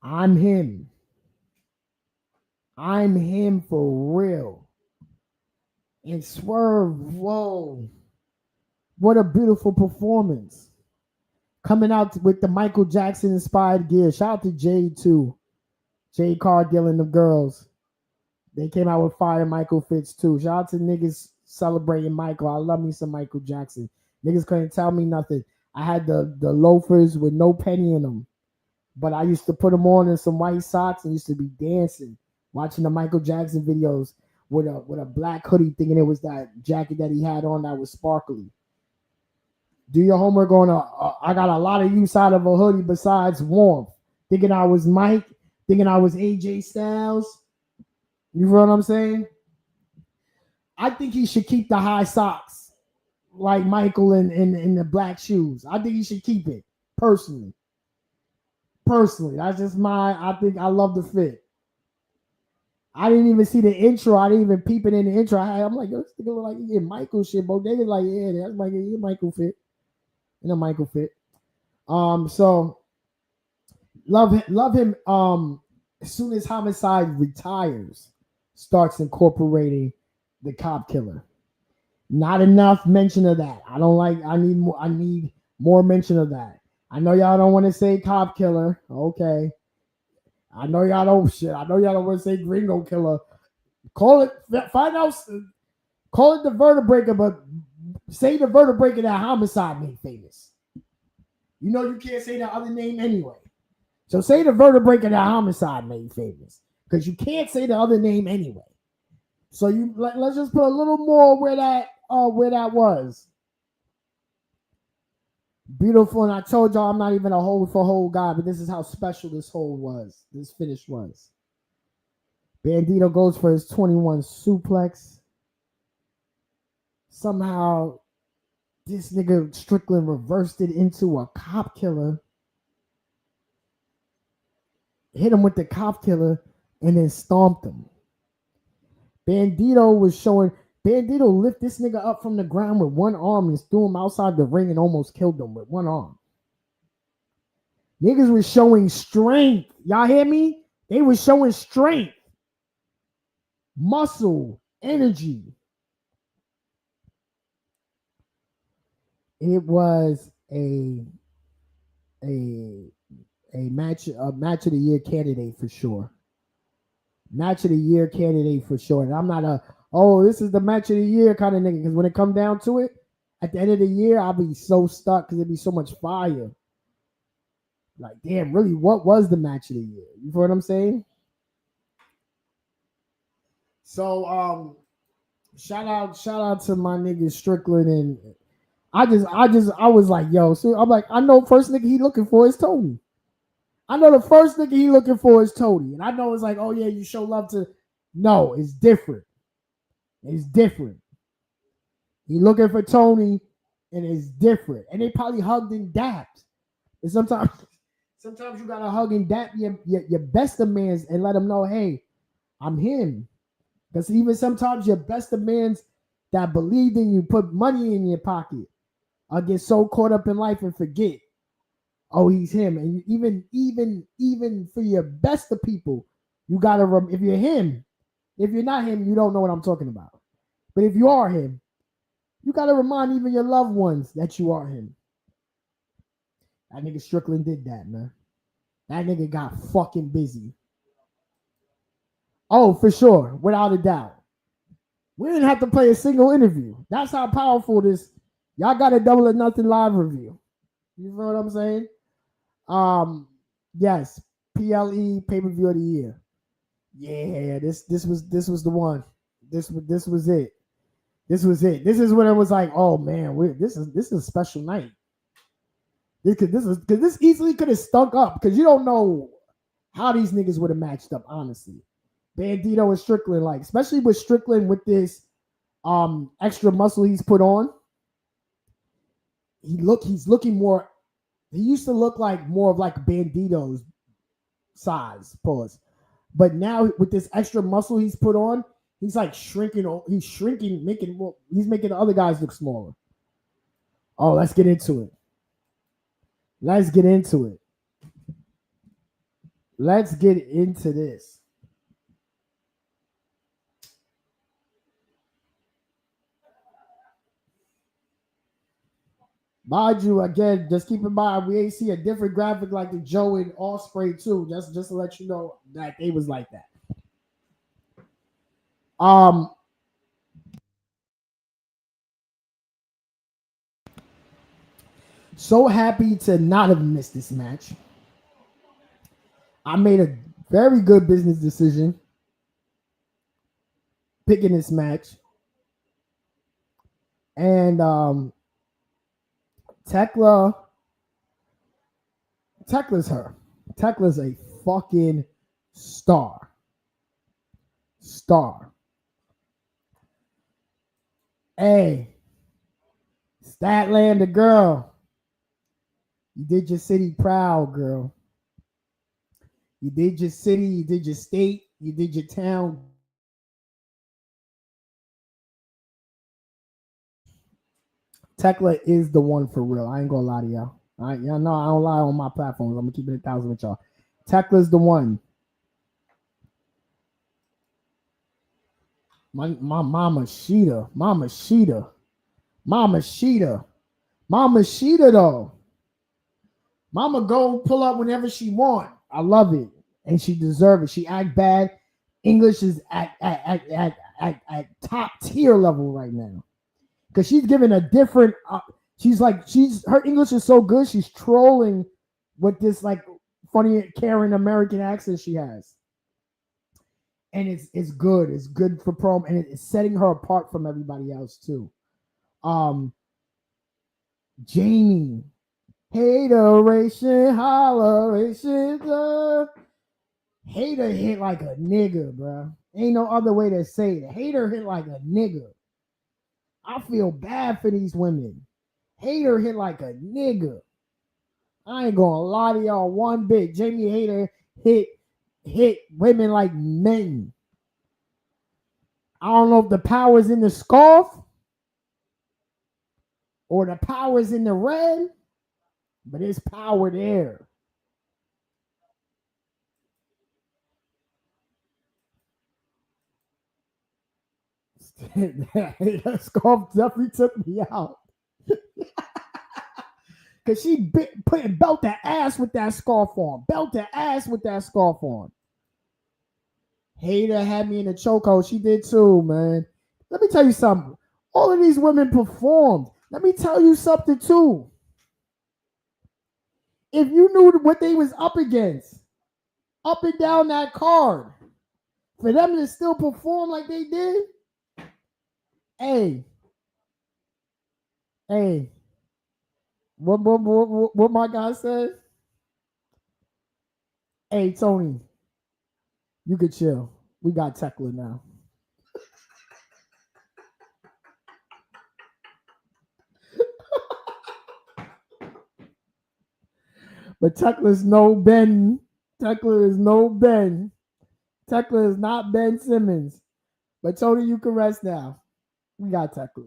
I'm him. I'm him for real. And Swerve, whoa. What a beautiful performance. Coming out with the Michael Jackson inspired gear. Shout out to Jade too. Jade Cargill and the girls. They came out with fire Michael fits too. Shout out to niggas celebrating Michael. I love me some Michael Jackson. Niggas couldn't tell me nothing. I had the loafers with no penny in them. But I used to put them on in some white socks and used to be dancing, watching the Michael Jackson videos with a black hoodie, thinking it was that jacket that he had on that was sparkly. Do your homework on I got a lot of use out of a hoodie besides warmth. Thinking I was Mike, thinking I was AJ Styles. You feel what I'm saying? I think he should keep the high socks like Michael in the black shoes. I think he should keep it, personally. That's just I think I love the fit. I didn't even see the intro. I didn't even peep it in the intro. I'm like, yo, this nigga look like he get Michael shit, bro. They was like, yeah, that's Michael fit. In a Michael fit. So love him. As soon as Homicide retires, starts incorporating the cop killer. Not enough mention of that. I need more mention of that. I know y'all don't want to say cop killer. Okay. I know y'all don't want to say gringo killer. Call it the vertebraker, but say the vertebraker that Homicide made famous. You know you can't say the other name anyway. So say the vertebraker that Homicide made famous. Because you can't say the other name anyway. So let's just put a little more where that was. Beautiful, and I told y'all I'm not even a hold for hold guy, but this is how special this finish was. Bandito goes for his 21 suplex. Somehow, this nigga Strickland reversed it into a cop killer. Hit him with the cop killer, and then stomped him. Bandito lift this nigga up from the ground with one arm and threw him outside the ring and almost killed him with one arm. Niggas was showing strength. Y'all hear me? They was showing strength. Muscle. Energy. It was a match of the year candidate for sure. Match of the year candidate for sure. And I'm not this is the match of the year kind of nigga. Because when it come down to it, at the end of the year, I'll be so stuck because it'd be so much fire. Like, damn, really, what was the match of the year? You know what I'm saying? So, shout out to my nigga Strickland, and I was like, yo, so I'm like, I know first nigga he looking for is Tony. I know the first nigga he looking for is Tony. And I know it's like, oh yeah, you show love to. No, it's different. It's different. He looking for Tony, and it's different. And they probably hugged and dapped. And sometimes you gotta hug and dap your best of mans and let them know, hey, I'm him. Because even sometimes your best of mans that believed in you, put money in your pocket, get so caught up in life and forget. Oh, he's him. And even for your best of people, you gotta if you're him, if you're not him, you don't know what I'm talking about. But if you are him, you gotta remind even your loved ones that you are him. That nigga Strickland did that, man. That nigga got fucking busy. Oh, for sure, without a doubt. We didn't have to play a single interview. That's how powerful this. Y'all got a Double or Nothing live review. You know what I'm saying? Yes, PLE pay-per-view of the year. Yeah, this was the one. This was it. This was it. This is when it was like, oh man, this is a special night. This easily could have stunk up because you don't know how these niggas would have matched up, honestly. Bandito and Strickland, like, especially with Strickland with this extra muscle he's put on. He's looking more. He used to look like more of like Bandito's size, pause. But now with this extra muscle he's put on, he's like shrinking. He's shrinking, he's making the other guys look smaller. Oh, let's get into it. Let's get into it. Let's get into this. Mind you, again, just keep in mind we ain't see a different graphic like the Joe and Osprey too. Just to let you know that they was like that. So happy to not have missed this match. I made a very good business decision picking this match. And Tekla's her. Tekla's a fucking star. Hey, Statlander girl. You did your city proud, girl. You did your city, you did your state, you did your town. Tekla is the one for real. I ain't gonna lie to y'all. Y'all know I don't lie on my platforms. I'm gonna keep it 1,000 with y'all. Tekla's the one. My mama Sheeta though. Mama go pull up whenever she want. I love it, and she deserve it. She act bad. English is at top tier level right now, because she's giving a different. Her English is so good. She's trolling with this like funny Karen American accent she has, and it's good. It's good for prom, and it's setting her apart from everybody else too. Jamie. Hateration, holleration, hater hit like a nigga, bro. Ain't no other way to say it. Hater hit like a nigga. I feel bad for these women. Hater hit like a nigga. I ain't gonna lie to y'all one bit. Jamie Hater hit women like men. I don't know if the power's in the scarf or the power's in the red. But it's power there. That scarf definitely took me out. Because she belt that ass with that scarf on. Hater had me in a chokehold. She did too, man. Let me tell you something. All of these women performed. Let me tell you something too. If you knew what they was up against, up and down that card, for them to still perform like they did, hey, what my guy said? Hey, Tony, you could chill. We got Tekla now. But Tekla is no Ben. Tekla is no Ben. Tekla is not Ben Simmons. But Tony, you can rest now. We got Tekla.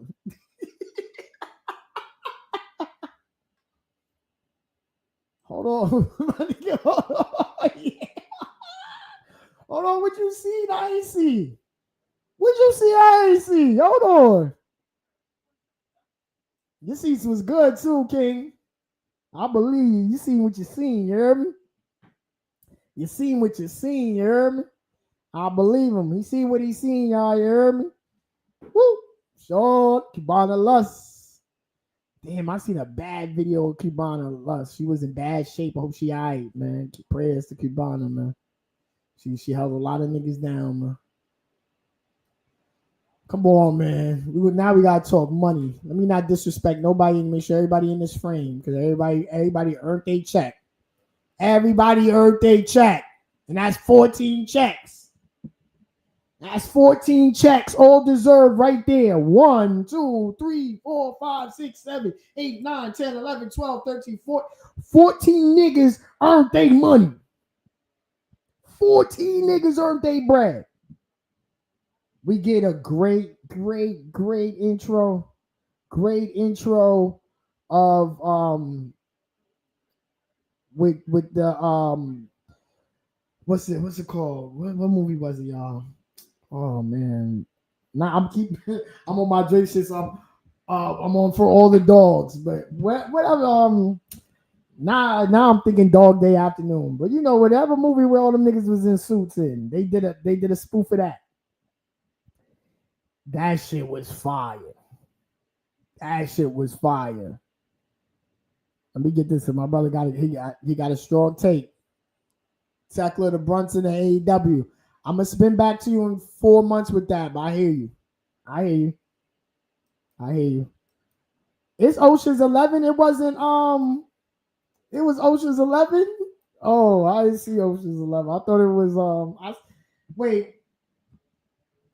Hold on. Hold on. What you see? I ain't see. What you see? I ain't see. Hold on. Your seats was good too, King. I believe you seen what you seen, you hear me? You seen what you seen, you hear me? I believe him. He seen what he seen, y'all, you hear me? Woo! Short, Cubana Lust. Damn, I seen a bad video of Cubana Lust. She was in bad shape. I hope she alright, man. Keep prayers to Cubana, man. She held a lot of niggas down, man. Come on, man. Now we gotta talk money. Let me not disrespect nobody and make sure everybody in this frame, because everybody earned their check. Everybody earned their check. And that's 14 checks. That's 14 checks, all deserved right there. 1, 2, 3, 4, 5, 6, 7, 8, 9, 10, 11, 12, 13, 14. 14 niggas earned their money. 14 niggas earned their bread. We get a great intro. Great intro of with the what's it called? What movie was it, y'all? Oh man. Now I'm on my Drake shit, so I'm on For All the Dogs, but whatever. Now I'm thinking Dog Day Afternoon, but you know, whatever movie where all them niggas was in suits in, they did a spoof of that. That shit was fire. That shit was fire. Let me get this. My brother he got a strong take. Tackler the Brunson and AEW. I'm gonna spin back to you in 4 months with that, but I hear you. It's Ocean's 11. It wasn't it was Ocean's 11. Oh, I didn't see Ocean's 11. I thought it was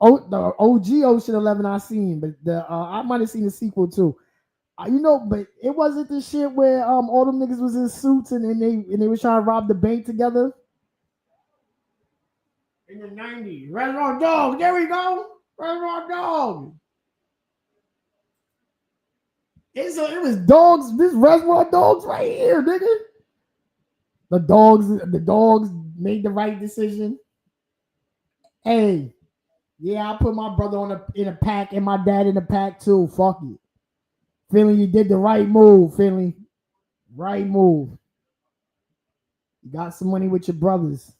the OG Ocean 11 I seen, but I might have seen the sequel too. But it wasn't the shit where all them niggas was in suits and they was trying to rob the bank together in the 90s. Reservoir Dogs, there we go. Reservoir Dogs. It was dogs. This Reservoir Dogs right here, nigga. The dogs made the right decision. Hey, yeah, I put my brother in a pack and my dad in a pack too. Fuck it. Finley, you did the right move, Finley. Right move. You got some money with your brothers.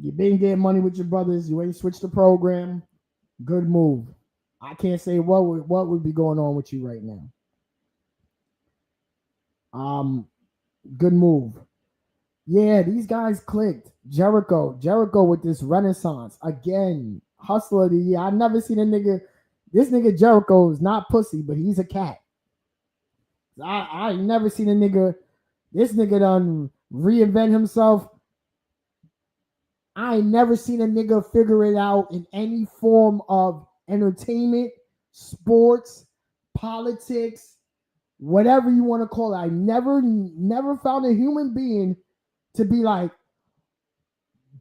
You been getting money with your brothers. You ain't switched the program. Good move. I can't say what would be going on with you right now. Good move. Yeah, these guys clicked. Jericho with this renaissance again. Hustler of the year. I never seen a nigga. This nigga Jericho is not pussy, but he's a cat. I ain't never seen a nigga. This nigga done reinvent himself. I ain't never seen a nigga figure it out in any form of entertainment, sports, politics, whatever you want to call it. I never found a human being to be like,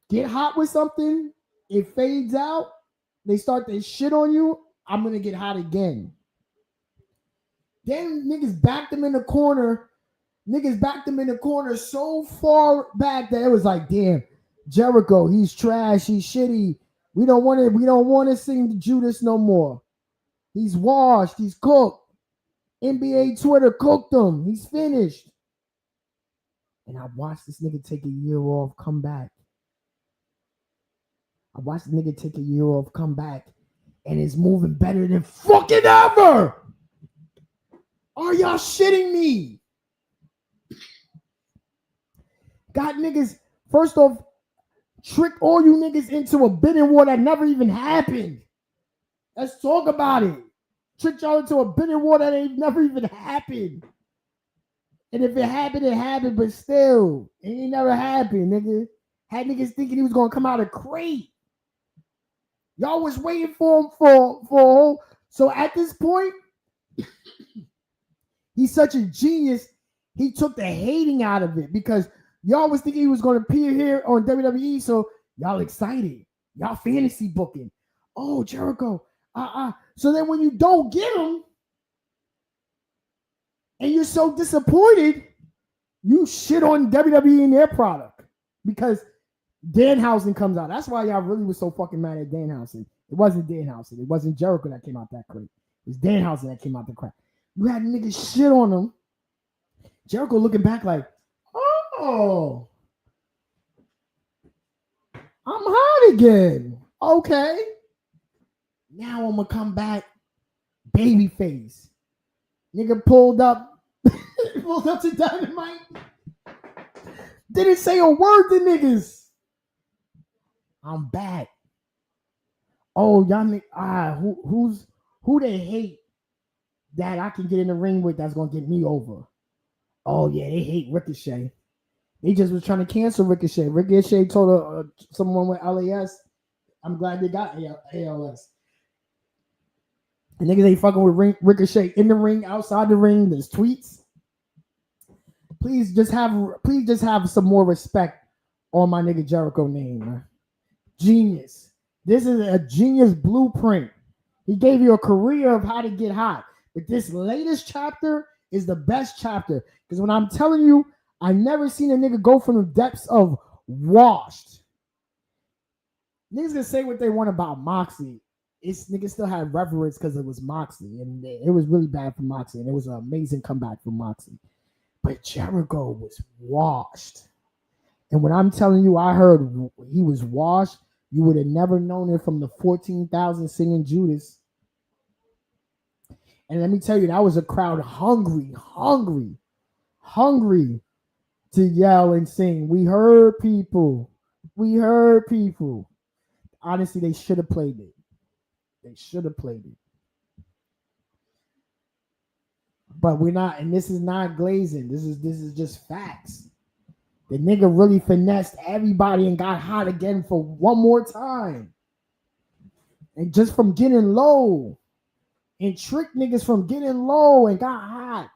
get hot with something, it fades out, they start to shit on you, I'm gonna get hot again. Then niggas backed them in the corner. So far back that it was like, damn, Jericho, he's trash, he's shitty. We don't want to sing Judas no more. He's washed, he's cooked. NBA Twitter cooked him. He's finished. And I watched this nigga take a year off, come back. And it's moving better than fucking ever. Are y'all shitting me? Got niggas, first off, trick all you niggas into a bidding war that never even happened. Let's talk about it. Trick y'all into a bidding war that ain't never even happened. And if it happened, but still, it ain't never happened, nigga. Had niggas thinking he was gonna come out of crate. Y'all was waiting for him for a whole. So at this point, he's such a genius. He took the hating out of it because y'all was thinking he was gonna appear here on WWE. So y'all excited. Y'all fantasy booking. Oh, Jericho. So then when you don't get him and you're so disappointed, you shit on WWE and their product because Danhausen comes out. That's why y'all really was so fucking mad at Danhausen. It wasn't Danhausen. It wasn't Jericho that came out that crate. It was Danhausen that came out the crap. You had niggas shit on him. Jericho looking back like, oh, I'm hot again. Okay. Now I'm gonna come back babyface. Nigga pulled up to Dynamite. Didn't say a word to niggas. I'm back. Oh, y'all who they hate that I can get in the ring with that's gonna get me over. Oh yeah, they hate Ricochet. They just was trying to cancel Ricochet. Ricochet told someone with LAS, I'm glad they got ALS. And niggas ain't fucking with Ricochet in the ring, outside the ring. There's tweets. Please just have some more respect on my nigga Jericho name, man. Genius. This is a genius blueprint. He gave you a career of how to get hot. But this latest chapter is the best chapter. Because when I'm telling you, I never seen a nigga go from the depths of washed. Niggas can say what they want about Moxley. Niggas still had reverence because it was Moxley. And it was really bad for Moxley. And it was an amazing comeback for Moxley. But Jericho was washed. And when I'm telling you, I heard he was washed, you would have never known it from the 14,000 singing Judas. And let me tell you, that was a crowd hungry to yell and sing. We heard people. Honestly, they should have played it. But we're not, and this is not glazing. This is just facts. The nigga really finessed everybody and got hot again for one more time. And just from getting low. And tricked niggas from getting low and got hot.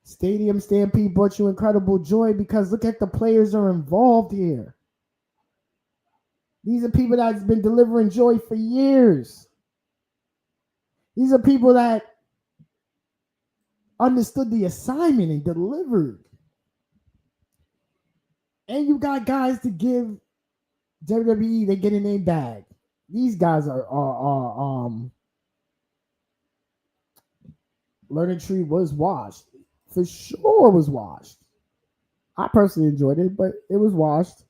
Stadium Stampede brought you incredible joy because look at the players that are involved here. These are people that's been delivering joy for years. These are people that understood the assignment and delivered. And you got guys to give WWE, they get in their bag. These guys are Learning Tree was washed. For sure was washed. I personally enjoyed it, but it was washed.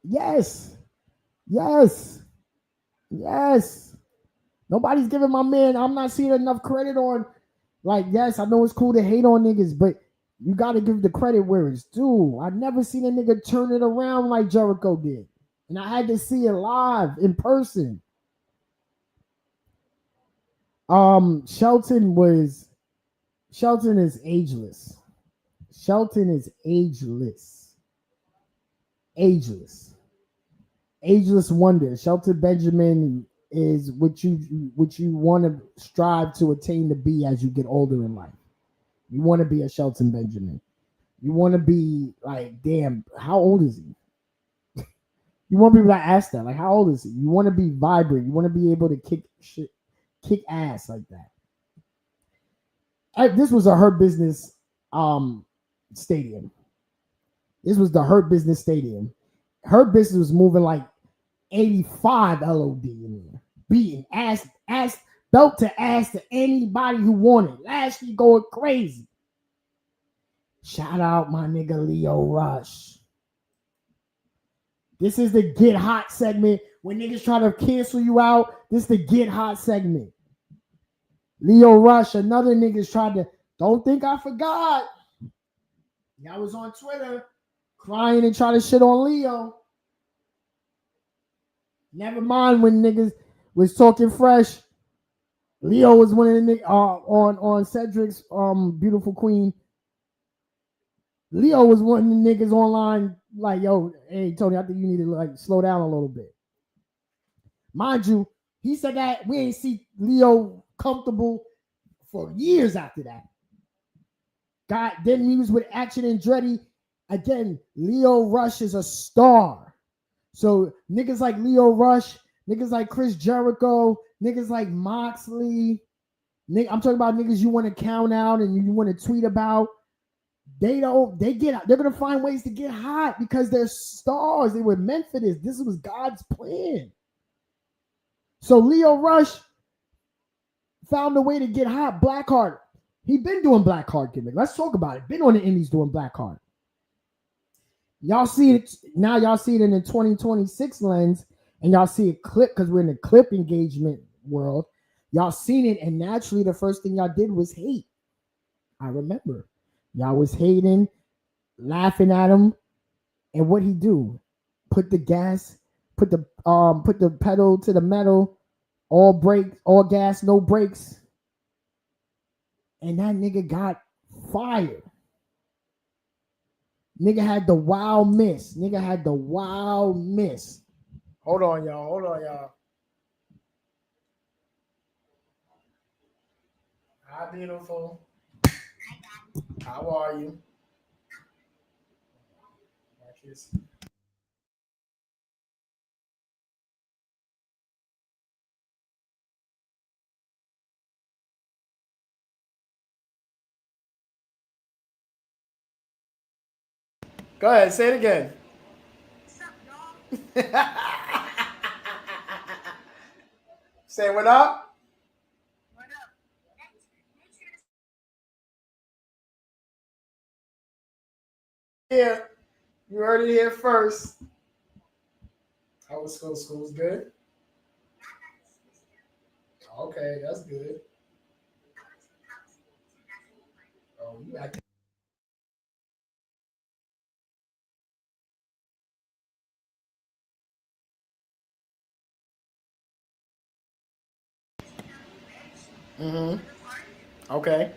Yes. Nobody's giving my man, I'm not seeing enough credit on, like, yes, I know it's cool to hate on niggas, but you got to give the credit where it's due. I never seen a nigga turn it around like Jericho did. And I had to see it live in person. Shelton is ageless. Ageless wonder. Shelton Benjamin is what you want to strive to attain to be as you get older in life. You want to be a Shelton Benjamin. You want to be like, damn, how old is he? You want people to ask that, like, how old is he? You want to be vibrant. You want to be able to kick ass like that. This was a Hurt Business stadium. This was the Hurt Business stadium. Hurt Business was moving like 85 LOD in there. Beating ass, belt to ass to anybody who wanted. Lashley going crazy. Shout out my nigga Leo Rush. This is the get hot segment. When niggas try to cancel you out, this is the get hot segment. Leo Rush, another niggas tried to, don't think I forgot. Y'all was on Twitter crying and trying to shit on Leo. Never mind when niggas was talking fresh. Leo was one of the niggas on Cedric's Beautiful Queen. Leo was one of the niggas online like, yo, hey, Tony, I think you need to like slow down a little bit. Mind you, he said that we ain't see Leo comfortable for years after that. God, then he was with Action Andretti. Again, Leo Rush is a star. So niggas like Leo Rush, niggas like Chris Jericho, niggas like Moxley, I'm talking about niggas you want to count out and you want to tweet about. They're gonna find ways to get hot because they're stars. They were meant for this. This was God's plan. So Leo Rush found a way to get hot. Blackheart. He been doing Blackheart gimmick. Let's talk about it. Been on the indies doing Blackheart. Y'all see it now. Y'all see it in the 2026 lens, and y'all see it clip because we're in the clip engagement world. Y'all seen it, and naturally, the first thing y'all did was hate. I remember y'all was hating, laughing at him, and what he do? Put the gas, put the pedal to the metal all brake, all gas, no brakes. And that nigga got fired. Nigga had the wild miss. Hold on, y'all. Hi, beautiful. How are you? Go ahead, say it again. Say what up? Yeah, you heard it here first. How was school? School was good? Okay, that's good. Oh, you acting. Mm-hmm. Okay.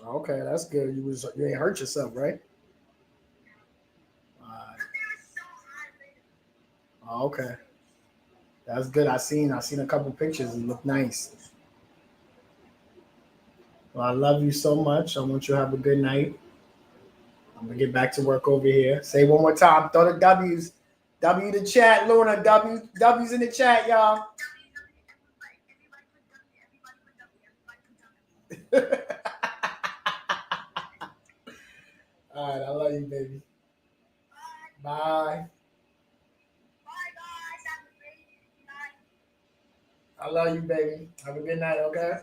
Okay, that's good. You ain't hurt yourself, right? Okay. That's good. I seen a couple pictures. It looked nice. Well, I love you so much. I want you to have a good night. I'm gonna get back to work over here. Say one more time. Throw the W's. W the chat, Luna. W's in the chat, y'all. All right, I love you, baby. Bye. I love you, baby. Have a good night, okay?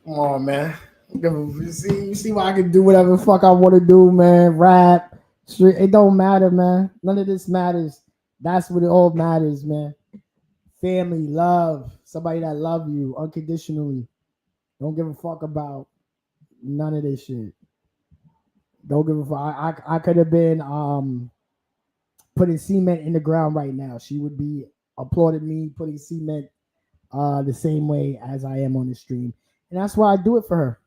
Come on, man. You see why I can do whatever the fuck I want to do, man. Rap, street, it don't matter, man. None of this matters. That's what it all matters, man. Family, love, somebody that love you unconditionally. Don't give a fuck about none of this shit. Don't give a fuck. I could have been putting cement in the ground right now. She would be applauding me putting cement the same way as I am on the stream. And that's why I do it for her.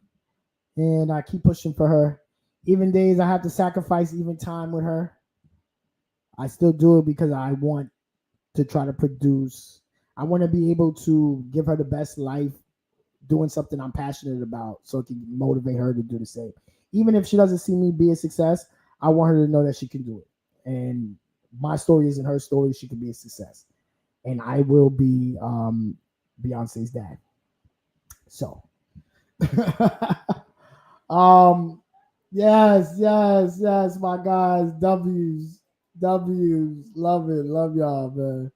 And I keep pushing for her. Even days I have to sacrifice even time with her, I still do it because I want to try to produce. I want to be able to give her the best life doing something I'm passionate about so it can motivate her to do the same. Even if she doesn't see me be a success, I want her to know that she can do it. And my story isn't her story. She can be a success. And I will be Beyonce's dad. So yes, my guys. W's. Love it. Love y'all, man.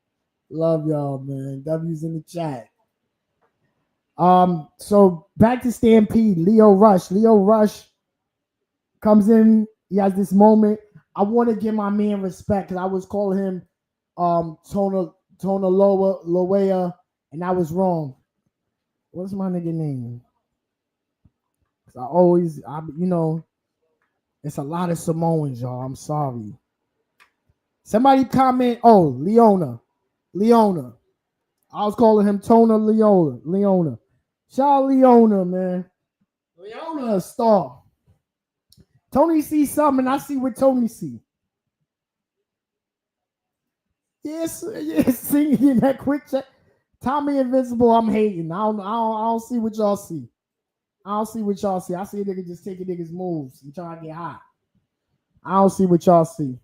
Love y'all, man. W's in the chat. So back to Stampede, Leo Rush. Leo Rush comes in. He has this moment. I want to give my man respect because I was calling him Tona Loea, and I was wrong. What's my nigga name? It's a lot of Samoans, y'all. I'm sorry. Somebody comment. Oh, Leona. I was calling him Tona Leona. Shout out Leona, man. Leona a star. Tony sees something, I see what Tony see. Yes, singing that quick check. Tommy Invincible, I'm hating. I don't see what y'all see. I see a nigga just taking niggas moves and trying to get hot. I don't see what y'all see.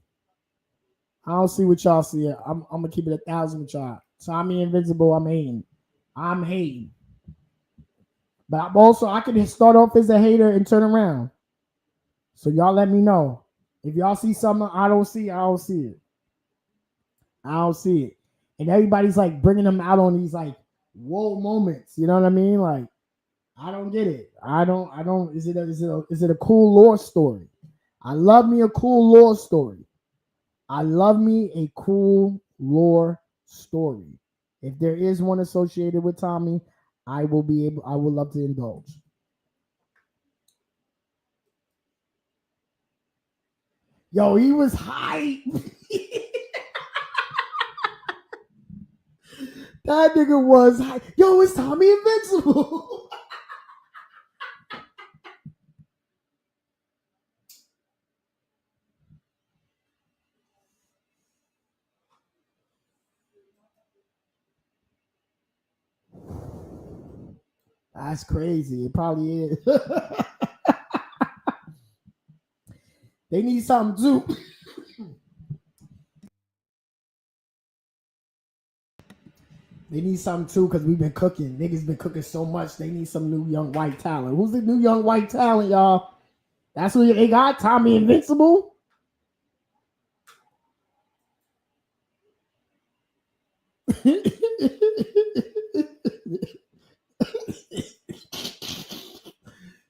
I'm gonna keep it 1,000 with y'all. Tommy Invincible, I'm hating. But I can start off as a hater and turn around. So y'all let me know. If y'all see something I don't see it. And everybody's like bringing them out on these like whoa moments. You know what I mean? Like, I don't get it. I don't. Is it a cool lore story? I love me a cool lore story. If there is one associated with Tommy, I would love to indulge. Yo, he was hype. That nigga was hype. Yo, it's Tommy Invincible. That's crazy. It probably is. They need something too. They need something too because we've been cooking. Niggas been cooking so much. They need some new young white talent. Who's the new young white talent, y'all? That's who they got. Tommy Invincible.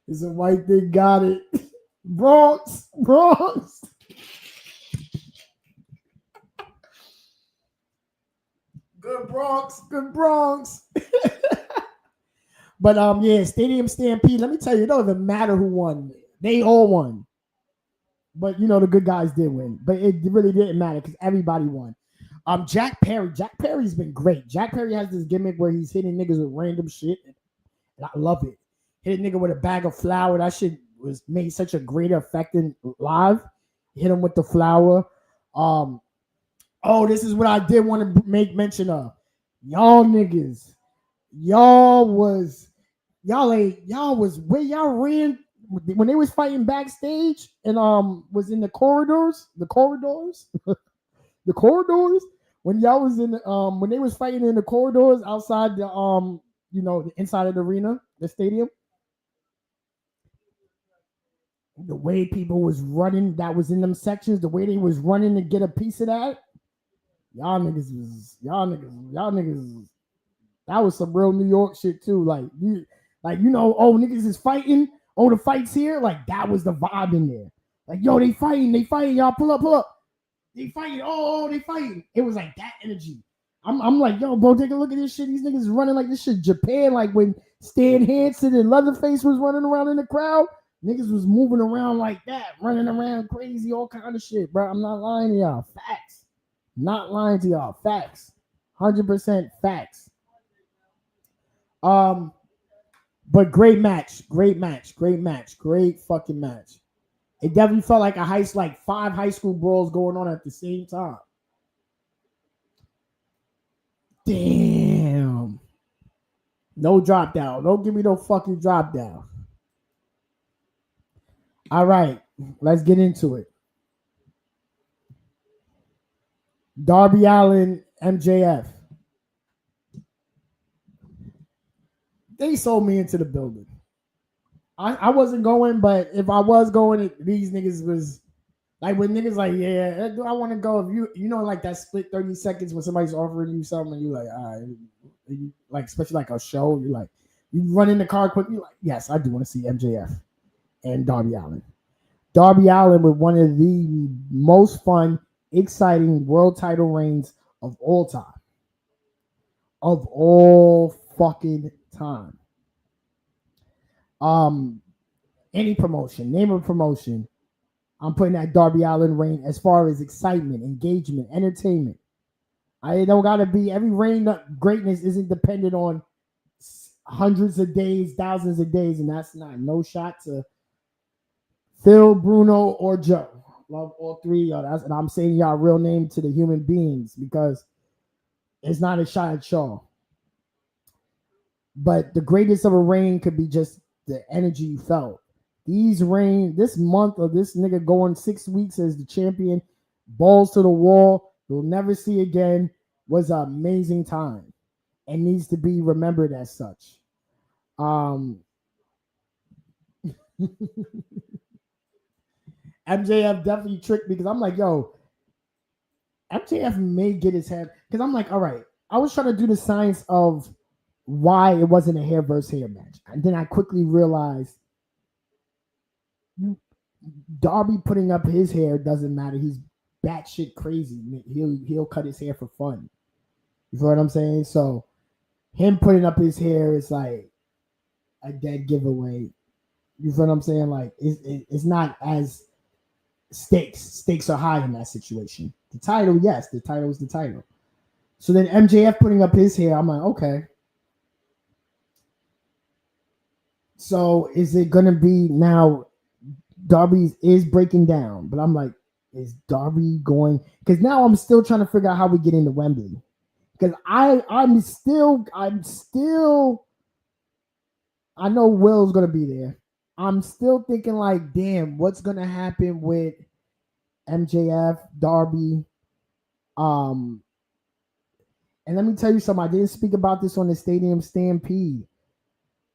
It's a white thing. Got it. Bronx. Good Bronx. But yeah, Stadium Stampede. Let me tell you, it don't even matter who won. They all won. But you know the good guys did win. But it really didn't matter because everybody won. Jack Perry's been great. Jack Perry has this gimmick where he's hitting niggas with random shit. And I love it. Hit a nigga with a bag of flour. That shit was made such a great effect in live. Hit him with the flour. Oh, this is what I did want to make mention of. Y'all niggas. Y'all was where y'all ran when they was fighting backstage and was in the corridors. When y'all was in when they was fighting in the corridors outside the the inside of the arena, the stadium. The way people was running that was in them sections, the way they was running to get a piece of that. Y'all niggas. That was some real New York shit too. Like oh, niggas is fighting. Oh, the fight's here. Like that was the vibe in there. Like, yo, they fighting. Y'all pull up. They fighting. Oh, they fighting. It was like that energy. I'm like, yo, bro, take a look at this shit. These niggas running like this shit Japan. Like when Stan Hansen and Leatherface was running around in the crowd, niggas was moving around like that, running around crazy, all kind of shit, bro. I'm not lying to y'all. Facts. Not lying to y'all. Facts. 100% facts. But great fucking match. It definitely felt like like 5 high school brawls going on at the same time. Damn. No drop down. Don't give me no fucking drop down. All right, let's get into it. Darby Allin, MJF. They sold me into the building. I wasn't going, but if I was going, these niggas was like when niggas like, yeah, I want to go. If you know, like that split 30 seconds when somebody's offering you something, and you like, all right, like especially like a show, you like, you run in the car quickly, like, yes, I do want to see MJF and Darby Allin. Darby Allin with one of the most fun, exciting world title reigns of all time. Of all fucking time. Any promotion, name of promotion, I'm putting that Darby Allin reign as far as excitement, engagement, entertainment. I don't gotta be every reign of greatness isn't dependent on hundreds of days, thousands of days, and that's not no shot to Phil, Bruno, or Joe. Love all three of y'all. And I'm saying y'all real name to the human beings because it's not a shot at y'all. But the greatest of a reign could be just the energy you felt. This month of this nigga going 6 weeks as the champion, balls to the wall, you'll never see again, was an amazing time and needs to be remembered as such. MJF definitely tricked me because I'm like, yo, MJF may get his head because I'm like, all right, I was trying to do the science of why it wasn't a hair versus hair match. And then I quickly realized Darby putting up his hair doesn't matter. He's batshit crazy. He'll cut his hair for fun. You know what I'm saying? So him putting up his hair is like a dead giveaway. You know what I'm saying? Like it's not as stakes are high in that situation. The title, yes, the title is the title. So then MJF putting up his hair, I'm like, okay. So is it gonna be now? Darby is breaking down, but I'm like, is Darby going? Because now I'm still trying to figure out how we get into Wembley. Because I'm still I know Will's gonna be there. I'm still thinking like, damn, what's gonna happen with MJF, Darby? And let me tell you something. I didn't speak about this on the Stadium Stampede.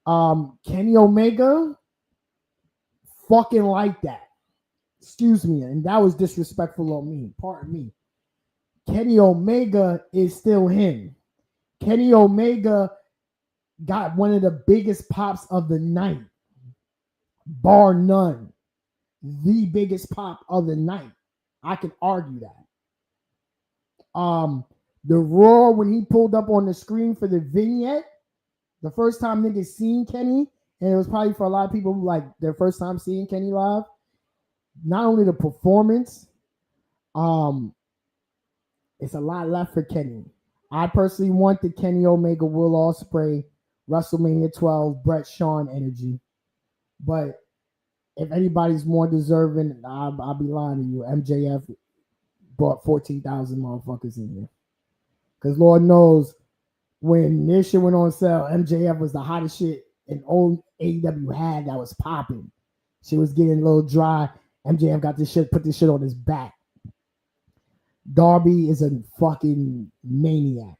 Kenny Omega fucking like that. Excuse me, and that was disrespectful on me. Pardon me. Kenny Omega is still him. Kenny Omega got one of the biggest pops of the night, bar none. The biggest pop of the night. I can argue that. The roar when he pulled up on the screen for the vignette, the first time niggas seen Kenny, and it was probably for a lot of people like their first time seeing Kenny live. Not only the performance, it's a lot left for Kenny. I personally want the Kenny Omega Will Ospreay WrestleMania 12 Brett Shawn energy. But if anybody's more deserving, I'll be lying to you. MJF brought 14,000 motherfuckers in here. Because Lord knows when this shit went on sale, MJF was the hottest shit in old AEW had that was popping. Shit was getting a little dry. MJF got this shit, put this shit on his back. Darby is a fucking maniac.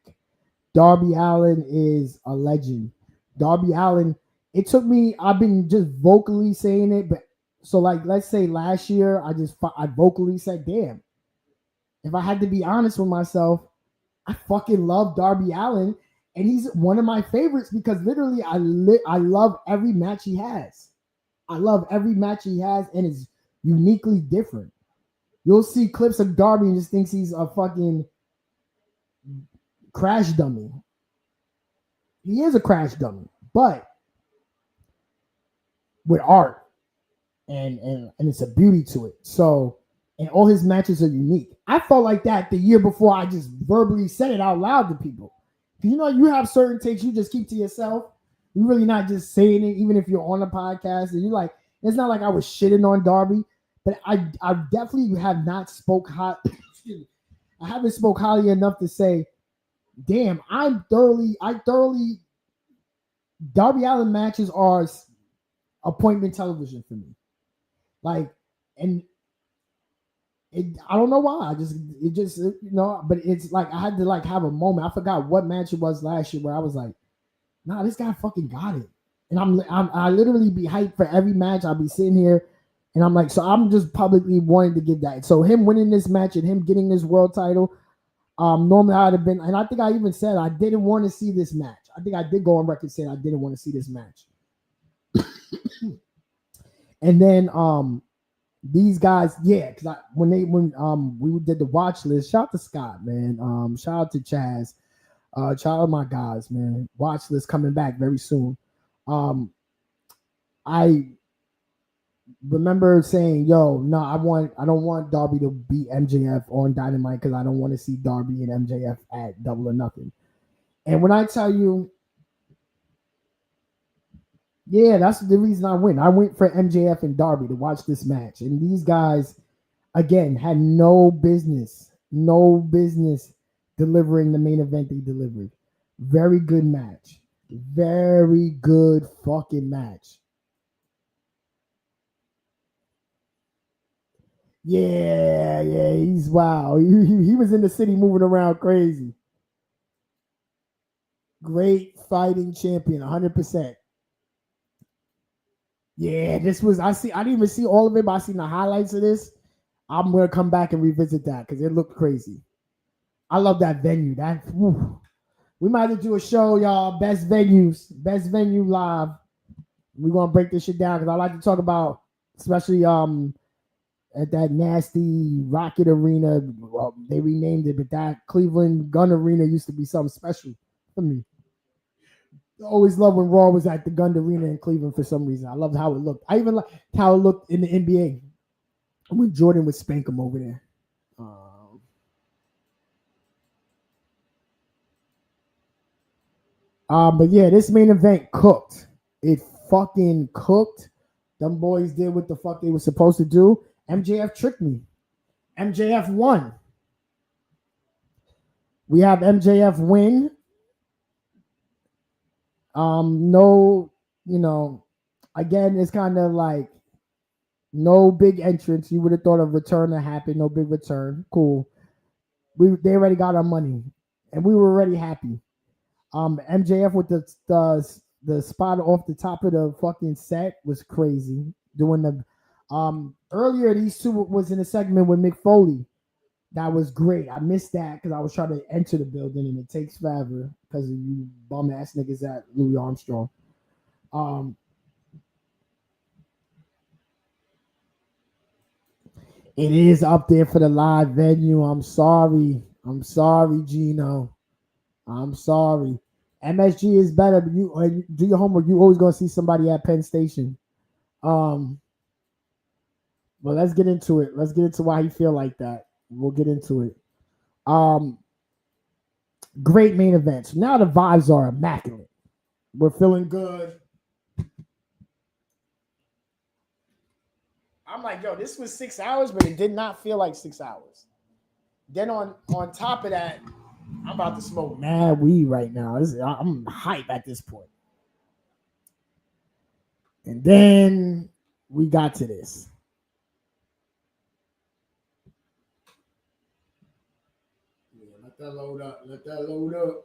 Darby Allin is a legend. Darby Allin, it took me, I've been just vocally saying it, but so like, let's say last year, I vocally said, damn, if I had to be honest with myself, I fucking love Darby Allin, and he's one of my favorites because literally I love every match he has. I love every match he has, and it's uniquely different. You'll see clips of Darby and just thinks he's a fucking crash dummy. He is a crash dummy, but with art and it's a beauty to it. So, and all his matches are unique. I felt like that the year before I just verbally said it out loud to people. You know, you have certain takes you just keep to yourself. You're really not just saying it, even if you're on a podcast. And you're like, it's not like I was shitting on Darby, but I definitely have not spoke hot. I haven't spoke highly enough to say, damn, I thoroughly Darby Allin matches are appointment television for me. Like, and I don't know why. It just you know, but it's like I had to like have a moment. I forgot what match it was last year where I was like, nah, this guy fucking got it. And I literally be hyped for every match. I'll be sitting here and I'm like, so I'm just publicly wanting to get that. So him winning this match and him getting this world title, normally I'd have been, and I think I even said I didn't want to see this match. I think I did go on record saying I didn't want to see this match. And then these guys, yeah, because when we did the watch list, shout out to Scott, man. Shout out to Chaz. Shout out my guys, man. Watch list coming back very soon. I remember saying, yo, no, I don't want Darby to beat MJF on Dynamite because I don't want to see Darby and MJF at Double or Nothing. And when I tell you, yeah, that's the reason I went. I went for MJF and Darby to watch this match. And these guys, again, had no business delivering the main event they delivered. Very good match. Very good fucking match. Yeah, he's wow. He was in the city moving around crazy. Great fighting champion, 100%. Yeah, this was, I didn't even see all of it, but I seen the highlights of this. I'm going to come back and revisit that because it looked crazy. I love that venue. We might have to do a show, y'all. Best venue live. We're going to break this shit down because I like to talk about, especially at that nasty Rocket Arena. Well, they renamed it, but that Cleveland Gun Arena used to be something special for me. I always loved when Raw was at the Gun Arena in Cleveland for some reason. I loved how it looked. I even liked how it looked in the NBA. When Jordan would spank him over there. But yeah, this main event cooked. It fucking cooked. Them boys did what the fuck they were supposed to do. MJF tricked me. MJF won. We have MJF win. No, again, it's kind of like no big entrance. You would have thought a return to happen. No big return. Cool. They already got our money, and we were already happy. MJF with the spot off the top of the fucking set was crazy. Doing the earlier, these two was in a segment with Mick Foley. That was great. I missed that because I was trying to enter the building and it takes forever because of you bum ass niggas at Louis Armstrong. It is up there for the live venue. I'm sorry, Gino. I'm sorry. MSG is better, but you do your homework. You always gonna see somebody at Penn Station. But let's get into it. Let's get into why he feel like that. We'll get into it. Great main event. So now the vibes are immaculate. We're feeling good. I'm like, yo, this was 6 hours, but it did not feel like 6 hours. Then on top of that, I'm about to smoke mad weed right now. I'm hype at this point. And then we got to this. Yeah, let that load up. Let that load up.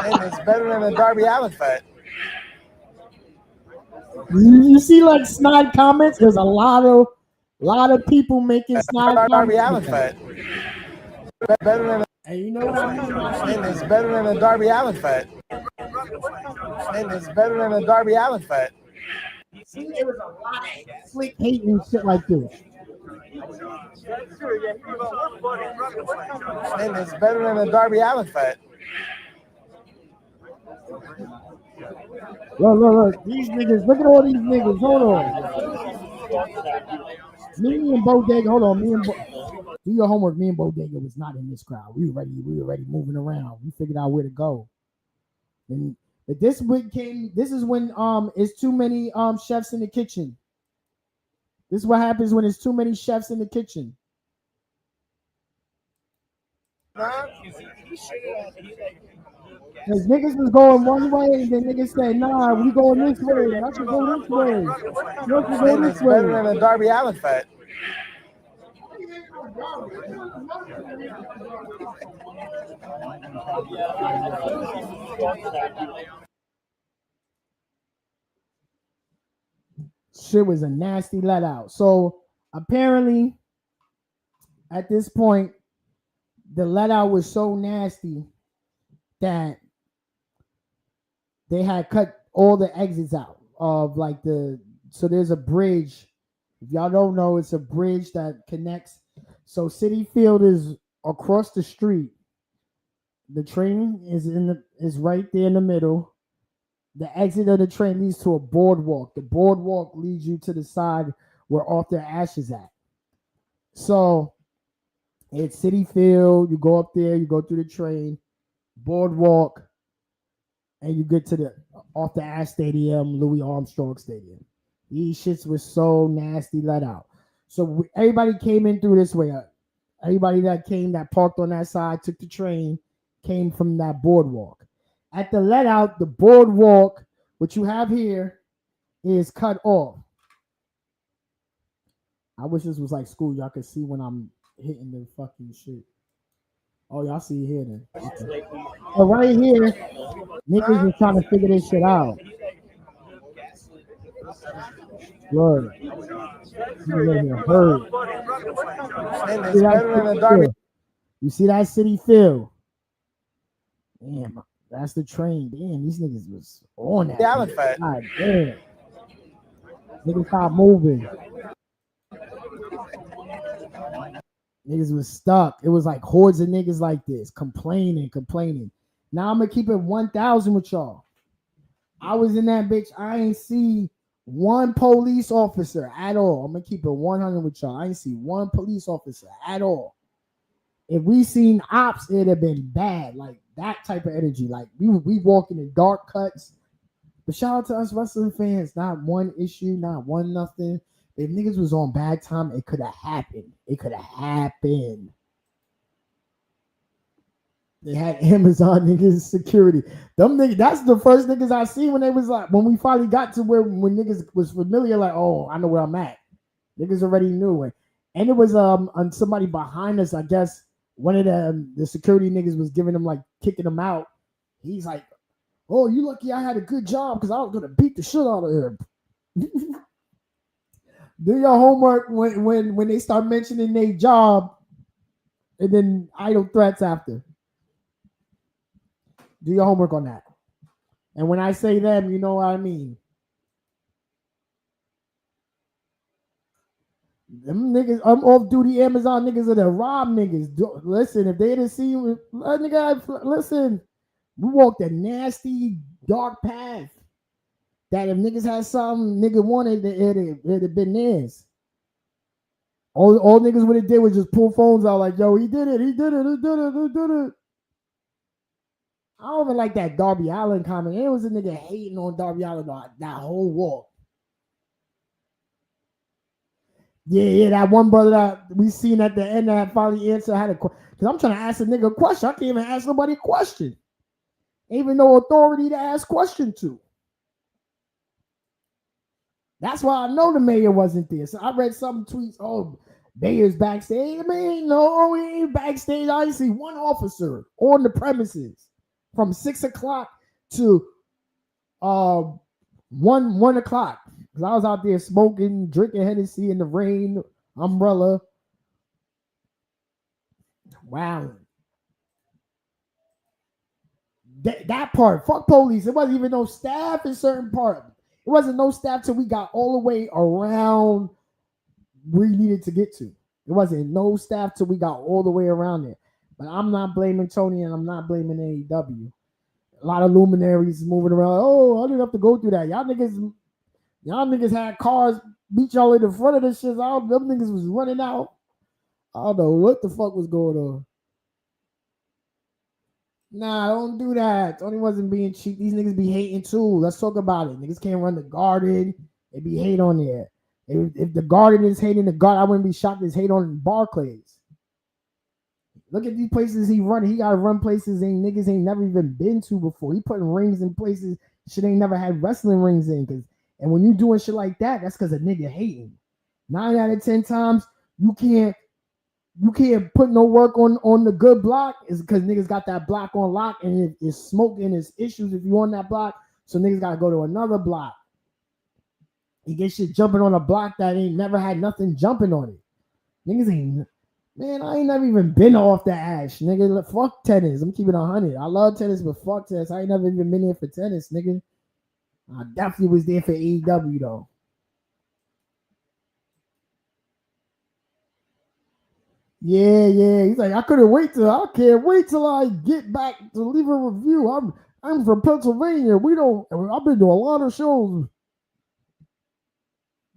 And it's better than a Darby Allin fight. You see, like snide comments. There's a lot of people making snide Darby comments. Allin fight. Better than. And you know what I mean? And it's better than a Darby Allin fight. And it's better than a Darby Allin fight. See, there was a lot of slick hate and shit like this. And it's better than a Darby Allin fight. Look. These niggas. Look at all these niggas. Hold on. Me and Bodega. Hold on. Do your homework. Me and Bodega was not in this crowd. We were already moving around. We figured out where to go. But this is when it's too many chefs in the kitchen. This is what happens when there's too many chefs in the kitchen. Because niggas was going one way, and then niggas said, nah, we going this way. I should go this way. You should go this way. Better than a Darby Allin fight. Shit was a nasty let out. So apparently, at this point, the let out was so nasty that they had cut all the exits out of so there's a bridge. If y'all don't know, it's a bridge that connects. So Citi Field is across the street. The train is right there in the middle. The exit of the train leads to a boardwalk. The boardwalk leads you to the side where Arthur Ashe is at. So it's Citi Field. You go up there, you go through the train, boardwalk, and you get to the Arthur Ashe Stadium, Louis Armstrong Stadium. These shits were so nasty let out. So everybody came in through this way. Everybody that parked on that side, took the train, came from that boardwalk. At the let out, the boardwalk, what you have here, is cut off. I wish this was like school. Y'all could see when I'm hitting the fucking shit. Oh, y'all see here then. Okay. So right here, niggas is trying to figure this shit out. Look. You see that Citi Field? Damn, that's the train. Damn, these niggas was on that. God damn. Niggas stopped moving. Niggas was stuck. It was like hordes of niggas like this, complaining. Now I'm gonna keep it 1,000 with y'all. I was in that bitch. I ain't see one police officer at all. I'm gonna keep it 100 with y'all. I ain't see one police officer at all. If we seen ops, it'd have been bad. Like that type of energy. Like we walking in dark cuts. But shout out to us wrestling fans. Not one issue, not one nothing. If niggas was on bad time, it could have happened. It could have happened. They had Amazon niggas security. Them niggas, that's the first niggas I see when they was like, when we finally got to where when niggas was familiar, like, oh, I know where I'm at. Niggas already knew it. And it was on somebody behind us, I guess one of the security niggas was giving them like kicking them out. He's like, oh, you lucky I had a good job because I was gonna beat the shit out of him. Do your homework when they start mentioning their job and then idle threats after. Do your homework on that. And when I say them, you know what I mean. Them niggas, I'm off-duty Amazon niggas are the rob niggas. Listen, if they didn't see you, nigga, listen, we walked a nasty, dark path that if niggas had something nigga wanted, it'd have been theirs. All niggas would have did was just pull phones out like, yo, he did it. I don't even like that Darby Allin comment. It was a nigga hating on Darby Allin that whole walk. Yeah, that one brother that we seen at the end that finally answered had a question. Because I'm trying to ask a nigga a question. I can't even ask nobody a question. Even no authority to ask question to. That's why I know the mayor wasn't there. So I read some tweets, oh, mayor's backstage. I mean, no, he ain't backstage. I didn't see one officer on the premises from 6 o'clock to 1 o'clock. Because I was out there smoking, drinking Hennessy in the rain, umbrella. Wow. That part, fuck police. It wasn't even no staff in certain part. It wasn't no staff till we got all the way around where we needed to get to. It wasn't no staff till we got all the way around there. But I'm not blaming Tony and I'm not blaming AEW. A lot of luminaries moving around. Oh, I didn't have to go through that. Y'all niggas had cars beat y'all in the front of this shit. All them niggas was running out. I don't know what the fuck was going on. Nah, don't do that. Tony wasn't being cheap. These niggas be hating too. Let's talk about it. Niggas can't run the Garden. They be hate on there. If the Garden is hating the Garden, I wouldn't be shocked if it's hate on Barclays. Look at these places he running. He got to run places niggas ain't never even been to before. He putting rings in places shit ain't never had wrestling rings in. And when you doing shit like that, that's because a nigga hating. 9 out of 10 times, you can't put no work on the good block is because niggas got that block on lock and it's smoking, it's issues if you on that block. So niggas got to go to another block. You get shit jumping on a block that ain't never had nothing jumping on it. Niggas ain't, man, I ain't never even been off the ash, nigga. Fuck tennis. I'm keeping 100. I love tennis, but fuck tennis. I ain't never even been there for tennis, nigga. I definitely was there for AEW though. Yeah. He's like, I can't wait till I get back to leave a review. I'm from Pennsylvania. I've been to a lot of shows.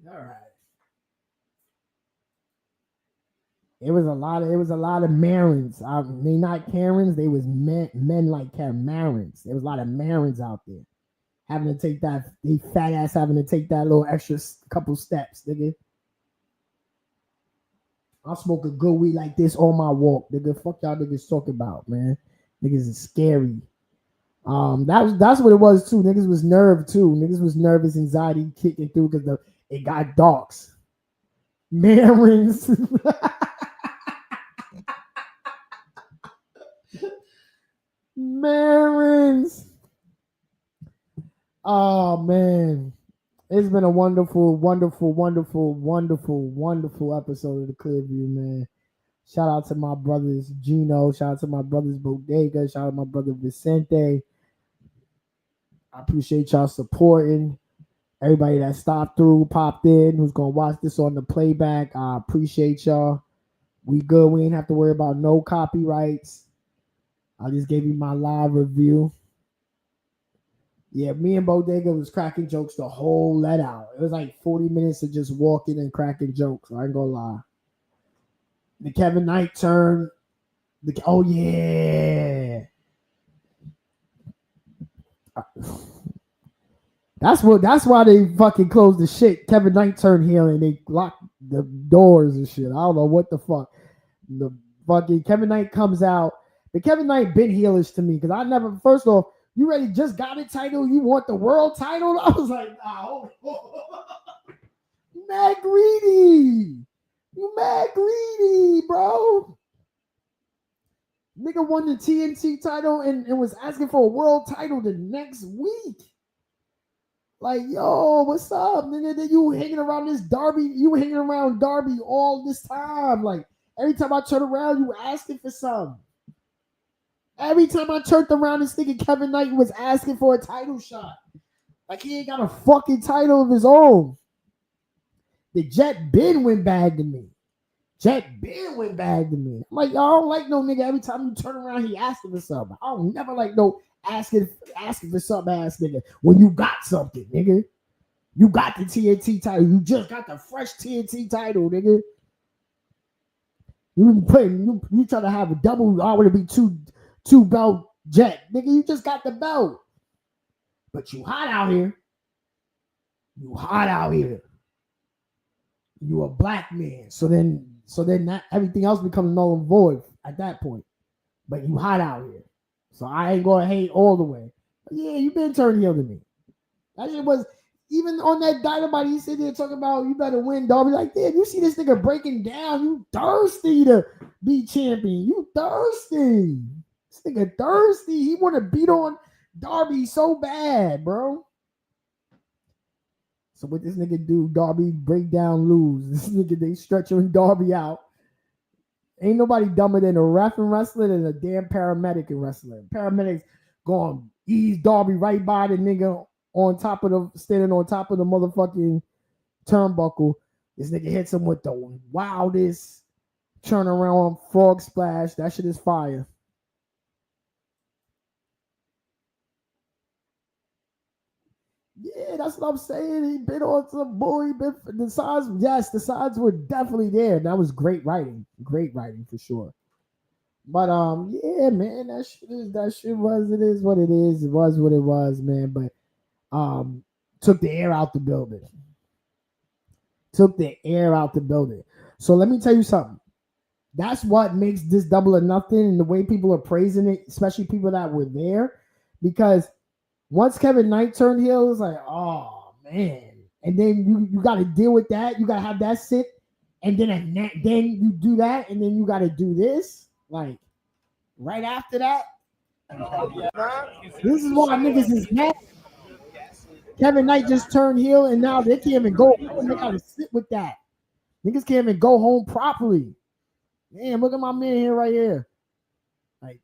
All right. It was a lot of Marins. I mean, not Karens. They was men like Marins. There was a lot of Marins out there having to take that. They fat ass having to take that little extra couple steps, nigga. I'll smoke a good weed like this on my walk, nigga. Fuck y'all niggas talking about, man. Niggas is scary. That's what it was too. Niggas was nerve too. Niggas was nervous, anxiety kicking through because it got dogs. Marins. Marins. Oh man. It's been a wonderful, wonderful, wonderful, wonderful, wonderful episode of the Clearview, man. Shout out to my brothers Gino. Shout out to my brothers Bodega. Shout out to my brother Vicente. I appreciate y'all supporting. Everybody that stopped through, popped in, who's going to watch this on the playback. I appreciate y'all. We good. We ain't have to worry about no copyrights. I just gave you my live review. Yeah, me and Bodega was cracking jokes the whole let out. It was like 40 minutes of just walking and cracking jokes. I ain't gonna lie. The Kevin Knight turn. Oh yeah. That's why they fucking closed the shit. Kevin Knight turned heel and they locked the doors and shit. I don't know what the fuck. The fucking Kevin Knight comes out. But Kevin Knight been heelish to me because I never. First off, you already just got a title. You want the world title? I was like, nah, you mad greedy. You mad greedy, bro. Nigga won the TNT title and was asking for a world title the next week. Like, yo, what's up, nigga? Then you hanging around this Darby, you hanging around Darby all this time. Like, every time I turn around, you asking for something. Every time I turned around, this nigga Kevin Knight was asking for a title shot. Like, he ain't got a fucking title of his own. The Jet Ben went bad to me. Jet Ben went bad to me. I'm like, yo, I don't like no nigga. Every time you turn around, he asking for something. I don't never like no asking for something ass nigga when you got something, nigga. You got the TNT title. You just got the fresh TNT title, nigga. You try to have a double. I want to be two belt Jet, nigga. You just got the belt, but you hot out here. You hot out here. You a black man. So then that everything else becomes null and void at that point. But you hot out here. So I ain't gonna hate all the way. But yeah, you been turning heel to me. That shit was even on that Dynamite, he sitting there talking about you better win, Darby. Like, damn, you see this nigga breaking down. You thirsty to be champion. You thirsty. This nigga thirsty. He want to beat on Darby so bad, bro. So what this nigga do? Darby break down, lose. This nigga, they stretching Darby out. Ain't nobody dumber than a ref in wrestling and a damn paramedic in wrestling. Paramedics going ease Darby right by the nigga standing on top of the motherfucking turnbuckle. This nigga hits him with the wildest turnaround frog splash. That shit is fire. Yeah, that's what I'm saying. He been on some boy. The signs, yes, the signs were definitely there. That was great writing for sure. But yeah, man, that shit was it is what it is. It was what it was, man. But took the air out the building. Took the air out the building. So let me tell you something. That's what makes this Double or Nothing and the way people are praising it, especially people that were there, because once Kevin Knight turned heel, it was like, oh man. And then you got to deal with that. You got to have that sit, and then you do that, and then you got to do this. Like right after that, this is why niggas is mad. Kevin Knight just turned heel, and now they can't even go home. They got to sit with that. Niggas can't even go home properly. Damn, look at my man here right here. Like,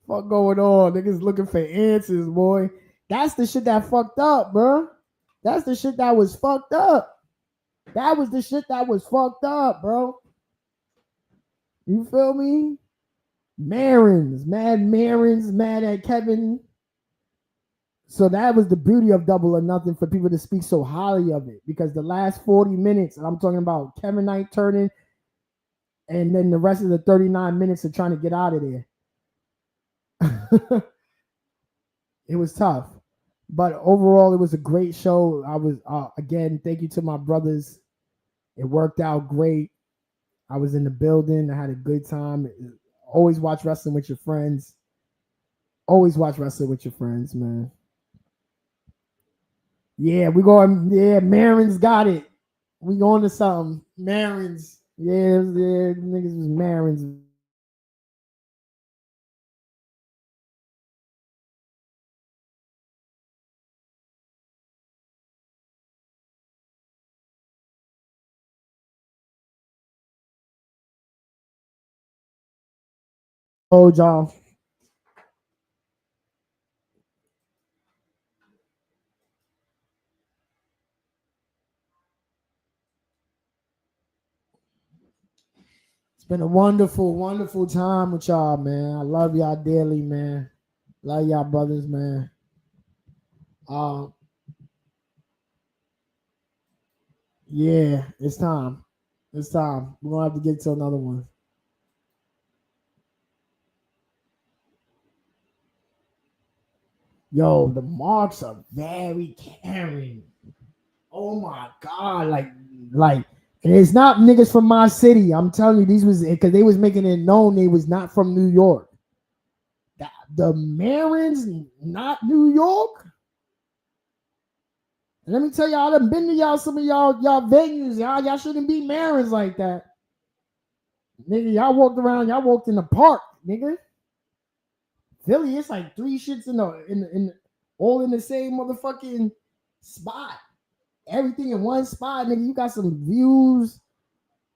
fuck going on? Niggas looking for answers, boy. That's the shit that fucked up, bro. That's the shit that was fucked up. That was the shit that was fucked up, bro. You feel me? Marins, mad at Kevin. So that was the beauty of Double or Nothing, for people to speak so highly of it, because the last 40 minutes, and I'm talking about Kevin Knight turning, and then the rest of the 39 minutes of trying to get out of there. It was tough, but overall it was a great show. I was again, thank you to my brothers. It worked out great. I was in the building. I had a good time. Always watch wrestling with your friends. Always watch wrestling with your friends, man. Yeah, we going. Yeah, Marin's got it. We going to something. Marin's. Yeah, niggas was Marin's. Oh, y'all. It's been a wonderful, wonderful time with y'all, man. I love y'all dearly, man. Love y'all brothers, man. Yeah, it's time. It's time. We're gonna have to get to another one. Yo, the marks are very caring. Oh my god, like, and it's not niggas from my city. I'm telling you, these was because they was making it known they was not from New York. The Marins, not New York. And let me tell y'all, I done been to y'all some of y'all venues. Y'all shouldn't be Marins like that. Nigga, y'all walked in the park, nigga. Philly, it's like 3 shits in all in the same motherfucking spot. Everything in one spot, nigga. You got some views.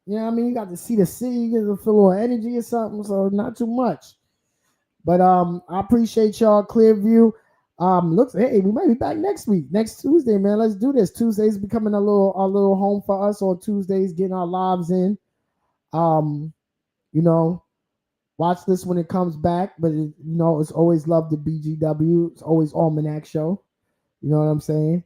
You know what I mean? You got to see the city, you get a little energy or something, so not too much. But I appreciate y'all, Clearview. Hey, we might be back next week, next Tuesday, man. Let's do this. Tuesday's becoming a little home for us on Tuesdays, getting our lives in. You know, watch this when it comes back, but it's always love the BGW. It's always Almanac show. You know what I'm saying?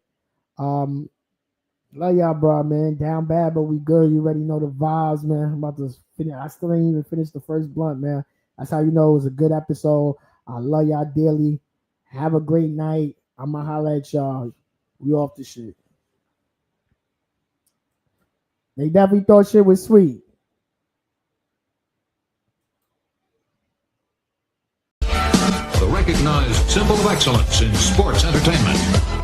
Love y'all, bro, man. Down bad, but we good. You already know the vibes, man. I'm about to finish. I still ain't even finished the first blunt, man. That's how you know it was a good episode. I love y'all dearly. Have a great night. I'ma holla at y'all. We off the shit. They definitely thought shit was sweet. The recognized symbol of excellence in sports entertainment.